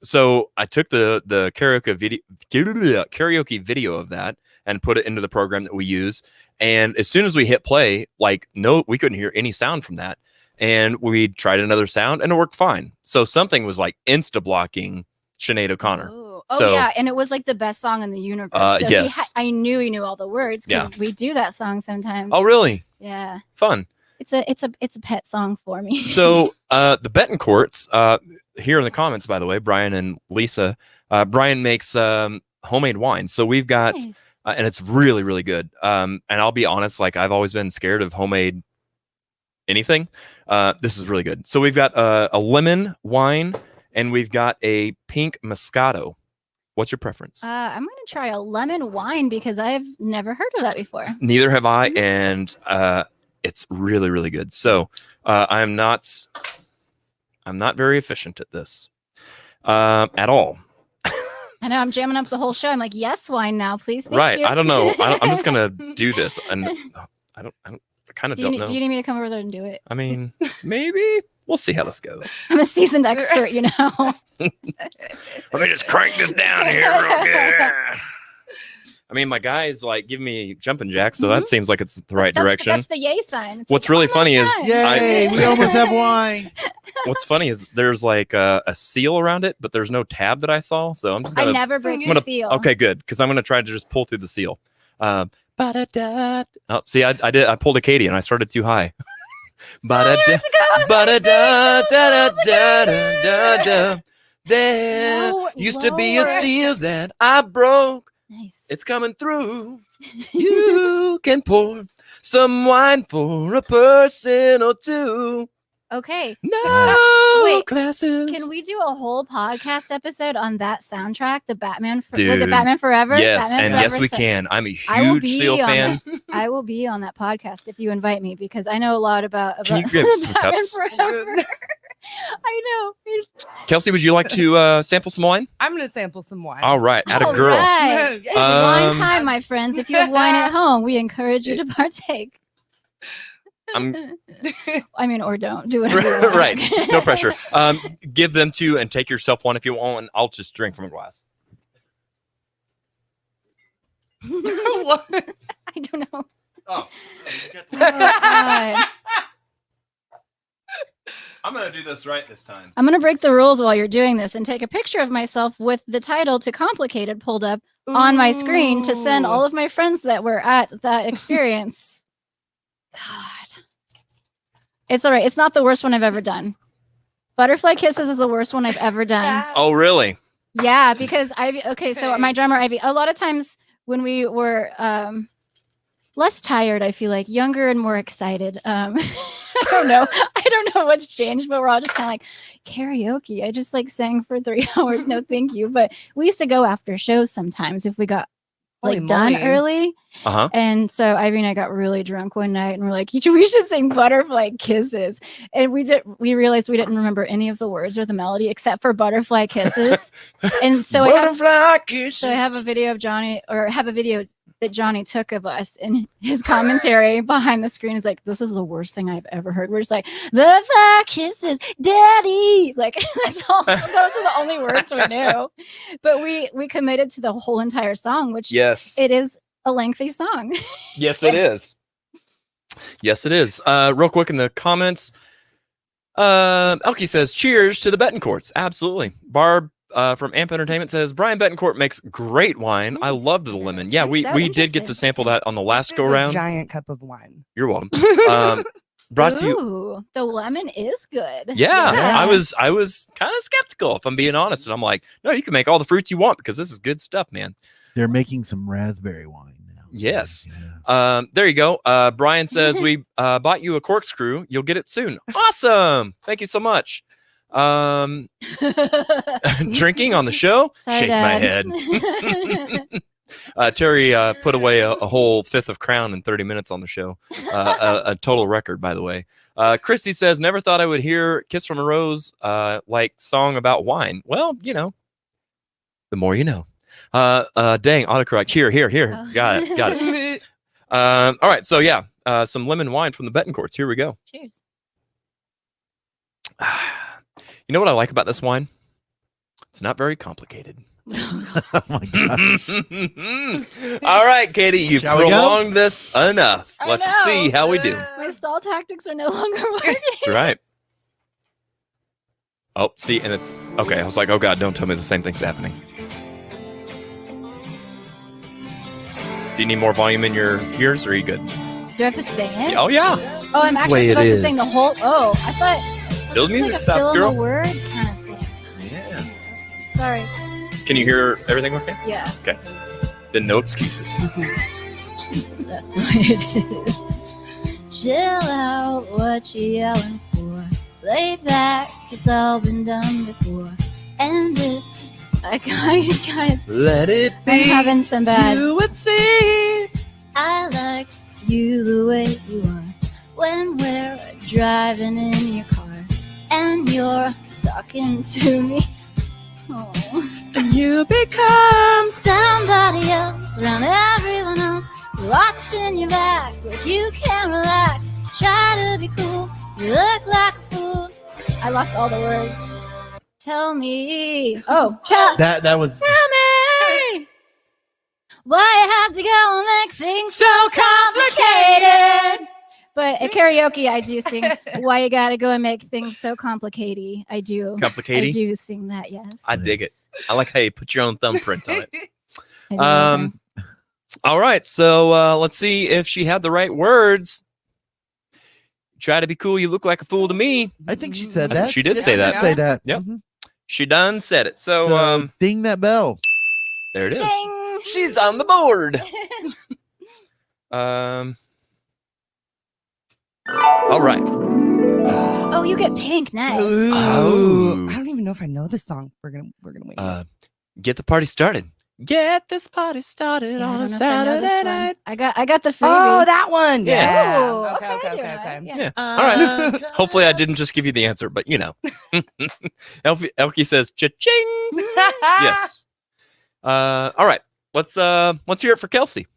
so I took the karaoke video of that and put it into the program that we use. And as soon as we hit play, like, no, we couldn't hear any sound from that. And we tried another sound and it worked fine. So something was like insta blocking Sinead O'Connor. Oh So- yeah, and it was like the best song in the universe. So yes. I knew he knew all the words because Yeah. we do that song sometimes. Oh, really? Yeah, Fun. it's a pet song for me. So the Betancourts, here in the comments, by the way, Brian and Lisa, Brian makes homemade wine. So we've got, Nice. and it's really, really good. And I'll be honest, like I've always been scared of homemade anything. This is really good. So we've got a lemon wine and we've got a pink Moscato. What's your preference? I'm gonna try a lemon wine because I've never heard of that before. Neither have I, and it's really, really good. So I'm not very efficient at this at all. I know I'm jamming up the whole show. I'm like, yes, wine now, please. Thank Right? you. I don't know. I'm just gonna do this, and I kind of Do don't you, know. do you need me to come over there and do it? I mean, maybe we'll see how this goes. I'm a seasoned expert, you know. Let me just crank this down here real good. I mean, my guy's like giving me jumping jacks, so that seems like it's the right direction. That's the yay sign. It's What's like, really almost funny is time. Yay, we almost have wine. What's funny is there's like a seal around it, but there's no tab that I saw. So I'm just gonna. I never break I'm gonna, the seal. Okay, good, because I'm gonna try to just pull through the seal. Oh, see, I did. I pulled a Katie and I started too high. There No, used to be a lower. seal that I broke. Nice. It's coming through. You can pour some wine for a person or two. Okay. No Wait, classes. Can we do a whole podcast episode on that soundtrack? The Batman. Was Dude. it Batman Forever? Yes, Batman and Forever yes, we set. can. I'm a I will huge be seal on fan. I will be on that podcast if you invite me because I know a lot about Can you give some Batman cups? Forever. I know. Kelsey, would you like to sample some wine? I'm gonna sample some wine. All right, at a All girl. right. It's wine Um, time, my friends. If you have wine at home, we encourage you to partake. I'm I mean, or don't do whatever. you want. right. No pressure. Give them two and take yourself one if you want, and I'll just drink from a glass. What? I don't know. Oh. Oh, God. I'm gonna do this right this time. I'm gonna break the rules while you're doing this and take a picture of myself with the title "To Complicated" pulled up on my screen to send all of my friends that were at that experience. God, it's all right. It's not the worst one I've ever done. Butterfly Kisses is the worst one I've ever done. Oh, really? Yeah, because so my drummer Ivy, a lot of times when we were less tired, I feel like younger and more excited. I don't know what's changed, but we're all just kind of like karaoke. I just like sang for 3 hours. No, thank you. But we used to go after shows sometimes if we got Holy done moly. early. Uh-huh. And so Ivy and I got really drunk one night and we're like, we should sing Butterfly Kisses. And we realized we didn't remember any of the words or the melody except for Butterfly Kisses. And so I have a video of Johnny, or have a video that Johnny took of us, and his commentary behind the screen is like, this is the worst thing I've ever heard. We're just like, Butterfly Kisses, Daddy. Like those are the only words we knew. But we committed to the whole entire song, which Yes. it is a lengthy song. Yes, it is. Yes, it is. Real quick in the comments, Elkie says, cheers to the Betancourts. Absolutely. Barb from Amp Entertainment says, Brian Betancourt makes great wine. I loved the lemon. Yeah, we did get to sample that on the last go round. Giant cup of wine. You're welcome. Brought to you. Ooh, the lemon is good. Yeah. I was kind of skeptical, if I'm being honest. And I'm like, no, you can make all the fruits you want because this is good stuff, man. They're making some raspberry wine now. Yes. Yeah. There you go. Brian says, we bought you a corkscrew. You'll get it soon. Awesome. Thank you so much. Drinking on the show. Sorry, Shake Dad. my head. Terry put away a whole fifth of Crown in 30 minutes on the show. A total record, by the way. Christy says, never thought I would hear Kiss from a Rose like song about wine. Well, you know, the more you know. Dang, autocorrect. Here. Oh. Got it. All right, so yeah, some lemon wine from the Betancourts. Here we go. Cheers. You know what I like about this wine? It's not very complicated. Oh my God. All right, Katie, you've Shall we go? prolonged this enough. I Let's know. see how we do. My stall tactics are no longer working. That's right. Oh, see, and it's okay. I was like, oh God, don't tell me the same thing's happening. Do you need more volume in your ears, or are you good? Do I have to sing it? Oh yeah. Oh, I'm That's the actually way it supposed to is. sing the whole. Oh, I thought. Till the this is music like a stops, fill in girl. the word kind of thing. Yeah. Okay. Sorry. Can you hear everything okay? Yeah. Okay. Then no excuses. That's the way it is. Chill out, what you yelling for? Lay back, it's all been done before. And if I guys, Let it I'm having some bad. You would see. I like you the way you are when we're driving in your car and you're talking to me. Oh. You become Somebody else around everyone else. You're watching your back like you can't relax. Try to be cool, you look like a fool. I lost all the words. Tell me. Oh, That was tell me why you have to go and make things so complicated. But at karaoke, I do sing why you gotta go and make things so complicated. I do. Complicated? I do sing that, yes. I dig it. I like how you put your own thumbprint on it. I do listen. All right, so let's see if she had the right words. Try to be cool, you look like a fool to me. I think she said I think that. she did say that. Say that. Yep. Mhm. She done said it. So, ding that bell. there it is. Ding. She's on the board. All right. Oh, you get pink. Nice. Oh. I don't even know if I know this song. We're gonna wait. Get the party started. Get this party started Yeah, I on don't a know if I know this Saturday one. night. I got the freebie. Oh, that one. Yeah. Oh, Okay. I do know it. Yeah. Yeah. All right. Hopefully I didn't just give you the answer, but you know. Elkie says cha-ching. Yes. All right. Let's hear it for Kelsey.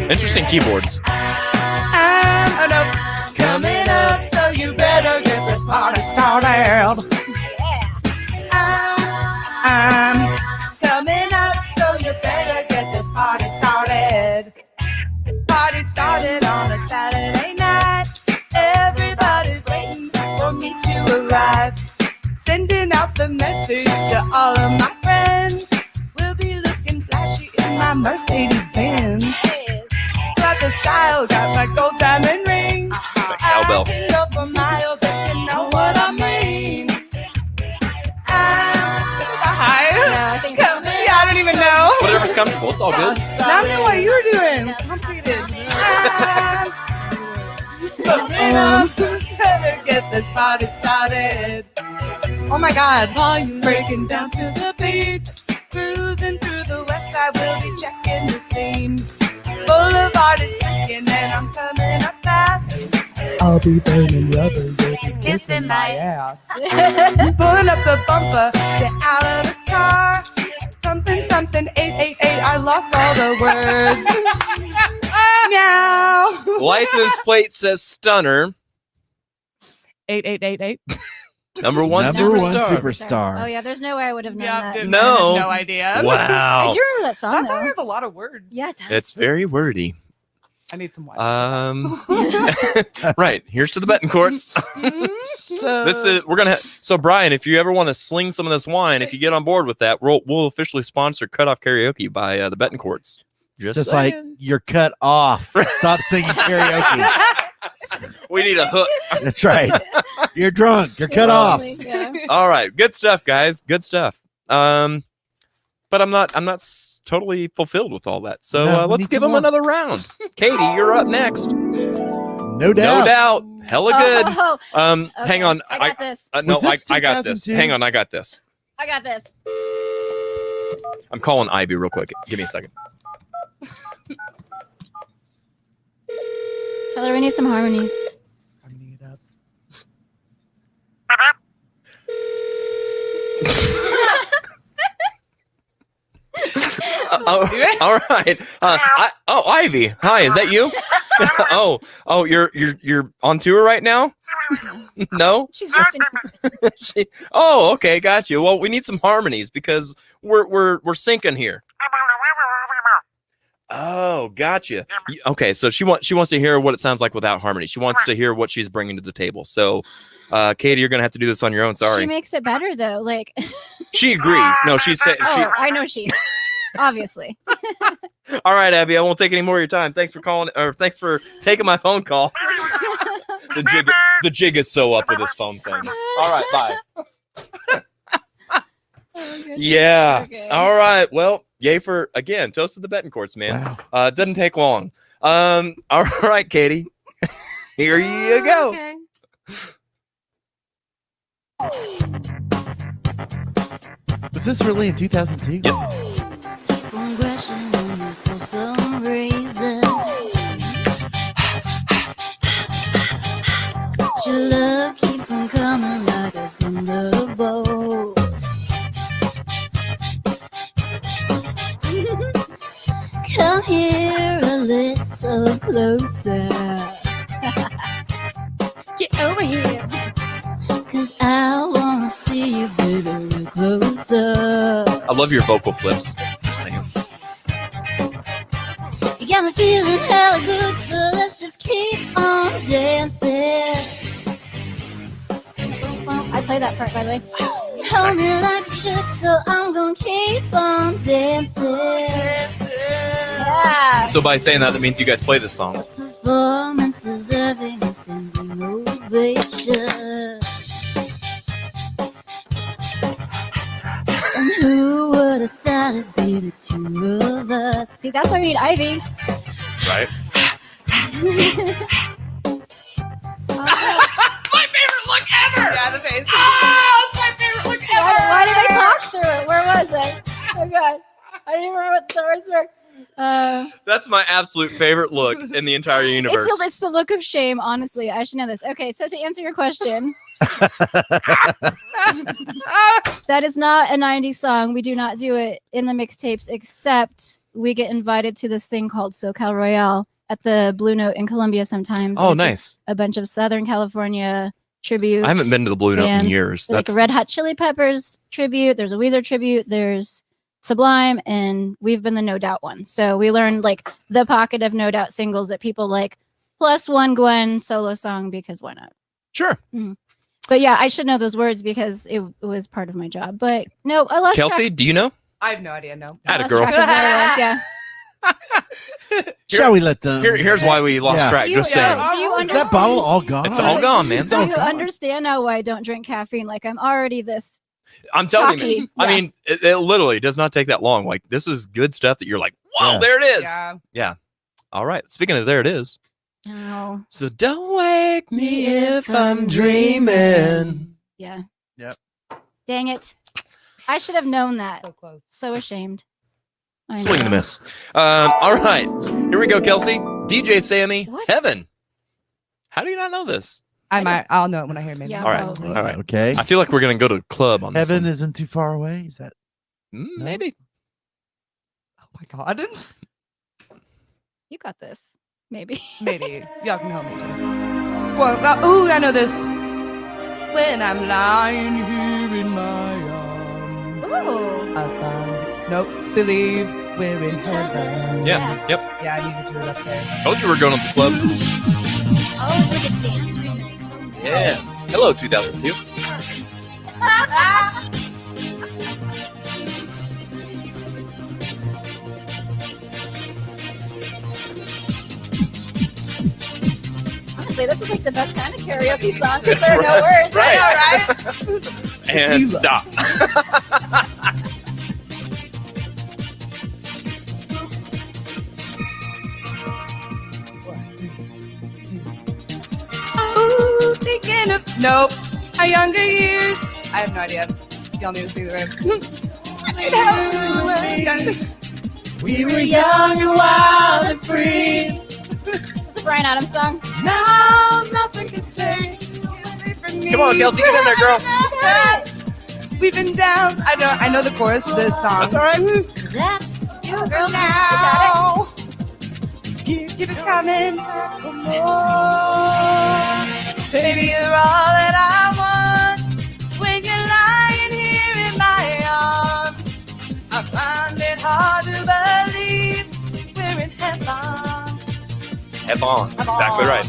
Interesting keyboards. Oh no. Coming up, so you better get this party started. I'm coming up, so you better get this party started. Party started on a Saturday night. Everybody's waiting for me to arrive. Sending out the message to all of my friends. We'll be looking flashy in my Mercedes Benz. Got the style, got my gold diamond ring. Cowbell. I can go for miles if you know what I mean. Hi. Yeah, I think so. Yeah, I don't even know. Whatever's comfortable. It's all good. I don't know what you were doing. Complicated. Better get this party started. Oh my God. Breaking down to the beat. Cruising through the west side. We'll be checking the steam. Boulevard is drinking and I'm coming up fast. I'll be burning rubber, you'll be Kissing my ass. Pulling up the bumper. Get out of the car. Something, 888. I lost all the words. Meow. License plate says Stunner. 8888. Number one superstar. Oh yeah, there's no way I would have known that. No. No idea. Wow. I do remember that song. That song though. has a lot of words. Yeah, it does. It's very wordy. I need some wine. Right. Here's to the betting courts. So Brian, if you ever want to sling some of this wine, if you get on board with that, we'll officially sponsor Cutoff Karaoke by the betting courts. Just like you're cut off. Stop singing karaoke. We need a hook. That's right. You're drunk. You're cut off. Yeah. All right. Good stuff, guys. Good stuff. But I'm not totally fulfilled with all that. So No, let's give them another round. Katie, you're up next. No doubt. No doubt. Hella good. Okay, Hang on. I got this. No, Was this I got this. 2002? Hang on. I got this. I got this. I'm calling Ivy real quick. Give me a second. Tell her we need some harmonies. All right. Ivy. Hi, is that you? You're on tour right now? No? She's just in Okay, got you. Well, we need some harmonies because we're syncing here. Oh, gotcha. Okay, so she wants to hear what it sounds like without harmony. She wants to hear what she's bringing to the table. So, Katie, you're gonna have to do this on your own. Sorry. She makes it better though. Like She agrees. No, she said. I know she. Obviously. All right, Abby. I won't take any more of your time. Thanks for calling, or thanks for taking my phone call. The jig is so up with this phone thing. All right, bye. Yeah. Okay. All right. Well, yay for again. Toast to the betting courts, man. Wow. It doesn't take long. All right, Katie. Here you go. Okay. Was this really in 2002? Yep. Congressional for some reason. Your love keeps on coming like a thunderbolt. Come here a little closer. Get over here. 'Cause I wanna see you, baby, real closer. I love your vocal flips. Just saying. You got me feeling hella good, so let's just keep on dancing. I play that part by the way. You hold me like you should, so I'm gonna keep on dancing. Yeah. So by saying that means you guys play this song. Performance deserving a standing ovation. And who would have thought it'd be the two of us? See, that's why we need Ivy. Right. My favorite look ever. Yeah, the face. It's my favorite look ever. Why did I talk through it? Where was I? Oh god. I don't even remember what the words were. That's my absolute favorite look in the entire universe. It's the look of shame, honestly. I should know this. Okay, so to answer your question, that is not a 90s song. We do not do it in the mixtapes, except we get invited to this thing called SoCal Royale at the Blue Note in Columbia sometimes. Oh, And it's nice. A bunch of Southern California tributes. I haven't been to the Blue Note in bands. years. There's like a Red Hot Chili Peppers tribute. There's a Weezer tribute. There's Sublime, and we've been the No Doubt one. So we learned like the pocket of No Doubt singles that people like, plus one Gwen solo song because why not? Sure. Mm-hmm. But yeah, I should know those words because it was part of my job. But no, I lost Kelsey, track. do you know? I have no idea. No. Atta Lost girl. track of what it was, yeah. Shall we let them? Here's why we lost Yeah. track. Do you, Just saying. do you Is understand? that bottle all gone? It's all gone, man. Do you understand now why I don't drink caffeine? Like I'm already this. I'm telling you. Talky, I yeah. mean, it literally does not take that long. Like this is good stuff that you're like, whoa, Yeah. there it is. Yeah. Yeah. All right. Speaking of there it is, No. So don't wake me if I'm dreaming. Yeah. Yep. Dang it. I should have known that. So close. So ashamed. I Swing and a know. miss. All right. Here we go, Kelsey. DJ Sammy, What? Heaven. How do you not know this? I'll know it when I hear it, maybe. Yeah, All right. probably. All right. Okay. I feel like we're going to go to the club on this Heaven one. isn't too far away. Is that? Maybe. Oh my God. You got this. Maybe. Maybe. Y'all can help me. Well, ooh, I know this. When I'm lying here in my arms, Ooh. I found nope, believe we're in heaven. Yeah. Yep. Yeah, I needed to do it up there. Told you we're going to the club. Oh, it's like a dance remix. Oh, no. Yeah. Hello, 2002. Honestly, this is like the best kind of karaoke song because there are no words. Right. I know, right? And stop. Ooh, thinking of nope. Our younger years. I have no idea. Y'all need to see the right. We were young and wild and free. Is this a Bryan Adams song? Now nothing can take you away from me. Come on, Kelsey, get in there, girl. We've been down. I know the chorus of this song. That's all right. That's you, girl. You got Now, keep it coming for more. Baby, you're all that I want. When you're lying here in my arms, I find it hard to believe we're in heaven. Head on. Exactly right.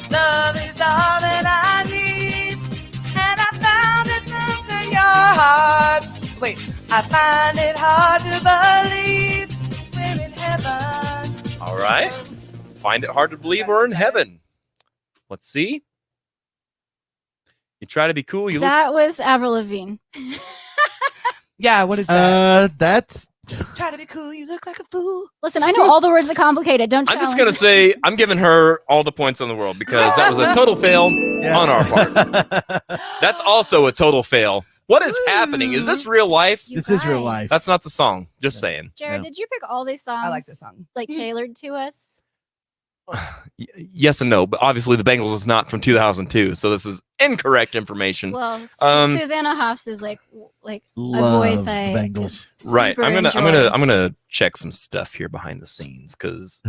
Love is all that I need, and I found it to your heart. Wait, I find it hard to believe we're in heaven. All right. Find it hard to believe we're in heaven. Let's see. You try to be cool. You look. That was Avril Lavigne. Yeah, what is that? That's Try to be cool, you look like a fool. Listen, I know all the words are complicated. Don't I'm just challenge gonna say I'm giving her all the points in the world because that was a total fail on our part. That's also a total fail. What is happening? Is this real life? You this is real guys. life. That's not the song. Just saying. Jared, Yeah. did you pick all these songs? I like this song. Like tailored to us? Yes and no, but obviously the Bengals is not from 2002, so this is incorrect information. Well, Um, Susanna Hoffs is like a Love voice the I Bengals. Right. super I'm enjoy. gonna check some stuff here behind the scenes because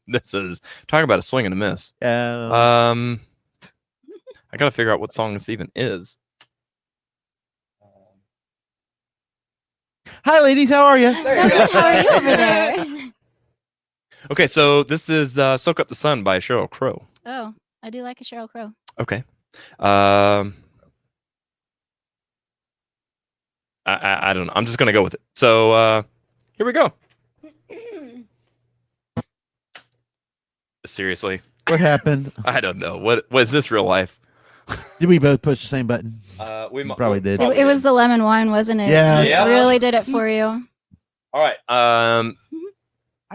this is talking about a swing and a miss. I gotta figure out what song this even is. Hi, ladies. How are you? So good. How are you over there? Okay, so this is "Soak Up the Sun" by Sheryl Crow. Oh, I do like a Sheryl Crow. Okay. I don't know. I'm just gonna go with it. So here we go. Seriously, What happened? I don't know. What is this real life? Did we both push the same button? We probably did. It was the lemon wine, wasn't it? Yeah. It Yeah. really did it for you. All right. I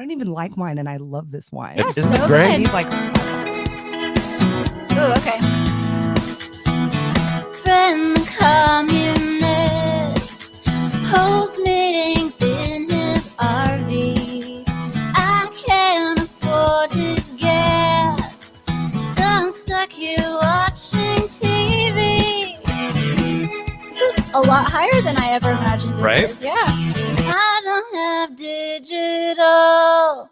don't even like wine, and I love this wine. It's- Isn't it so great? good. He's like, Ooh, okay. Friend the communist holds meetings in his RV. I can't afford his gas, so I'm stuck here watching TV. This is a lot higher than I ever imagined it Right? was. Yeah. I don't have digital.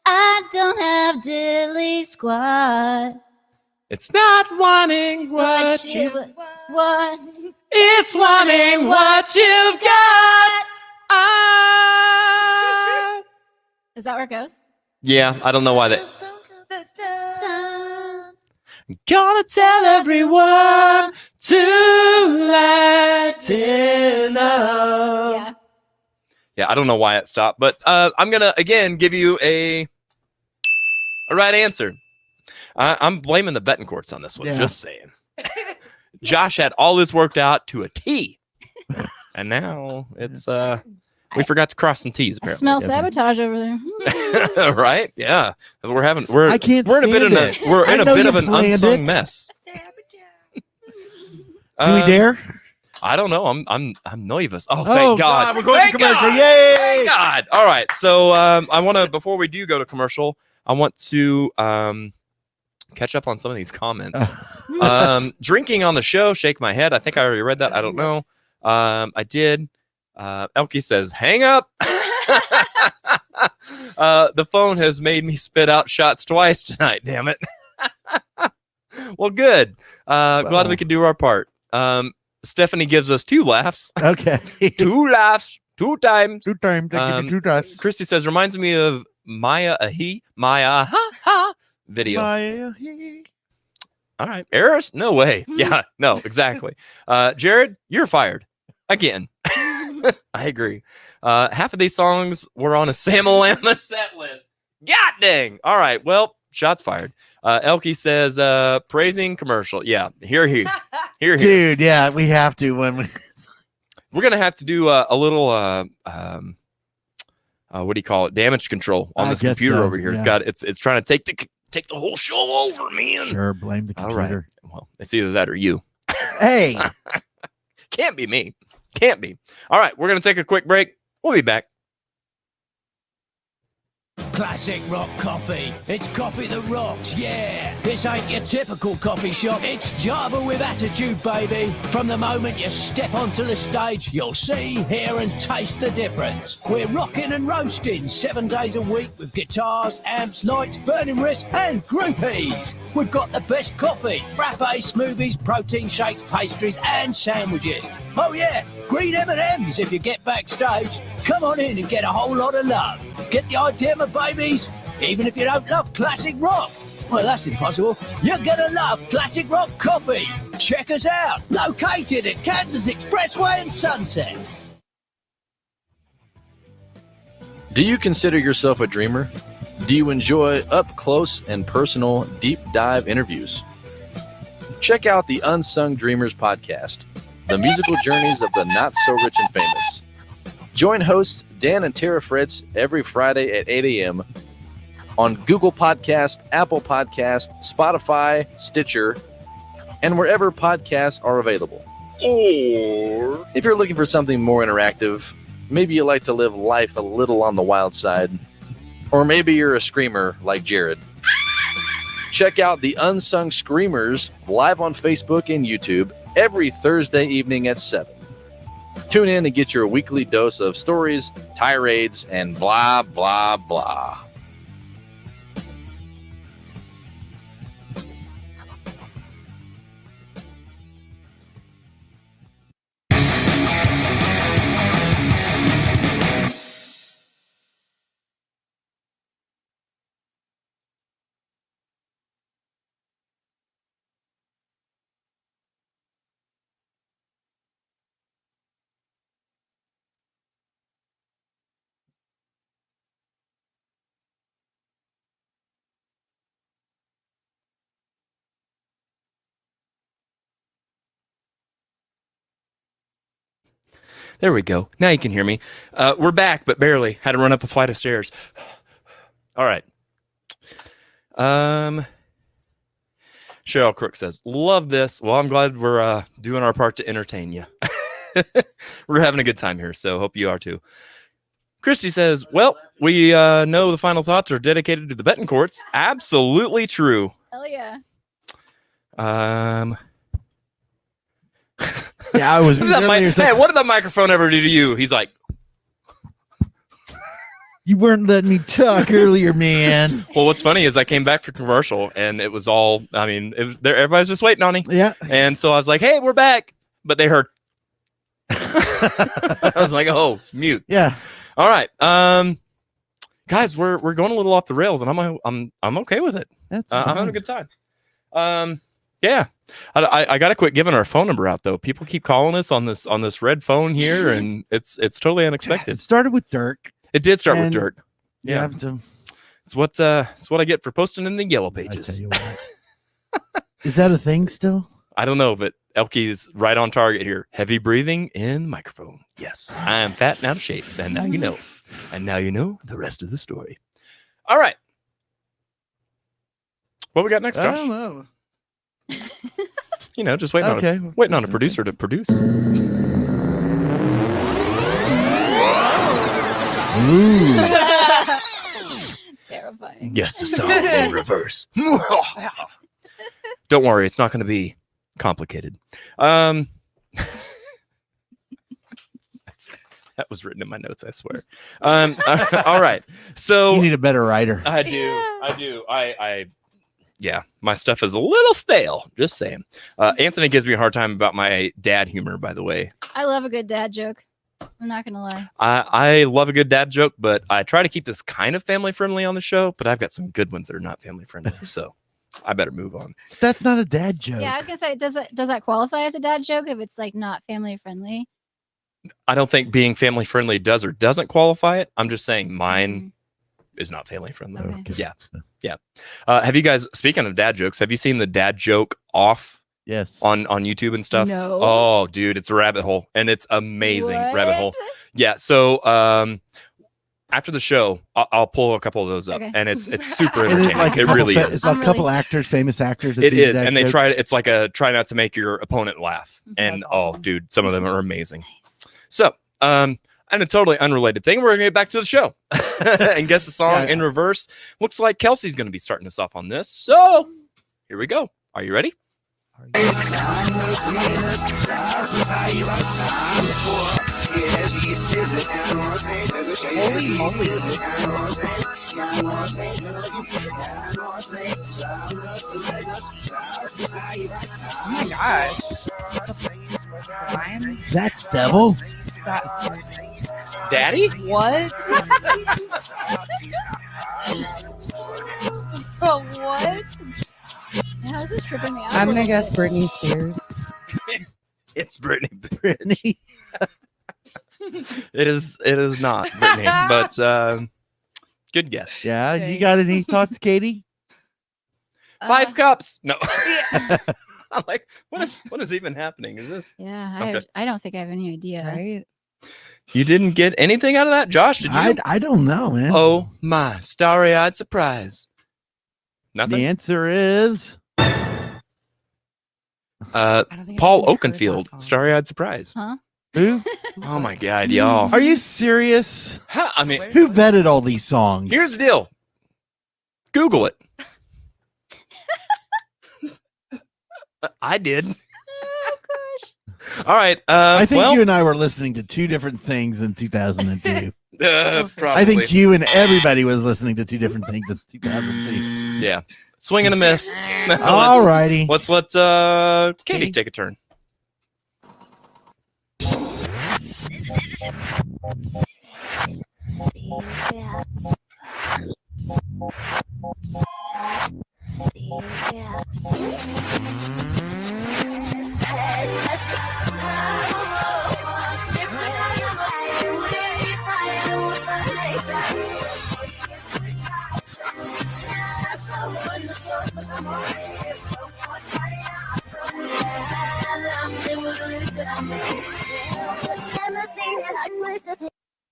I don't have dilly squad. It's not wanting what you. What? It's wanting what you've got. Is that where it goes? Yeah, I don't know why that. Gonna tell everyone to lighten up. Yeah. Yeah, I don't know why it stopped, but I'm gonna again give you a right answer. I'm blaming the Betancourts on this one. Yeah. Just saying. Josh had all this worked out to a T, and now it's We forgot to cross some T's. I Apparently, smell sabotage over there. right? Yeah, we're I can't we're in a bit of stand it. we're I in a know bit you of an planned unsung it. mess. Do we dare? I don't know. I'm nervous. Oh, Oh, thank God. we're going to Thank commercial. God. Yay! Thank God. All right. So I want to, before we do go to commercial, I want to catch up on some of these comments. Drinking on the show, shake my head. I think I already read that. I don't know. I did. Elkie says, hang up. The phone has made me spit out shots twice tonight. Damn it. Well, good. Glad we could do our part. Stephanie gives us 2 laughs. Okay. 2 laughs. 2 times. 2 times. Thank you, 2 times. Christy says, reminds me of Maya ha ha video. Maya. All right. Eris? No way. Yeah, no, exactly. Jared, you're fired. Again. I agree. Half of these songs were on a Sam-a-Lama set list. God dang. All right. Well, shots fired. Elkie says, praising commercial. Yeah. Here. Dude, yeah, we have to when we're going to have to do a little, what do you call it? Damage control on this computer over here. Yeah. It's trying to take the whole show over, man. Sure, blame the computer. All right. Well, it's either that or you. Hey. Can't be me. Can't be. All right. We're going to take a quick break. We'll be back. Classic rock coffee. It's coffee that rocks, yeah. This ain't your typical coffee shop. It's Java with attitude, baby. From the moment you step onto the stage, you'll see, hear and taste the difference. We're rocking and roasting 7 days a week with guitars, amps, lights, burning wrists and groupies. We've got the best coffee, frappes, smoothies, protein shakes, pastries and sandwiches. Oh yeah, green M&Ms if you get backstage. Come on in and get a whole lot of love. Get the idea, my babies? Even if you don't love classic rock. Well, that's impossible. You're gonna love classic rock coffee. Check us out. Located at Kansas Expressway and Sunset. Do you consider yourself a dreamer? Do you enjoy up close and personal deep dive interviews? Check out the Unsung Dreamers podcast, the musical journeys of the not so rich and famous. Join hosts Dan and Tara Fritz every Friday at 8 a.m. on Google Podcast, Apple Podcast, Spotify, Stitcher, and wherever podcasts are available. Or if you're looking for something more interactive, maybe you like to live life a little on the wild side, or maybe you're a screamer like Jared. Check out the Unsung Screamers live on Facebook and YouTube every Thursday evening at 7. Tune in and get your weekly dose of stories, tirades, and blah, blah, blah. There we go. Now you can hear me. We're back, but barely. Had to run up a flight of stairs. All right. Cheryl Crook says, love this. Well, I'm glad we're doing our part to entertain you. We're having a good time here, so hope you are too. Christy says, well, we know the final thoughts are dedicated to the Betancourts. Absolutely true. Hell yeah. Yeah, I was. Hey, what did the microphone ever do to you? He's like, you weren't letting me talk earlier, man. Well, what's funny is I came back for commercial and it was all, I mean, everybody's just waiting on me. Yeah. And so I was like, hey, we're back. But they heard. I was like, oh, mute. Yeah. All right. Guys, we're going a little off the rails and I'm okay with it. That's I'm having a good time. Yeah. I got to quit giving our phone number out though. People keep calling us on this red phone here and it's totally unexpected. It started with Dirk. It did start with Dirk. Yeah. It's what I get for posting in the yellow pages. I tell you what. Is that a thing still? I don't know, but Elke's right on target here. Heavy breathing in the microphone. Yes, I am fat and out of shape. And now you know. And now you know the rest of the story. All right. What we got next, Josh? I don't know. You know, just waiting on a producer to produce. Ooh. Terrifying. Yes, the song in reverse. Don't worry, it's not going to be complicated. That was written in my notes, I swear. All right. So You need a better writer. I do. Yeah, my stuff is a little stale. Just saying. Anthony gives me a hard time about my dad humor, by the way. I love a good dad joke. I'm not gonna lie. I love a good dad joke, but I try to keep this kind of family friendly on the show. But I've got some good ones that are not family friendly, so I better move on. That's not a dad joke. Yeah, I was gonna say, does that qualify as a dad joke if it's like not family friendly? I don't think being family friendly does or doesn't qualify it. I'm just saying mine is not family friendly. Okay. Yeah. Have you guys, speaking of dad jokes, have you seen the dad joke off? Yes. On YouTube and stuff? No. Oh, dude, it's a rabbit hole, and it's amazing rabbit hole. What? Yeah. So after the show, I'll pull a couple of those up, Okay. and it's super It is entertaining. like a It couple really It's is. a couple actors, famous actors. that It do is, dad and they jokes. it's like a try not to make your opponent laugh. And dude, some of them are amazing. So, and a totally unrelated thing, we're gonna get back to the show and guess the song in reverse. Looks like Kelsey's gonna be starting us off on this. So here we go. Are you ready? Holy moly. Oh my gosh. Zach's Devil? Daddy? What? Oh, what? How is this tripping me out? I'm gonna guess Britney Spears. It's Britney. Britney. It is not Britney, but good guess. Yeah, you got any thoughts, Katie? 5 cups. No. I'm like, what is even happening? Is this? Yeah, Okay. I don't think I have any idea. Right? You didn't get anything out of that, Josh? Did you? I don't know, man. Oh my starry-eyed surprise! Nothing. The answer is I don't think Paul I've ever heard Oakenfield, that song. starry-eyed surprise. Huh? who? Oh my God, y'all! Are you serious? Huh, I mean, Who vetted all these songs? here's the deal. Google it. I did. Oh gosh. All right. I think well, you and I were listening to two different things in 2002. probably. I think you and everybody was listening to two different things in 2002. Yeah. Swing and a miss. All righty. Let's let Katie take a turn.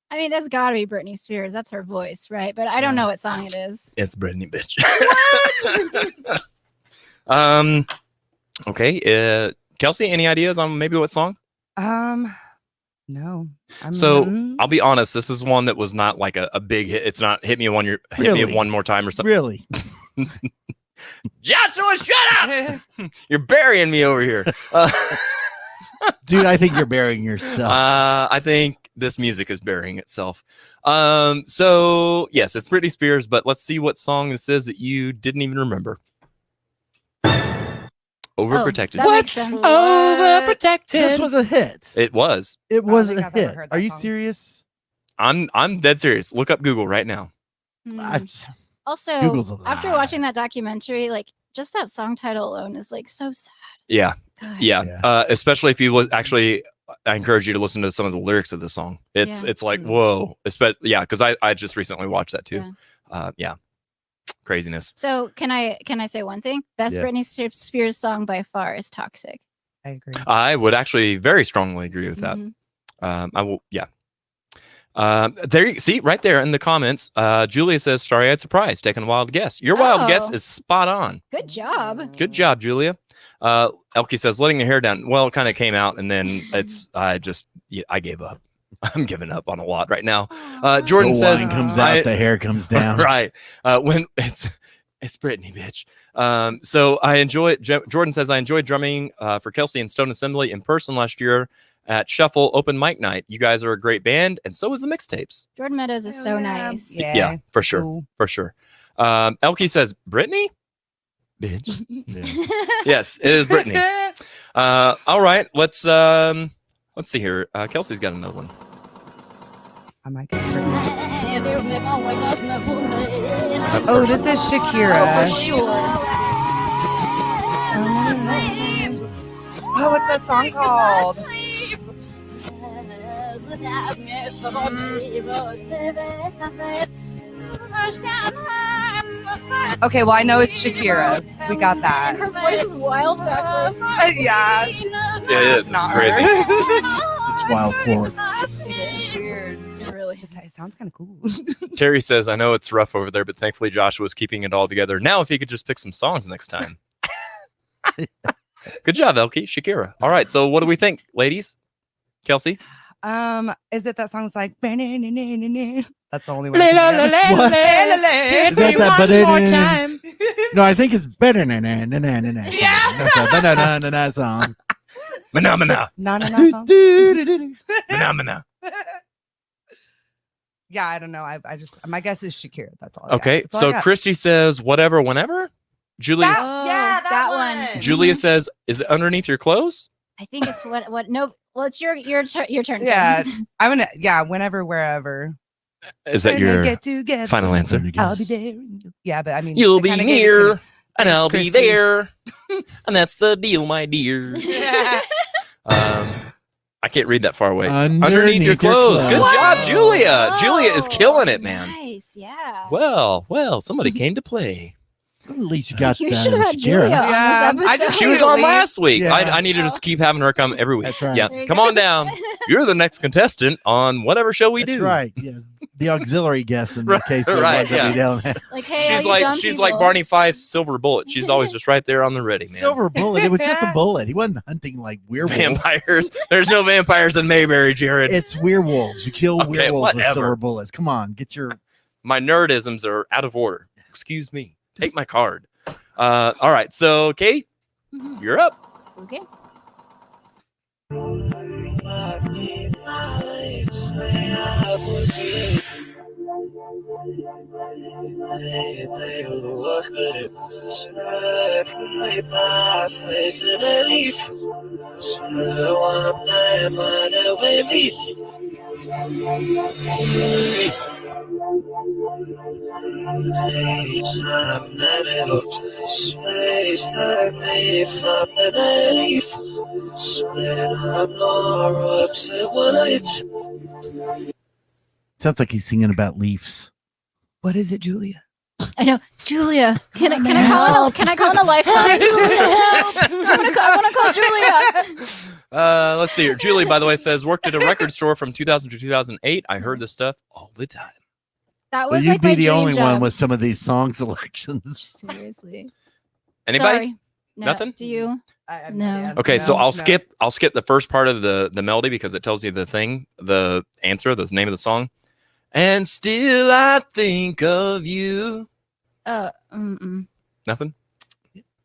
I mean, that's got to be Britney Spears. That's her voice, right? But I don't know what song it is. It's Britney, bitch. Okay. Kelsey, any ideas on maybe what song? No. So I'll be honest. This is one that was not like a big hit. It's not hit me Really? one more time or something. Really? Joshua, shut up! You're burying me over here. Dude, I think you're burying yourself. I think this music is burying itself. So yes, it's Britney Spears, but let's see what song this is that you didn't even remember. Overprotected. That makes sense. Overprotected. This was a hit. It was. It was think a I've ever hit. heard that Are you song. serious? I'm dead serious. Look up Google right now. Hmm. I- Also, Google's a after lie. watching that documentary, like just that song title alone is like so sad. Yeah. God. Yeah. Yeah. Especially if you actually, I encourage you to listen to some of the lyrics of the song. It's Yeah. like, whoa. Yeah, because I just recently watched that too. Yeah. craziness. So can I say one thing? Best Yeah. Britney Spears song by far is "Toxic." I agree. I would actually very strongly agree with that. Mhm. I will, yeah. There you see right there in the comments. Julia says, "Starry-eyed surprise, taking a wild guess." Your wild guess Oh. is spot on. Good job. Good job, Julia. Elkie says, "Letting the hair down." Well, it kind of came out, and then I gave up. I'm giving up on a lot right now. Jordan The says, wine comes out, the hair comes down. Right. When it's Britney, bitch. So I enjoy. Jordan says, "I enjoyed drumming for Kelsey and Stone Assembly in person last year at Shuffle Open Mic Night. You guys are a great band, and so is the Mixtapes." Jordan Meadows is so nice. Yeah, for sure. Cool. For sure. Elkie says, "Britney? Bitch." Yes, it is Britney. All right. Let's see here. Kelsey's got another one. I might get Oh, this is Shakira. Oh, for sure. Oh, what's that song called? Okay, well, I know it's Shakira. We got that. Her voice is wild backwards. Yeah. Yeah, it is. It's Not crazy. her. It's wild chord. It is weird. It really is. It sounds kind of cool. Terry says, "I know it's rough over there, but thankfully Joshua's keeping it all together. Now, if he could just pick some songs next time." Good job, Elkie. Shakira. All right. So, what do we think, ladies? Kelsey? Is it that song that's like that's the only one. What? Is that that time. No, I think it's better than that song. Phenomena. No song. Phenomena. Yeah, I don't know. I just my guess is Shakira. That's all. Okay. That's all I So got. Christy says, "Whatever, whenever." Julia, that one. Julia says, "Is it underneath your clothes?" I think it's what no. Well, it's your turn. Yeah, Tim. I'm gonna. Yeah, whenever, wherever. Is that When they your get together, final answer? I'll be there. Yeah, but I mean, You'll they be kinda gave it to near, me. and I'll Thanks, be Christy. there, and that's the deal, my dear. I can't read that far away. Underneath your clothes. Good job, Julia. Julia is killing it, man. Nice, yeah. Well, somebody came to play. At least you got You that. should have had Julia on this episode. She was on last week. Yeah. I need to just keep having her come every week. That's right. Yeah, There you come go. on down. You're the next contestant on whatever show we That's do. right. Yeah. The auxiliary guest in the Right, case that right, we don't have. Like, hey, She's all you dumb like people. Barney Fife's silver bullet. She's always just right there on the ready, man. Silver bullet. It was just a bullet. He wasn't hunting like werewolves. Vampires. There's no vampires in Mayberry, Jared. It's werewolves. You kill Okay, werewolves with whatever. silver bullets. Come on, get your. My nerdisms are out of order. Excuse me. Take my card. All right. So, Kate, Mhm. you're up. Okay. Sounds like he's singing about leaves. What is it, Julia? I know, Julia. Can I call in a lifeline? Julia, help! I want to call Julia. Let's see here. Julie, by the way, says worked at a record store from 2000 to 2008. I heard this stuff all the time. That Well, was you'd like be my the dream only job. one with some of these song selections. Seriously. Anybody? Sorry. No, Nothing? Do you? I No. Okay, so No, I'll no. skip the first part of the melody because it tells you the answer, the name of the song. And still I think of you. Nothing.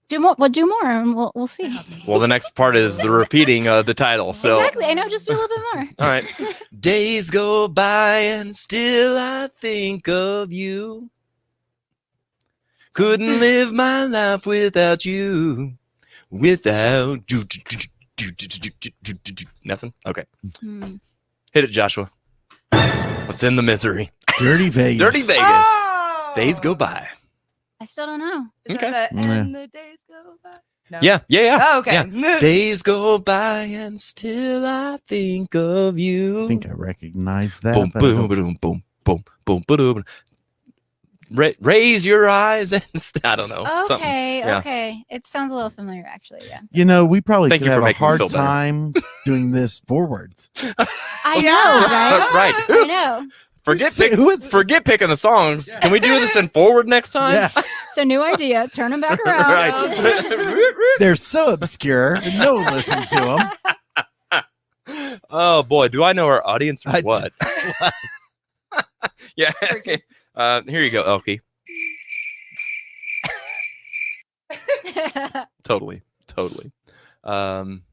Do more. Well, do more, and we'll see. Well, the next part is the repeating of the title. So Exactly. I know. Just do a little bit more. all right. Days go by and still I think of you. Couldn't live my life without you. Without you. Nothing? Okay. Hmm. Hit it, Joshua. What's in the misery? Dirty Vegas. Dirty Vegas. Oh! Days go by. I still don't know. Is Okay. that the Yeah. and the days go by? No. Yeah. Oh, okay. Yeah. Days go by and still I think of you. I think I recognize that. Boom, but I boom, don't- boom, boom, boom, boom, boom. raise your eyes and I don't know. something. Okay, Yeah. okay. It sounds a little familiar, actually. Yeah. You know, we probably Thank could you for have a making me hard feel better. time doing this forwards. I know, right? Right. I know. Forget Who picking the songs. Can we do this in forward next time? Yeah, So new idea. Turn them back around. Right. they're so obscure and no one listens to them. Oh boy, do I know our audience or I what? Yeah. Okay. Here you go, Elkie. Totally. I'm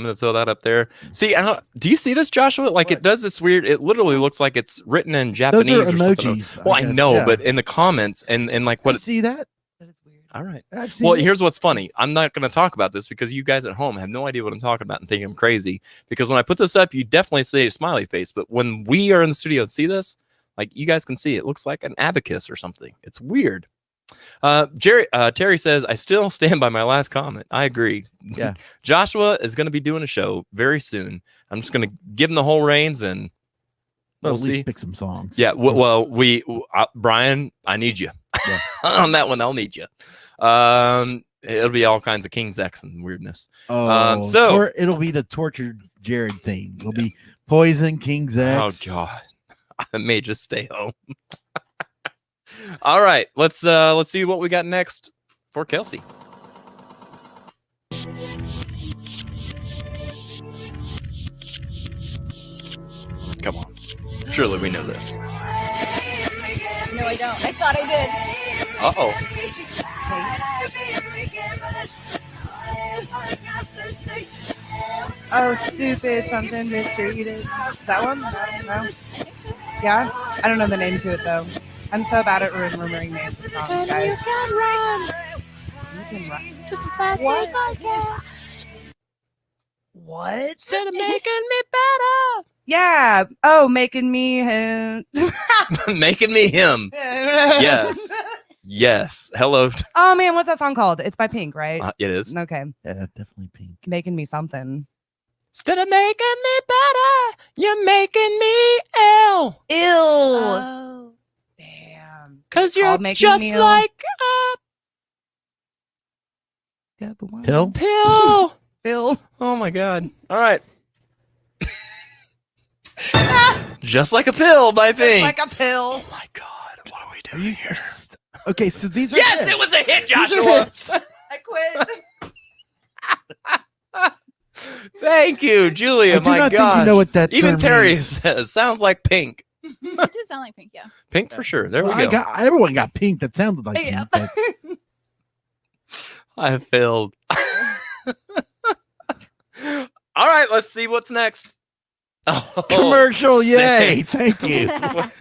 gonna throw that up there. See, do you see this, Joshua? Like it does this weird. It literally looks like it's written in Japanese. Those are or something. emojis. Well, I guess, know, yeah. but in the comments and like what? See that? That is weird. All right. I've seen Well, it. here's what's funny. I'm not going to talk about this because you guys at home have no idea what I'm talking about and think I'm crazy. Because when I put this up, you definitely see a smiley face. But when we are in the studio and see this, like you guys can see, it looks like an abacus or something. It's weird. Terry says, I still stand by my last comment. I agree. Yeah. Joshua is going to be doing a show very soon. I'm just going to give him the whole reins and Well, we'll at least see. pick some songs. Yeah. Well, Brian, I need you. Yeah. On that one, I'll need you. It'll be all kinds of King's X and weirdness. Oh, so it'll be the tortured Jared thing. It'll be Poison, King's X. Oh God, I may just stay home. All right, let's see what we got next for Kelsey. Come on, surely we know this. No, I don't. I thought I did. Uh-oh. Oh, stupid something mistreated. Is that one? No. Yeah, I don't know the name to it though. I'm so bad at remembering names of songs, guys. You can run Just as fast What? as I can. What? Instead of making me better, Yeah. Oh, making me him. making me him. Yes, yes. Hello. Oh man, what's that song called? It's by Pink, right? It is. Okay. Yeah, definitely Pink. Making me something. Instead of making me better, you're making me ill. Ill. Damn. Cause you're Called Making just Me Ill? like Pill? a pill. Bill. Oh my God. All right. Just like a pill by Pink. Like a pill. Oh my God. What are we Are doing you here? okay? So these are Yes, hits. it was a hit, These are Joshua. hits. I quit. Thank you, Julia. I do my not God. think you know what that Even term Terry means. says sounds like Pink. It does sound like Pink, yeah. Pink for sure. There Well, we go. everyone got Pink. That sounded like Yeah. Pink. But I failed. All right, let's see what's next. Oh, commercial, yay! saved. Thank you.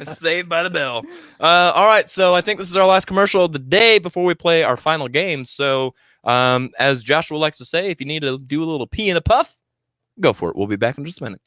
Saved by the bell. All right, so I think this is our last commercial of the day before we play our final game. So, as Joshua likes to say, if you need to do a little pee in a puff, go for it. We'll be back in just a minute.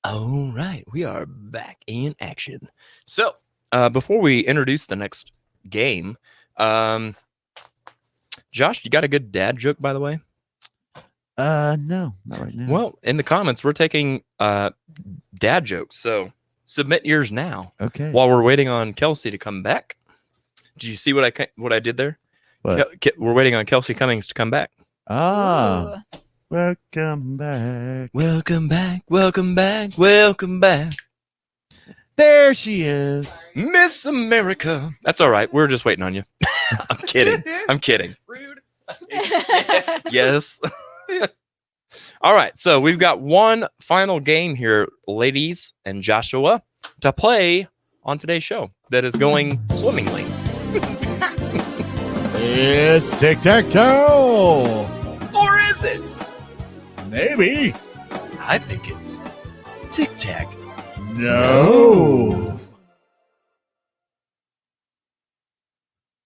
All right, we are back in action. So, before we introduce the next game, Josh, you got a good dad joke, by the way? No, not right now. Well, in the comments, we're taking dad jokes. So submit yours now. Okay. While we're waiting on Kelsey to come back. Did you see what I did there? What? We're waiting on Kelsey Cummings to come back. Ah. Ooh. Welcome back. Welcome back. Welcome back. Welcome back. There she is. Miss America. That's all right. We're just waiting on you. I'm kidding. I'm kidding. Rude. Yes. All right. So we've got one final game here, ladies and Joshua, to play on today's show that is going swimmingly. It's tic-tac-toe. Or is it? Maybe. I think it's tic-tac. No.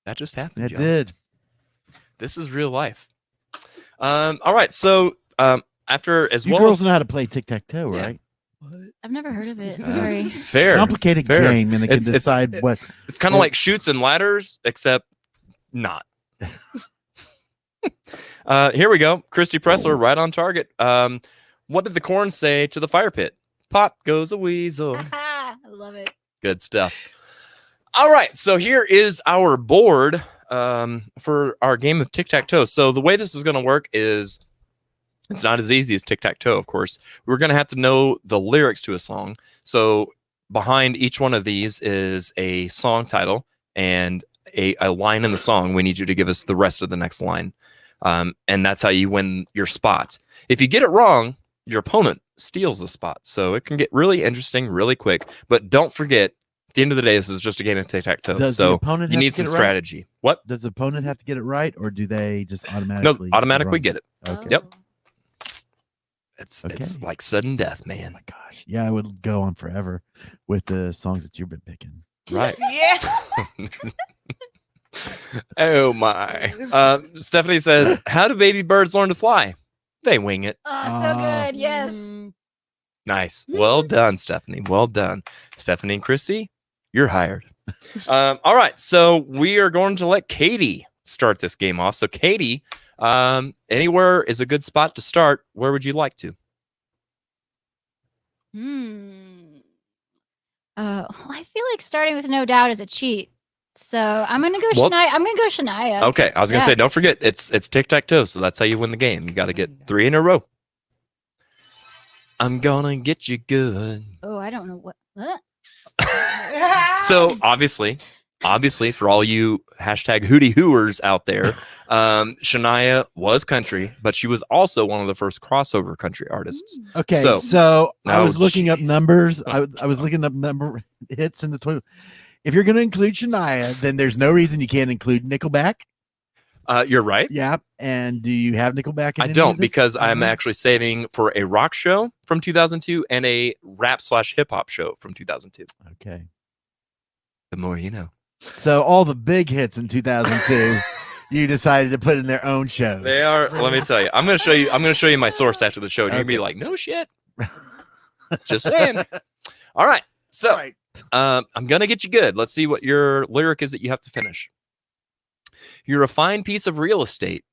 That just happened. It Joe. did. This is real life. All right. So after as You well girls as know how to play tic-tac-toe, Yeah. right? I've never heard of it. Sorry. fair, Complicated fair. game, and it can decide what. It's kind of like shoots and ladders, except not. Here we go. Christy Pressler, right on target. What did the corn say to the fire pit? Pop goes a weasel. I love it. Good stuff. All right. So here is our board for our game of tic-tac-toe. So the way this is going to work is it's not as easy as tic-tac-toe, of course. We're going to have to know the lyrics to a song. So behind each one of these is a song title and a line in the song. We need you to give us the rest of the next line. And that's how you win your spot. If you get it wrong, your opponent steals the spot. So it can get really interesting really quick. But don't forget, at the end of the day, this is just a game of tic-tac-toe. Does the So opponent you have need to some get it right? strategy. What? Does the opponent have to get it right, or do they just automatically? No, automatically wrong? get it. Okay. Yep. Oh. It's like sudden death, man. Gosh, yeah, I would go on forever with the songs that you've been picking. Right. Yeah. Oh my. Stephanie says, how do baby birds learn to fly? They wing it. Oh, so good. Yes. Nice. Well done, Stephanie. Well done. Stephanie and Chrissy, you're hired. All right. So we are going to let Katie start this game off. So Katie, anywhere is a good spot to start. Where would you like to? I feel like starting with No Doubt is a cheat. So I'm gonna go Well- Shania. I'm gonna go Shania. Okay. I was going to Yeah. say, don't forget, it's tic-tac-toe. So that's how you win the game. You got to get 3 in a row. I'm going to get you good. Oh, I don't know what. So obviously for all you hashtag hootie hooers out there, Shania was country, but she was also one of the first crossover country artists. Okay, So- so I Oh, was looking up jeez. numbers. I was looking up number hits in the 20. If you're going to include Shania, then there's no reason you can't include Nickelback. You're right. Yeah, and do you have Nickelback? In I any don't of this? because I'm Uh-huh. actually saving for a rock show from 2002 and a rap/hip hop show from 2002. Okay. The more you know. So all the big hits in 2002, you decided to put in their own shows. They are. Let me tell you. I'm going to show you my source after the show. And you're going to be like, no shit. Just saying. All right. So All right. I'm going to get you good. Let's see what your lyric is that you have to finish. You're a fine piece of real estate.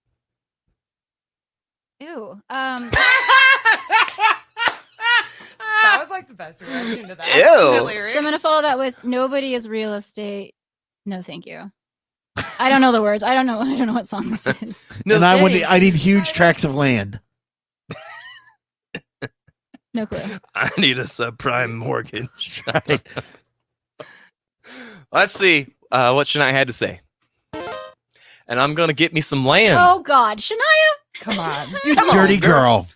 Ew. That was like the best reaction to that. Ew. The lyric. So I'm gonna follow that with nobody is real estate. No, thank you. I don't know the words. I don't know what song this is. And I need huge tracts of land. No clue. I need a subprime mortgage. Right. Let's see what Shania had to say. And I'm going to get me some land. Oh God, Shania. Come on. You Come on, dirty girl.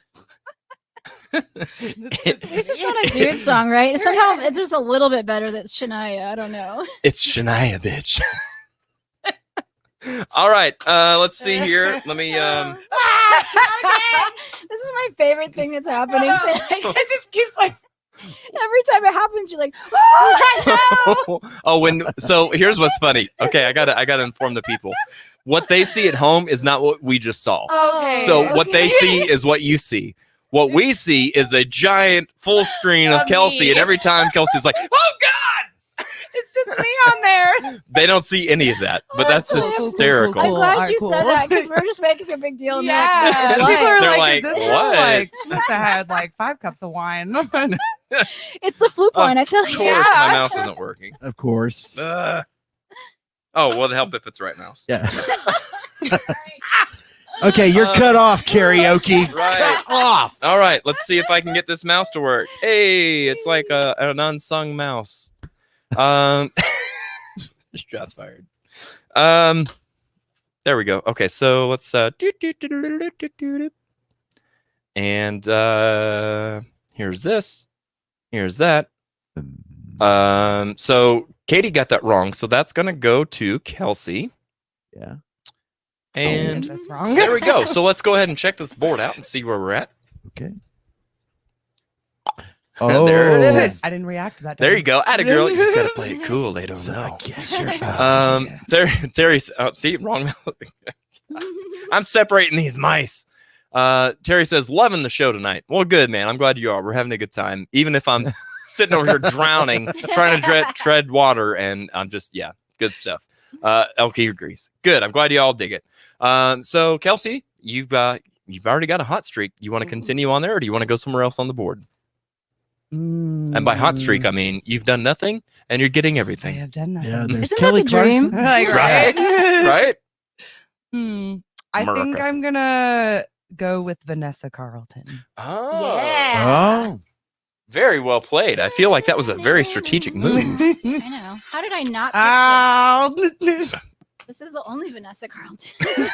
This is not a dude song, right? Somehow it's just a little bit better than Shania. I don't know. It's Shania, bitch. All right. Let's see here. Let me. This is my favorite thing that's happening tonight. It just keeps like. Every time it happens, you're like, oh, no. So here's what's funny. Okay, I gotta inform the people. What they see at home is not what we just saw. Okay. So what they see is what you see. What we see is a giant full screen of Of Kelsey, me. and every time Kelsey's like, "Oh God!" It's just me on there. They don't see any of that, but that's Cool, cool, cool, hysterical. I'm glad Alright, you cool. said that because we're just making a big deal. Yeah, Now. people are They're like, like, is this what? Like, she must have had like 5 cups of wine. It's the flu point, I tell Of you. course, my mouse isn't working. Of course. Oh, well, it'll help if it's right mouse. Yeah. Okay, you're cut off, karaoke. Right. Cut off. All right, let's see if I can get this mouse to work. Hey, it's like an unsung mouse. Shots fired. There we go. Okay, so let's and here's this. Here's that. So Katie got that wrong, so that's gonna go to Kelsey. Yeah. And that's wrong. there we go. So let's go ahead and check this board out and see where we're at. Okay. There it is. I didn't react to that. There you go. Atta girl. You just gotta play it cool. They don't know. Terry. See, wrong. I'm separating these mice. Terry says, loving the show tonight. Well, good, man. I'm glad you are. We're having a good time, even if I'm sitting over here drowning, trying to tread water, and I'm just good stuff. Elkie agrees. Good. I'm glad you all dig it. So Kelsey, you've already got a hot streak. You want to continue on there, or do you want to go somewhere else on the board? And by hot streak, I mean you've done nothing and you're getting I everything. have done nothing. Yeah, there's Isn't Kelly that the dream? Clarkson. Like, right? Right? I think America. I'm gonna go with Vanessa Carlton. Oh, Yeah. Oh. very well played. I feel like that was a very strategic move. I know. How did I not pick this? This is the only Vanessa Carlton.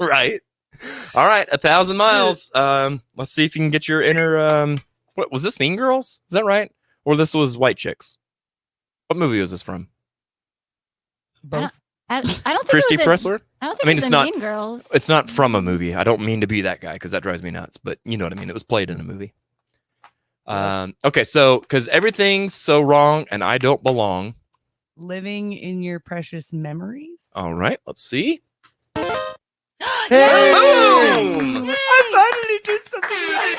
Right. All right, 1,000 miles. Let's see if you can get your inner. What was this? Mean Girls? Is that right? Or this was White Chicks? What movie was this from? Both. I don't think Christy it was Pressler? I don't think I mean, it was it's in not- Mean Girls. It's not from a movie. I don't mean to be that guy because that drives me nuts. But you know what I mean. It was played in a movie. Okay, so because everything's so wrong and I don't belong. Living in your precious memories. All right, let's see. Hey! Boom! I finally did something right.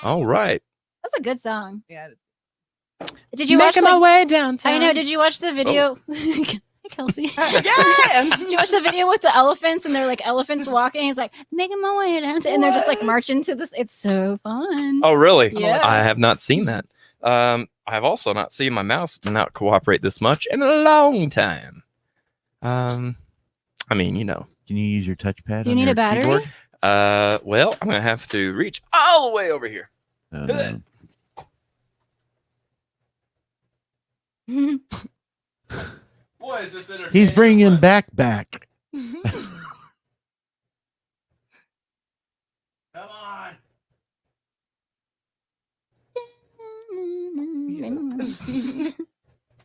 All right. That's a good song. Yeah. Did you watch Making my like, way downtown. I know. Did you watch the video? Hey, Kelsey. Yeah. Did you watch the video with the elephants and they're like elephants walking? It's like making my way downtown, and they're just like marching to this. It's so fun. Oh, really? Yeah. I have not seen that. I've also not seen my mouse not cooperate this much in a long time. I mean, you know. Can you use your touchpad? Do you on need your a battery? keyboard? Well, I'm gonna have to reach all the way over here. Oh, no. Boy, is this entertaining. He's bringing back. Come on.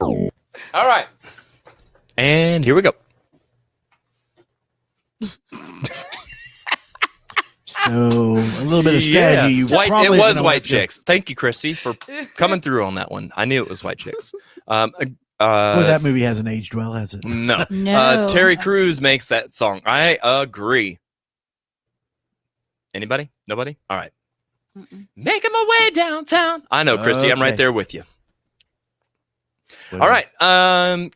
All right. And here we go. So a little bit of strategy. You White, it probably was gonna White want to- Chicks. Thank you, Christy, for coming through on that one. I knew it was White Chicks. Well, that movie hasn't aged well, has it? No. No. Terry Crews makes that song. I agree. Anybody? Nobody? All right. Making my way downtown. I know, Christy. I'm right Okay. there with you. All right.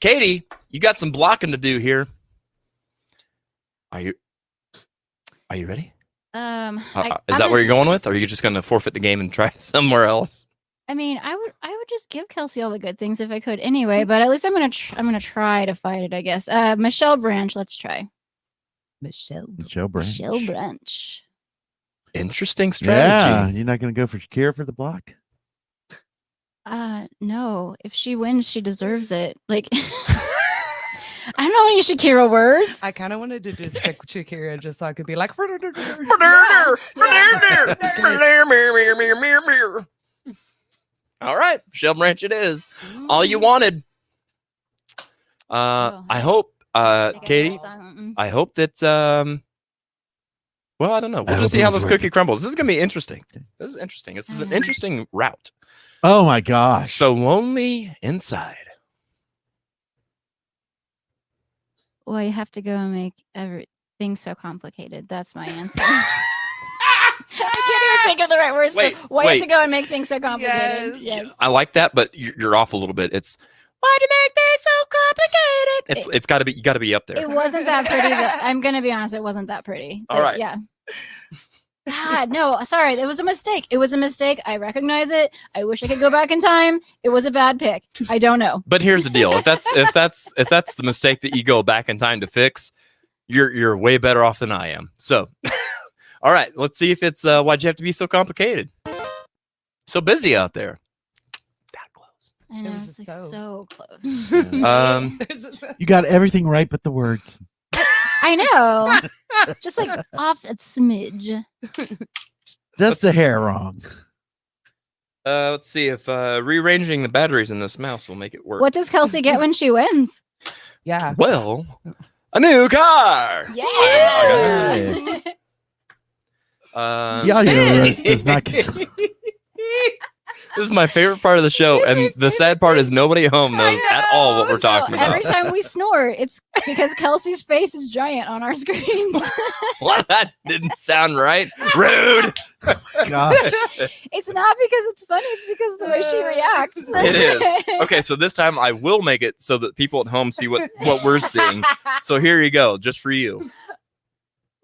Katie, you got some blocking to do here. Are you ready? Is that where you're going with? Or are you just going to forfeit the game and try somewhere else? I mean, I would just give Kelsey all the good things if I could anyway, but at least I'm gonna try to fight it, I guess. Michelle Branch, let's try. Michelle Branch. Michelle Branch. Interesting Yeah, strategy. you're not going to go for Shakira for the block? No. If she wins, she deserves it. Like I don't know any Shakira words. I kind of wanted to just pick Shakira just so I could be like. All right, Michelle Branch it is. All you wanted. Oh. I hope, Katie, Mm-mm. I hope that, well, I don't know. We'll I just hope see it how was this worth cookie crumbles. This is going to be interesting. This is interesting. This is an interesting route. Oh, my gosh. So lonely inside. Well, you have to go and make everything so complicated. That's my answer. I'm kidding, think of the right words. Wait, so why wait. to go and make things so complicated? Yes. I like that, but you're off a little bit. It's why do you make things so complicated? It's got to be. You got to be up there. It wasn't that pretty. I'm gonna be honest. It wasn't that pretty. All right. Yeah. God, no. Sorry, it was a mistake. It was a mistake. I recognize it. I wish I could go back in time. It was a bad pick. I don't know. But here's the deal: if that's the mistake that you go back in time to fix, you're way better off than I am. So, all right, let's see if it's why'd you have to be so complicated, so busy out there. That close. I know it's like so close. You got everything right but the words. I know. Just like off a smidge. Just the hair wrong. Let's see if rearranging the batteries in this mouse will make it work. What does Kelsey get when she wins? Yeah. Well, a new car. Yeah. The audio roast does not. This is my favorite part of the show, and the sad part is nobody at home knows at all what we're talking about. Every time we snore, it's because Kelsey's face is giant on our screens. Well, that didn't sound right. Rude. Gosh. It's not because it's funny, it's because of the way she reacts. It is. Okay, so this time I will make it so that people at home see what we're seeing. So here you go, just for you.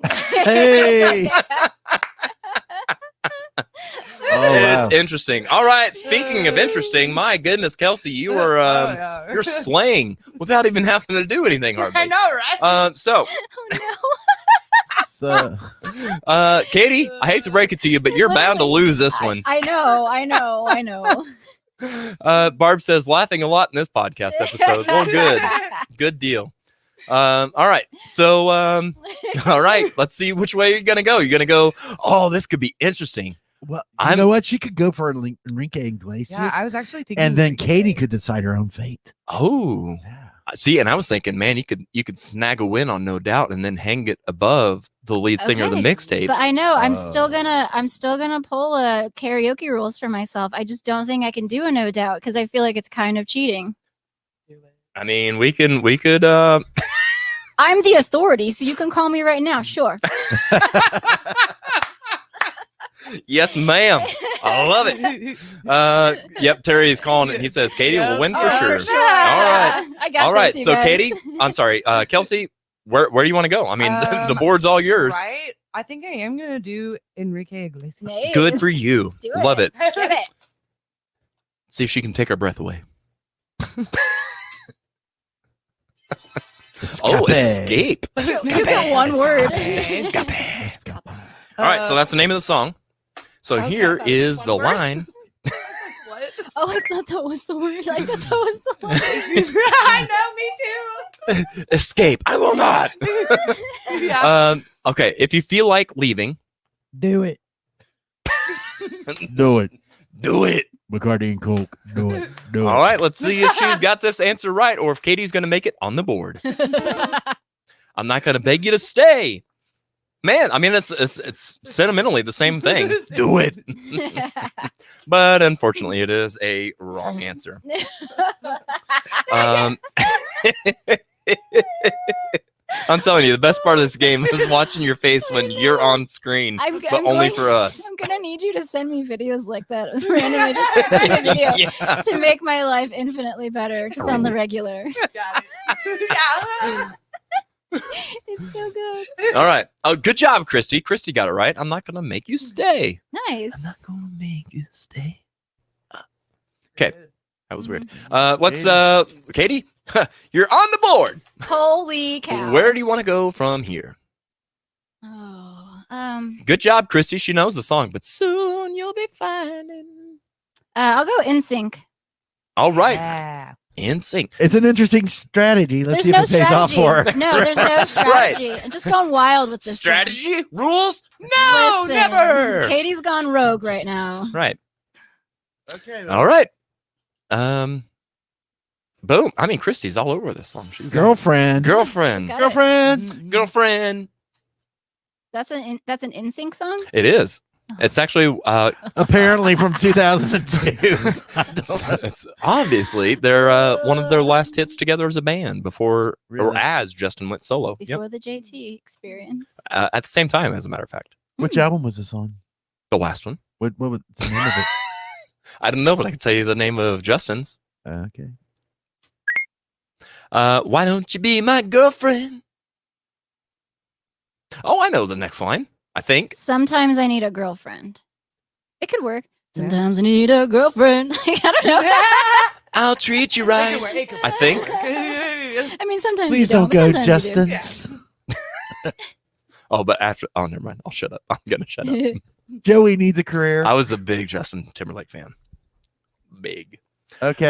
Hey. It's interesting. All right. Speaking of interesting, my goodness, Kelsey, you are you're slaying without even having to do anything hardly. I know, right? So, Katie, I hate to break it to you, but you're bound to lose this one. I know. Barb says laughing a lot in this podcast episode. Well, good deal. All right. So, all right. Let's see which way you're gonna go. You're gonna go. Oh, this could be interesting. Well, you know what? She could go for Enrique Iglesias. Yeah, I was actually thinking. And then Katie could decide her own fate. Oh, yeah. See, and I was thinking, man, you could snag a win on No Doubt and then hang it above the lead singer of the Mixtapes. But I know I'm still gonna pull a karaoke rules for myself. I just don't think I can do a No Doubt because I feel like it's kind of cheating. I mean, we could. I'm the authority, so you can call me right now. Sure. Yes, ma'am. I love it. Yep, Terry is calling it. He says Katie will win for sure. Sure. All right. I got all right. this, So, you guys. Katie, I'm sorry, Kelsey, where do you want to go? I mean, the board's all yours. Right? I think I am gonna do Enrique Iglesias. Nice. Good for you. Do Love it. Get it. See if she can take our breath away. Oh, escape. You got one word. Escape. All right, so that's the name of the song. So here is the line. Oh, I thought that was the word. I thought that was the word. I know, me too. Escape. I will not. Yeah. Okay, if you feel like leaving, Do it. Do it. do it. McCartney and Coke. Do it. Do it. All right, let's see if she's got this answer right or if Katie's going to make it on the board. I'm not going to beg you to stay. Man, I mean, it's sentimentally the same thing. Do it. But unfortunately, it is a wrong answer. I'm telling you, the best part of this game is watching your face when you're on screen, but only for us. I'm gonna need you to send me videos like that randomly, just text me a video Yeah. to make my life infinitely better, just on the regular. Got it. Yeah. It's so good. All right. Oh, good job, Christy. Christy got it right. I'm not going to make you stay. Nice. I'm not going to make you stay. Okay. That was weird. Let's, Katie, you're on the board. Holy cow. Where do you want to go from here? Oh, Good job, Christy. She knows the song, but soon you'll be finding. I'll go NSYNC. All right. Yeah. In sync. It's an interesting strategy. Let's There's see if no it pays off strategy. for her. No, there's no strategy. I'm just going wild with this. Strategy? Rules? No, Listen, never. Katie's gone rogue right now. Right. Okay. All right. Boom. I mean, Christy's all over this song. She's got- Girlfriend. Girlfriend. Got it. Girlfriend. Girlfriend. That's an NSYNC song? It is. It's actually Apparently from 2002. I don't know. it's obviously they're one of their last hits together as a band before or Really? as Justin went solo. Yep. Before the JT experience. At the same time, as a matter of fact. Which album was this on? The last one. What was the name of it? I don't know, but I can tell you the name of Justin's. Okay. Why don't you be my girlfriend? Oh, I know the next line. I think. Sometimes I need a girlfriend. It could work. Sometimes I need a girlfriend. I don't know. I'll treat you right. I think. I mean, sometimes Please you don't but go, sometimes you do. Justin. Oh, but after. Oh, never mind. I'll shut up. I'm gonna shut up. Joey needs a career. I was a big Justin Timberlake fan. Big. Okay.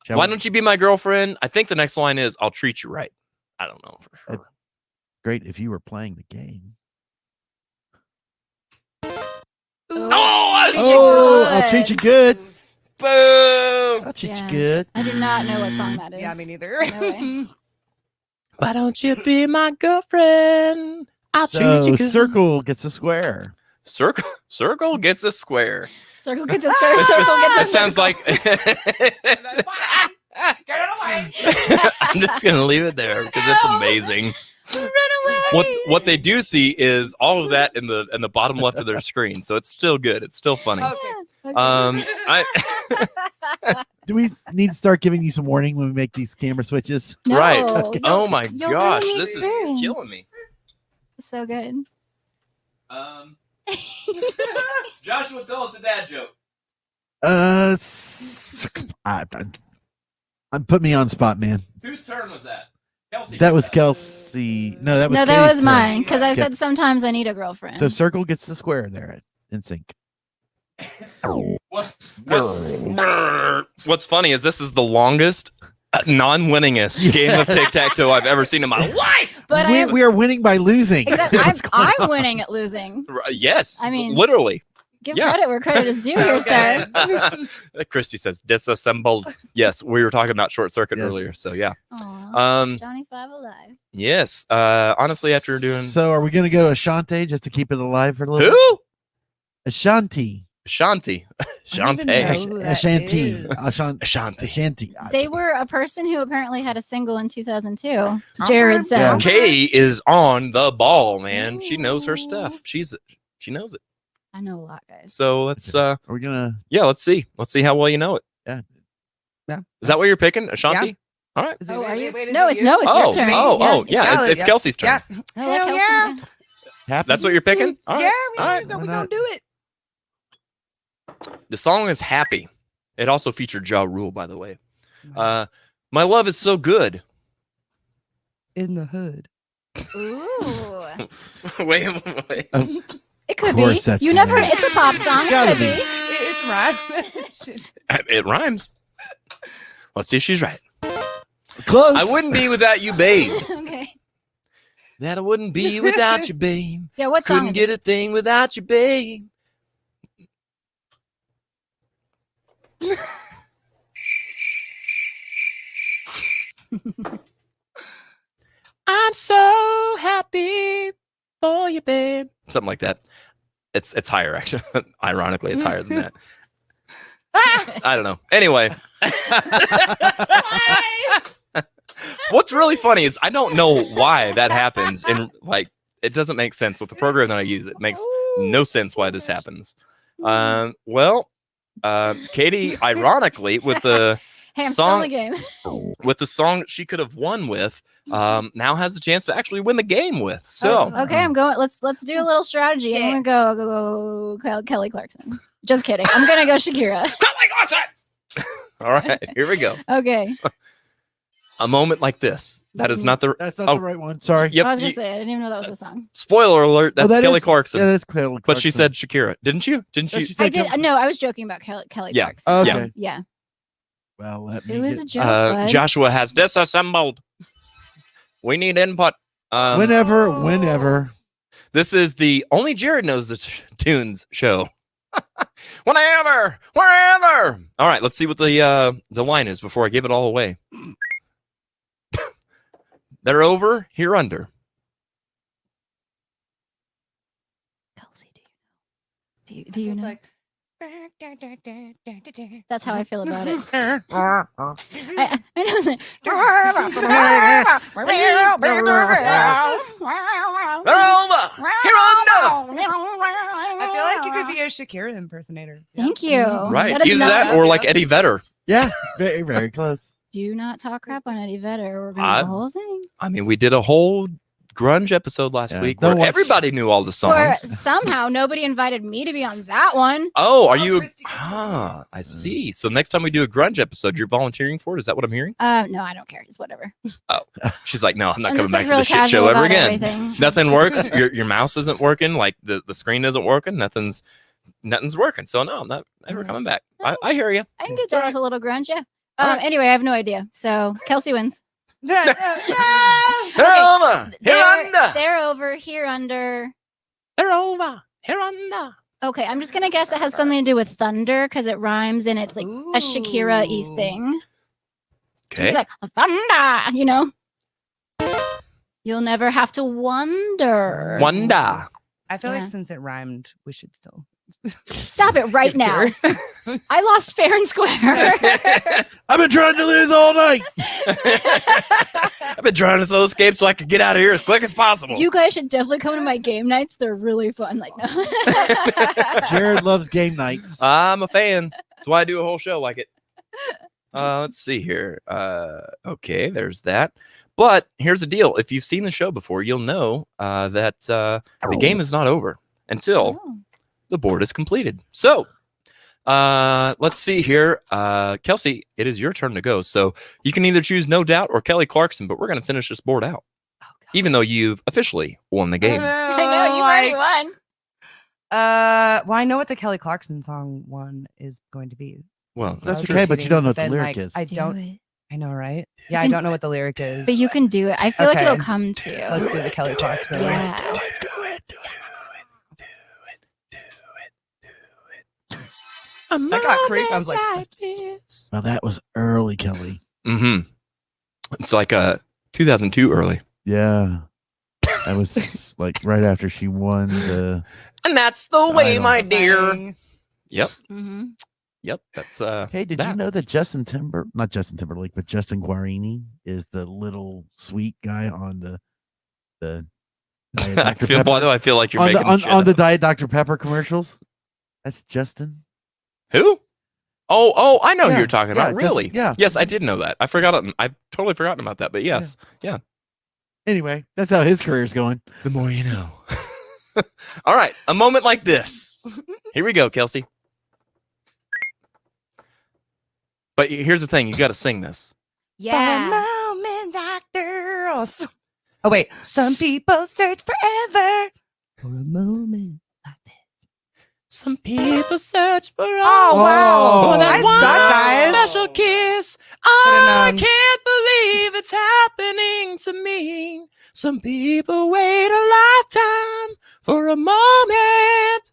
Why don't you be my girlfriend? I think the next line is I'll treat you right. I don't know for sure. Great if you were playing the game. I'll treat you good. Boom. I'll treat Yeah. you good. I do not know what song that is. Yeah, me neither. No way. Why don't you be my girlfriend? I'll treat So you good. circle gets a square. Circle gets a square. Circle gets a square. Circle gets a It sounds like. I'm just gonna leave it there because it's amazing. Run away. What they do see is all of that in the bottom left of their screen, so it's still good. It's still funny. Okay. I Do we need to start giving you some warning when we make these camera switches? No, right. you'll- Oh my you'll gosh, ruin the this is experience. killing me. So good. Joshua, tell us a dad joke. I'm put me on spot, man. Whose turn was that? Kelsey. That was Kelsey. No, that was No, that Katie's was turn. mine because I Okay. said sometimes I need a girlfriend. So circle gets the square there in sync. What's funny is this is the longest, non-winningest game of tic-tac-toe I've ever seen in my life. but We are winning by losing. exactly. What's going I'm on? winning at losing. Yes, I mean, literally. Give Yeah. credit where credit is due here, sir. Christy says disassembled. Yes, we were talking about Short Circuit Yes. earlier, so yeah. Aw, Johnny Five alive. Yes. Honestly, after doing So are we going to go to Ashanti just to keep it alive for a little bit? who? Ashanti. Shanti. Shantae. Ashanti. Ashanti. Ashanti. They were a person who apparently had a single in 2002. Jared says. Katie is on the ball, man. She knows her stuff. She knows it. I know a lot, guys. So let's Are we gonna? yeah, let's see how well you know it. Yeah. Is that what you're picking? Ashanti? All right. Oh, are you? Wait, No, it's your Oh, turn. yeah. It's Kelsey's turn. Yeah. Oh, let Kelsey yeah. go. Happy? That's what you're picking? All right. Yeah, All right. we're Why gonna not? do it. The song is Happy. It also featured Ja Rule, by the way. My love is so good. In the hood. Ooh. wait. It could Of be. course that's You the never. name. It's a pop song. It gotta could be. be. It's right. It rhymes. Let's see if she's right. Close. I wouldn't be without you, babe. Okay. That I wouldn't be without you, babe. Yeah. What song Couldn't is get it? a thing without you, babe. I'm so happy for you, babe. Something like that. It's higher, actually. Ironically, it's higher than that. I don't know. Anyway. What's really funny is I don't know why that happens. And like, it doesn't make sense with the program that I use. It makes no sense why this happens. Katie, ironically, with the Hey, I'm still in song the game. with the song she could have won with, now has the chance to actually win the game with. So Okay, I'm going. Let's do a little strategy. I'm gonna go Kelly Clarkson. Just kidding. I'm gonna go Shakira. all right, here we go. Okay. A moment like this. That is not the. That's not Oh. the right one. Sorry. Yep. I was gonna say I didn't even know that was a song. Spoiler alert. That's that Kelly is- Clarkson. Yeah, that's Kelly Clarkson. But she said Shakira, didn't you? Didn't Yeah, she? she said I did. No, I was joking about Kelly Yeah. Clarkson. Okay. Yeah. Well, let me It was get- a joke. bud. Joshua has disassembled. We need input. Whenever. This is the only Jared knows the tunes show. Whenever. All right, let's see what the line is before I give it all away. They're over here under. Kelsey, do you know? That's how I feel about it. I know. It's like, They're over here under. I feel like it could be a Shakira impersonator. Thank you. Right. That is Either not- that or like Eddie Vedder. Yeah, very, very close. Do not talk crap on Eddie Vedder. We're going to do the whole thing. I mean, we did a whole grunge episode last week where everybody knew all the Or songs. somehow nobody invited me to be on that one. Oh, are you? I see. So next time we do a grunge episode, you're volunteering for it? Is that what I'm hearing? No, I don't care. It's whatever. Oh, she's like, no, I'm not I'm coming just, back like, to real this shit show casual ever about again. everything. Nothing works. Your mouse isn't working. Like the screen isn't working. Nothing's working. So no, I'm not ever coming back. I hear you. I can get down with a little grunge, yeah. Anyway, I have no idea. So Kelsey wins. They're over. Here under. They're over here under. They're over here under. Okay, I'm just gonna guess it has something to do with thunder because it rhymes and it's like a Shakira-y thing. Okay. It's like thunder, you know. You'll never have to wonder. Wonder. I feel Yeah. like since it rhymed, we should still Stop it right now. I lost fair and square. I've been trying to lose all night. I've been trying to throw escape so I could get out of here as quick as possible. You guys should definitely come to my game nights. They're really fun. Like, no. Jared loves game nights. I'm a fan. That's why I do a whole show like it. Let's see here. Okay, there's that. But here's the deal. If you've seen the show before, you'll know that the game is not over until the board is completed. So let's see here. Kelsey, it is your turn to go. So you can either choose No Doubt or Kelly Clarkson, but we're going to finish this board out. Even though you've officially won the game. I know, you already won. Well, I know what the Kelly Clarkson song one is going to be. Well, That's okay, but you don't know what the Then, lyric like, is. I Do don't. it. I know, right? Yeah, I don't know what the lyric is. But you can do it. I feel like Okay. it'll come to you. Let's do the Kelly Clarkson. Yeah. I got creep. I was like, Well, that was early, Kelly. Mm-hmm. It's like 2002 early. Yeah. That was like right after she won the. And that's the way, Idol. my dear. Yep. Mm-hmm. Yep. That's Hey, did you know that not Justin Timberlake, but Justin Guarini is the little sweet guy on the Diet I Dr. feel, Pepper? why do I feel like you're on making the, shit on the up? Diet Dr. Pepper commercials? That's Justin. Who? Oh, I know who Yeah, you're talking about. yeah, Really? Justin, yeah. Yes, I did know that. I've totally forgotten about that. But yes, yeah. Anyway, that's how his career's going. The more you know. All right, a moment like this. Here we go, Kelsey. But here's the thing: you got to sing this. Yeah. moment like girls. Oh wait, some people search forever for a moment like this. Some people search for Oh wow, for that I one suck, guys. special kiss. Could've I known. can't believe it's happening to me. Some people wait a lifetime for a moment.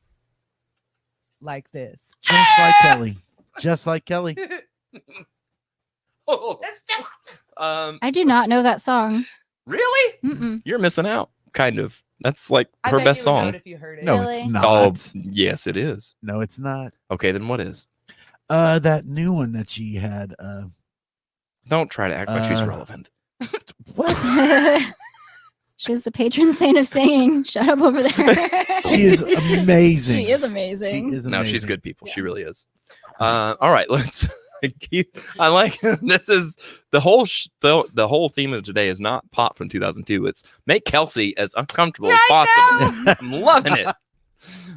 Like this. Just like Kelly. Just like Kelly. I do not know that song. Really? Mm-mm. You're missing out. Kind of. That's like I her bet best you would know song. it if you heard it. No, Really? it's not. Oh, yes, it is. No, it's not. Okay, then what is? That new one that she had. Don't try to act like she's Uh, relevant. What? She's the patron saint of singing. Shut up over there. She is amazing. She is amazing. She is No, she's amazing. good people. She really is. All right, let's keep. I like this is the whole the whole theme of today is not pop from 2002. It's make Kelsey as uncomfortable as possible. I'm loving it.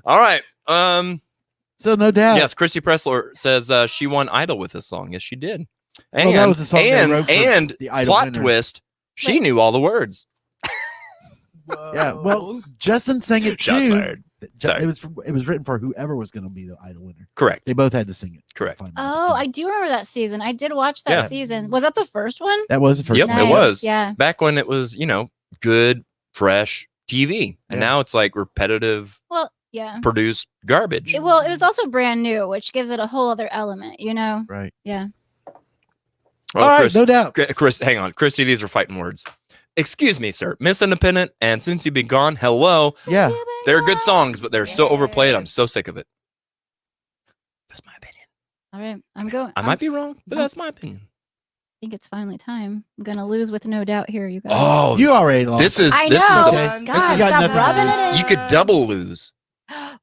All right. So no doubt. Yes, Christy Pressler says she won Idol with this song. Yes, she did. And Well, that was the song they wrote for and the Idol plot winner. twist, she knew all the words. Yeah. Well, Justin sang it Shots too. fired. Sorry. It was written for whoever was going to be the Idol winner. Correct. They both had to sing it. Correct. Oh, I do remember that season. I did watch that Yeah. season. Was that the first one? That was the first Yep, one. it was. Yeah. Back when it was, good, fresh TV. And Yeah. now it's like repetitive, Well, yeah. produced garbage. It was also brand new, which gives it a whole other element, Right. Yeah. Oh, All right, Chris, no doubt. Chris, hang on. Christy, these are fighting words. Excuse me, sir. Miss Independent and Since You've Been Gone, hello. Yeah. They're good songs, but they're so overplayed. I'm so sick of it. That's my opinion. All right. I'm going. I might be wrong, but that's my opinion. I think it's finally time. I'm going to lose with no doubt here, you guys. Oh, You already lost. this is I this know. is the Okay. God, This has got stop nothing to rubbing do it with in. you could double lose.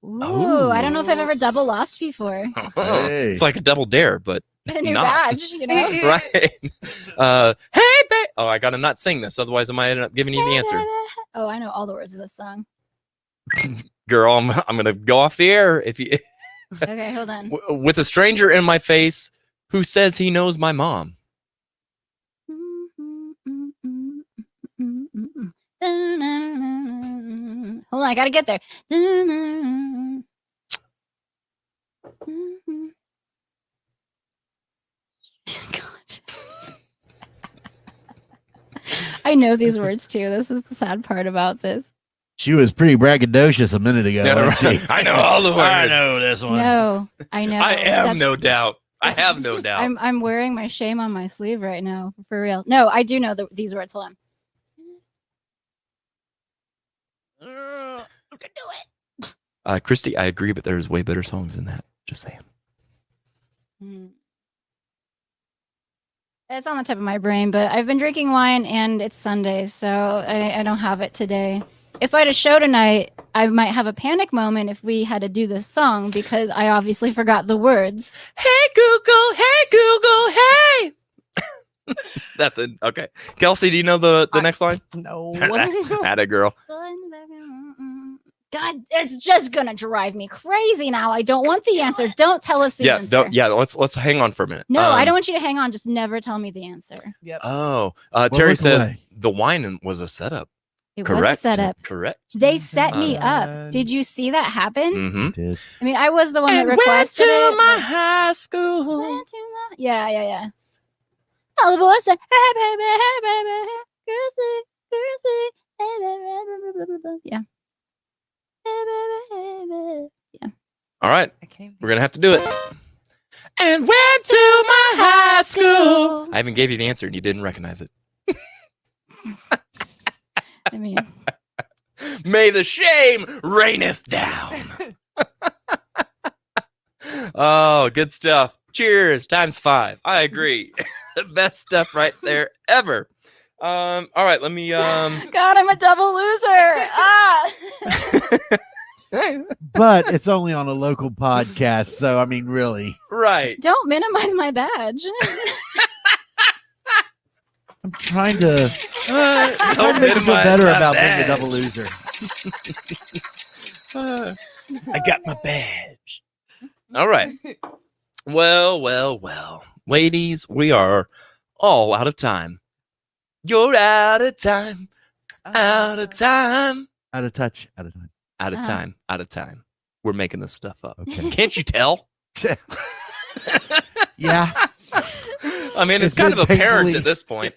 Ooh, I don't know if I've ever double lost before. Hey. It's like a double dare, but A new not. badge, you know? Right. Hey, babe. Oh, I gotta not sing this, otherwise I might end up giving you the answer. Oh, I know all the words of this song. Girl, I'm gonna go off the air if you. Okay, hold on. With a stranger in my face who says he knows my mom. Hold on, I gotta get there. God. I know these words too. This is the sad part about this. She was pretty braggadocious a minute ago. Yeah, wasn't she? I know all the words. I know this one. No, I know. I have That's- no doubt. I have no doubt. I'm wearing my shame on my sleeve right now, for real. No, I do know these words. Hold on. You can do it. Christy, I agree, but there's way better songs than that. Just saying. It's on the tip of my brain, but I've been drinking wine and it's Sunday, so I don't have it today. If I had a show tonight, I might have a panic moment if we had to do this song because I obviously forgot the words. Hey Google, hey. Okay. Kelsey, do you know the next line? No. Atta girl. God, it's just gonna drive me crazy now. I don't want the answer. Don't tell us the answer. Let's hang on for a minute. No, I don't want you to hang on. Just never tell me the answer. Yep. Oh, What Terry was the says way? the wine was a setup. It Correct. was a setup. Correct. They set me up. Did you see that happen? Mm-hmm. Did. I mean, I was the one that requested went to it. my but- high school. Went to my- Yeah. All the boys say, hey, baby, Goosey, hey, yeah. Hey, baby. Yeah. All right, I can't even- we're gonna have to do it. And went to my high school. I even gave you the answer, and you didn't recognize it. I mean, May the shame reigneth down. Oh, good stuff. Cheers. ×5. I agree. Best stuff right there ever. All right, let me God, I'm a double loser. Ah. But it's only on a local podcast, so I mean, really, right. Don't minimize my badge. I'm trying to Don't make you feel minimize better my about being a badge. double loser. I got my badge. All right. Well. Ladies, we are all out of time. You're out of time. Out of time. Out of touch. Out of time. Out of time. Out of time. We're making this stuff up. Okay. Can't you tell? Yeah. I mean, it's It's kind of been apparent painfully- at this point.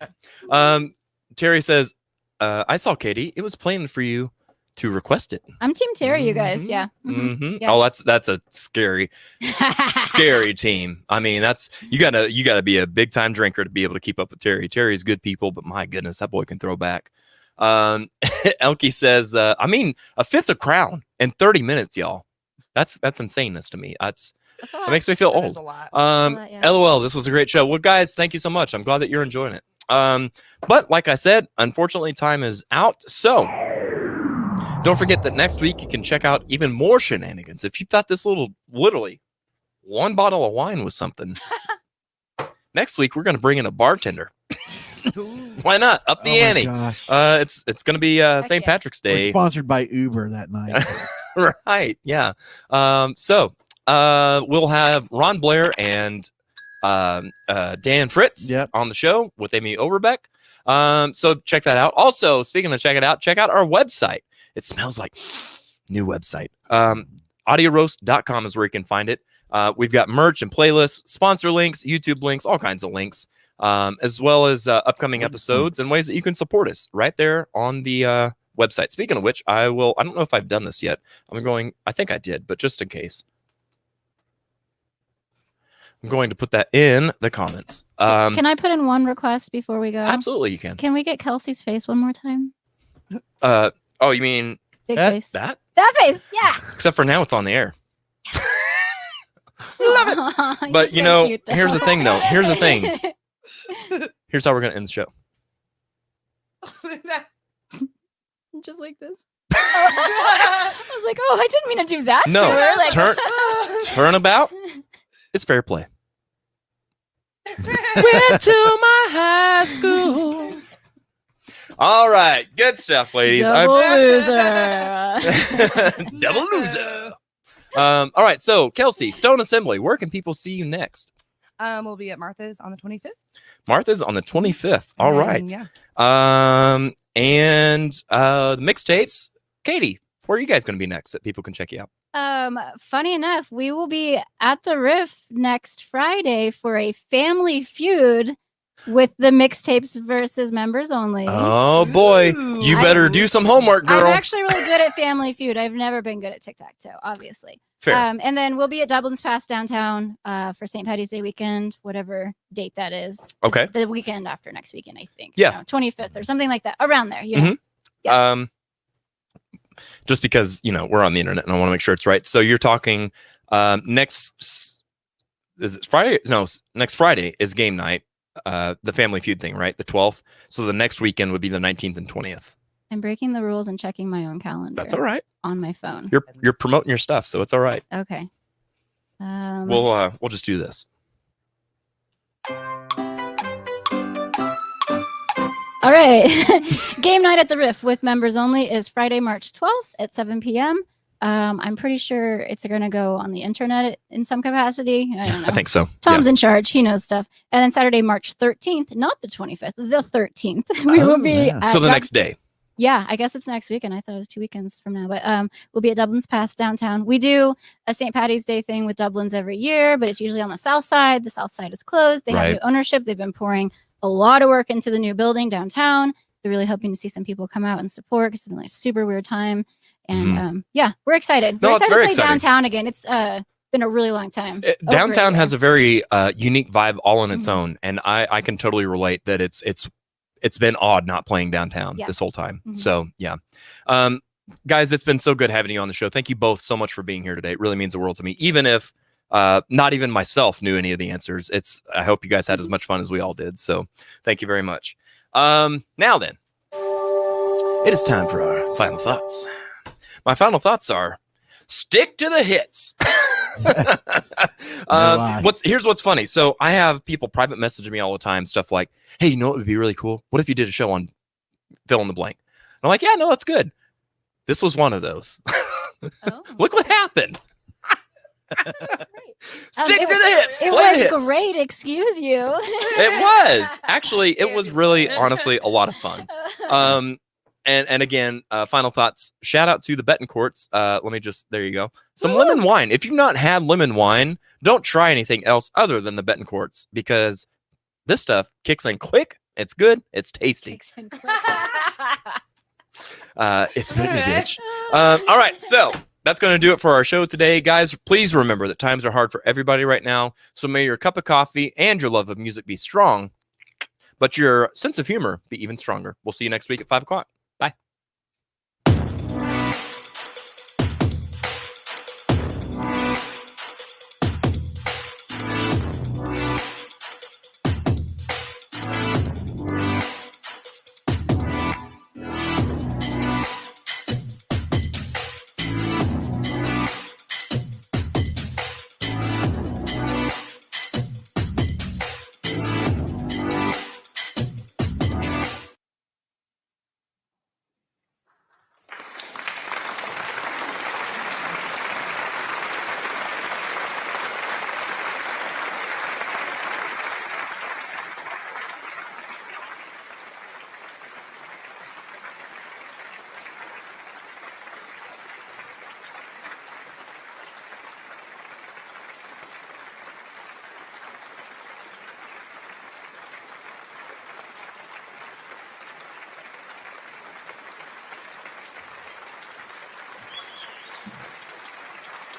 Terry says, I saw Katie. It was planned for you to request it. I'm Team Terry, you guys. Yeah. Mhm. Mm-hmm. Yeah. Oh, that's a scary team. I mean, you gotta be a big time drinker to be able to keep up with Terry. Terry's good people, but my goodness, that boy can throw back. Elke says, I mean, a fifth of Crown in 30 minutes, y'all. That's insaneness to me. That's a lot. It makes me feel That is old. a lot. lot, yeah. LOL, this was a great show. Well, guys, thank you so much. I'm glad that you're enjoying it. But like I said, unfortunately, time is out. So don't forget that next week you can check out even more shenanigans. If you thought this literally one bottle of wine was something, next week we're going to bring in a bartender. Why not? Up the Oh my ante. gosh. It's going to be St. yeah. Patrick's We're Day. sponsored by Uber that night. Right. Yeah. So we'll have Ron Blair and Dan Fritz Yep. on the show with Amy Overbeck. So check that out. Also, speaking of check it out, check out our website. It smells like new website. Audioroast.com is where you can find it. We've got merch and playlists, sponsor links, YouTube links, all kinds of links, as well as upcoming episodes and ways that you can support us right there on the website. Speaking of which, I don't know if I've done this yet. I think I did, but just in case, I'm going to put that in the comments. Can I put in one request before we go? Absolutely, you can. Can we get Kelsey's face one more time? Oh, you mean Big That- face. that? That face, yeah. Except for now it's on the air. Love it. But you know, here's the thing though. Here's the thing. Here's how we're going to end the show. Just like this. I was like, oh, I didn't mean to do that No, to her. Like, turnabout. It's fair play. Went to my high school. All right, good stuff, ladies. double loser. Double loser. All right, so Kelsey, Stone Assembly, where can people see you next? We'll be at Martha's on the 25th. Martha's on the 25th. All right. Yeah. And the Mixtapes. Katie, where are you guys going to be next that people can check you out? Funny enough, we will be at the Riff next Friday for a family feud with the Mixtapes versus members only. Oh boy, you better do some homework, girl. I'm actually really good at Family Feud. I've never been good at tic-tac-toe, obviously. Fair. And then we'll be at Dublin's Pass downtown for St. Patty's Day weekend, whatever date that is. Okay. The weekend after next weekend, I think. Yeah. 25th or something like that, around there. You know. Yeah. Just because we're on the internet and I want to make sure it's right. So you're talking next. Is it Friday? No, next Friday is game night. The Family Feud thing, right? The 12th. So the next weekend would be the 19th and 20th. I'm breaking the rules and checking my own calendar. That's all right. On my phone. You're promoting your stuff, so it's all right. Okay. We'll just do this. All right. Game night at the Riff with members only is Friday, March 12th at 7 p.m. I'm pretty sure it's going to go on the internet in some capacity. I don't know. I think so. Tom's in charge. He knows stuff. And then Saturday, March 13th, not the 25th, the 13th. We will be. So the next day. Yeah, I guess it's next weekend. I thought it was 2 weekends from now, but we'll be at Dublin's Pass downtown. We do a St. Patty's Day thing with Dublin's every year, but it's usually on the south side. The south side is closed. They have new ownership. They've been pouring a lot of work into the new building downtown. They're really hoping to see some people come out and support because it's been like a super weird time. And yeah, we're excited. We're excited to play downtown again. It's been a really long time. Downtown has a very unique vibe all on its own, and I can totally relate that it's been odd not playing downtown this whole time. So yeah. Guys, it's been so good having you on the show. Thank you both so much for being here today. It really means the world to me. Even if not even myself knew any of the answers, I hope you guys had as much fun as we all did. So thank you very much. Now then, it is time for our final thoughts. My final thoughts are stick to the hits. Here's what's funny. So I have people private message me all the time, stuff like, hey, you know what would be really cool? What if you did a show on fill in the blank? And I'm like, yeah, no, that's good. This was one of those. Look what happened. Stick to the hits. It was great. Excuse you. It was actually. It was really, honestly, a lot of fun. And again, final thoughts. Shout out to the Betancourts. Let me just. There you go. Some lemon wine. If you've not had lemon wine, don't try anything else other than the Betancourts because this stuff kicks in quick. It's good. It's tasty. It's good, bitch. All right, so. That's going to do it for our show today. Guys, please remember that times are hard for everybody right now. So may your cup of coffee and your love of music be strong, but your sense of humor be even stronger. We'll see you next week at 5 o'clock. Bye.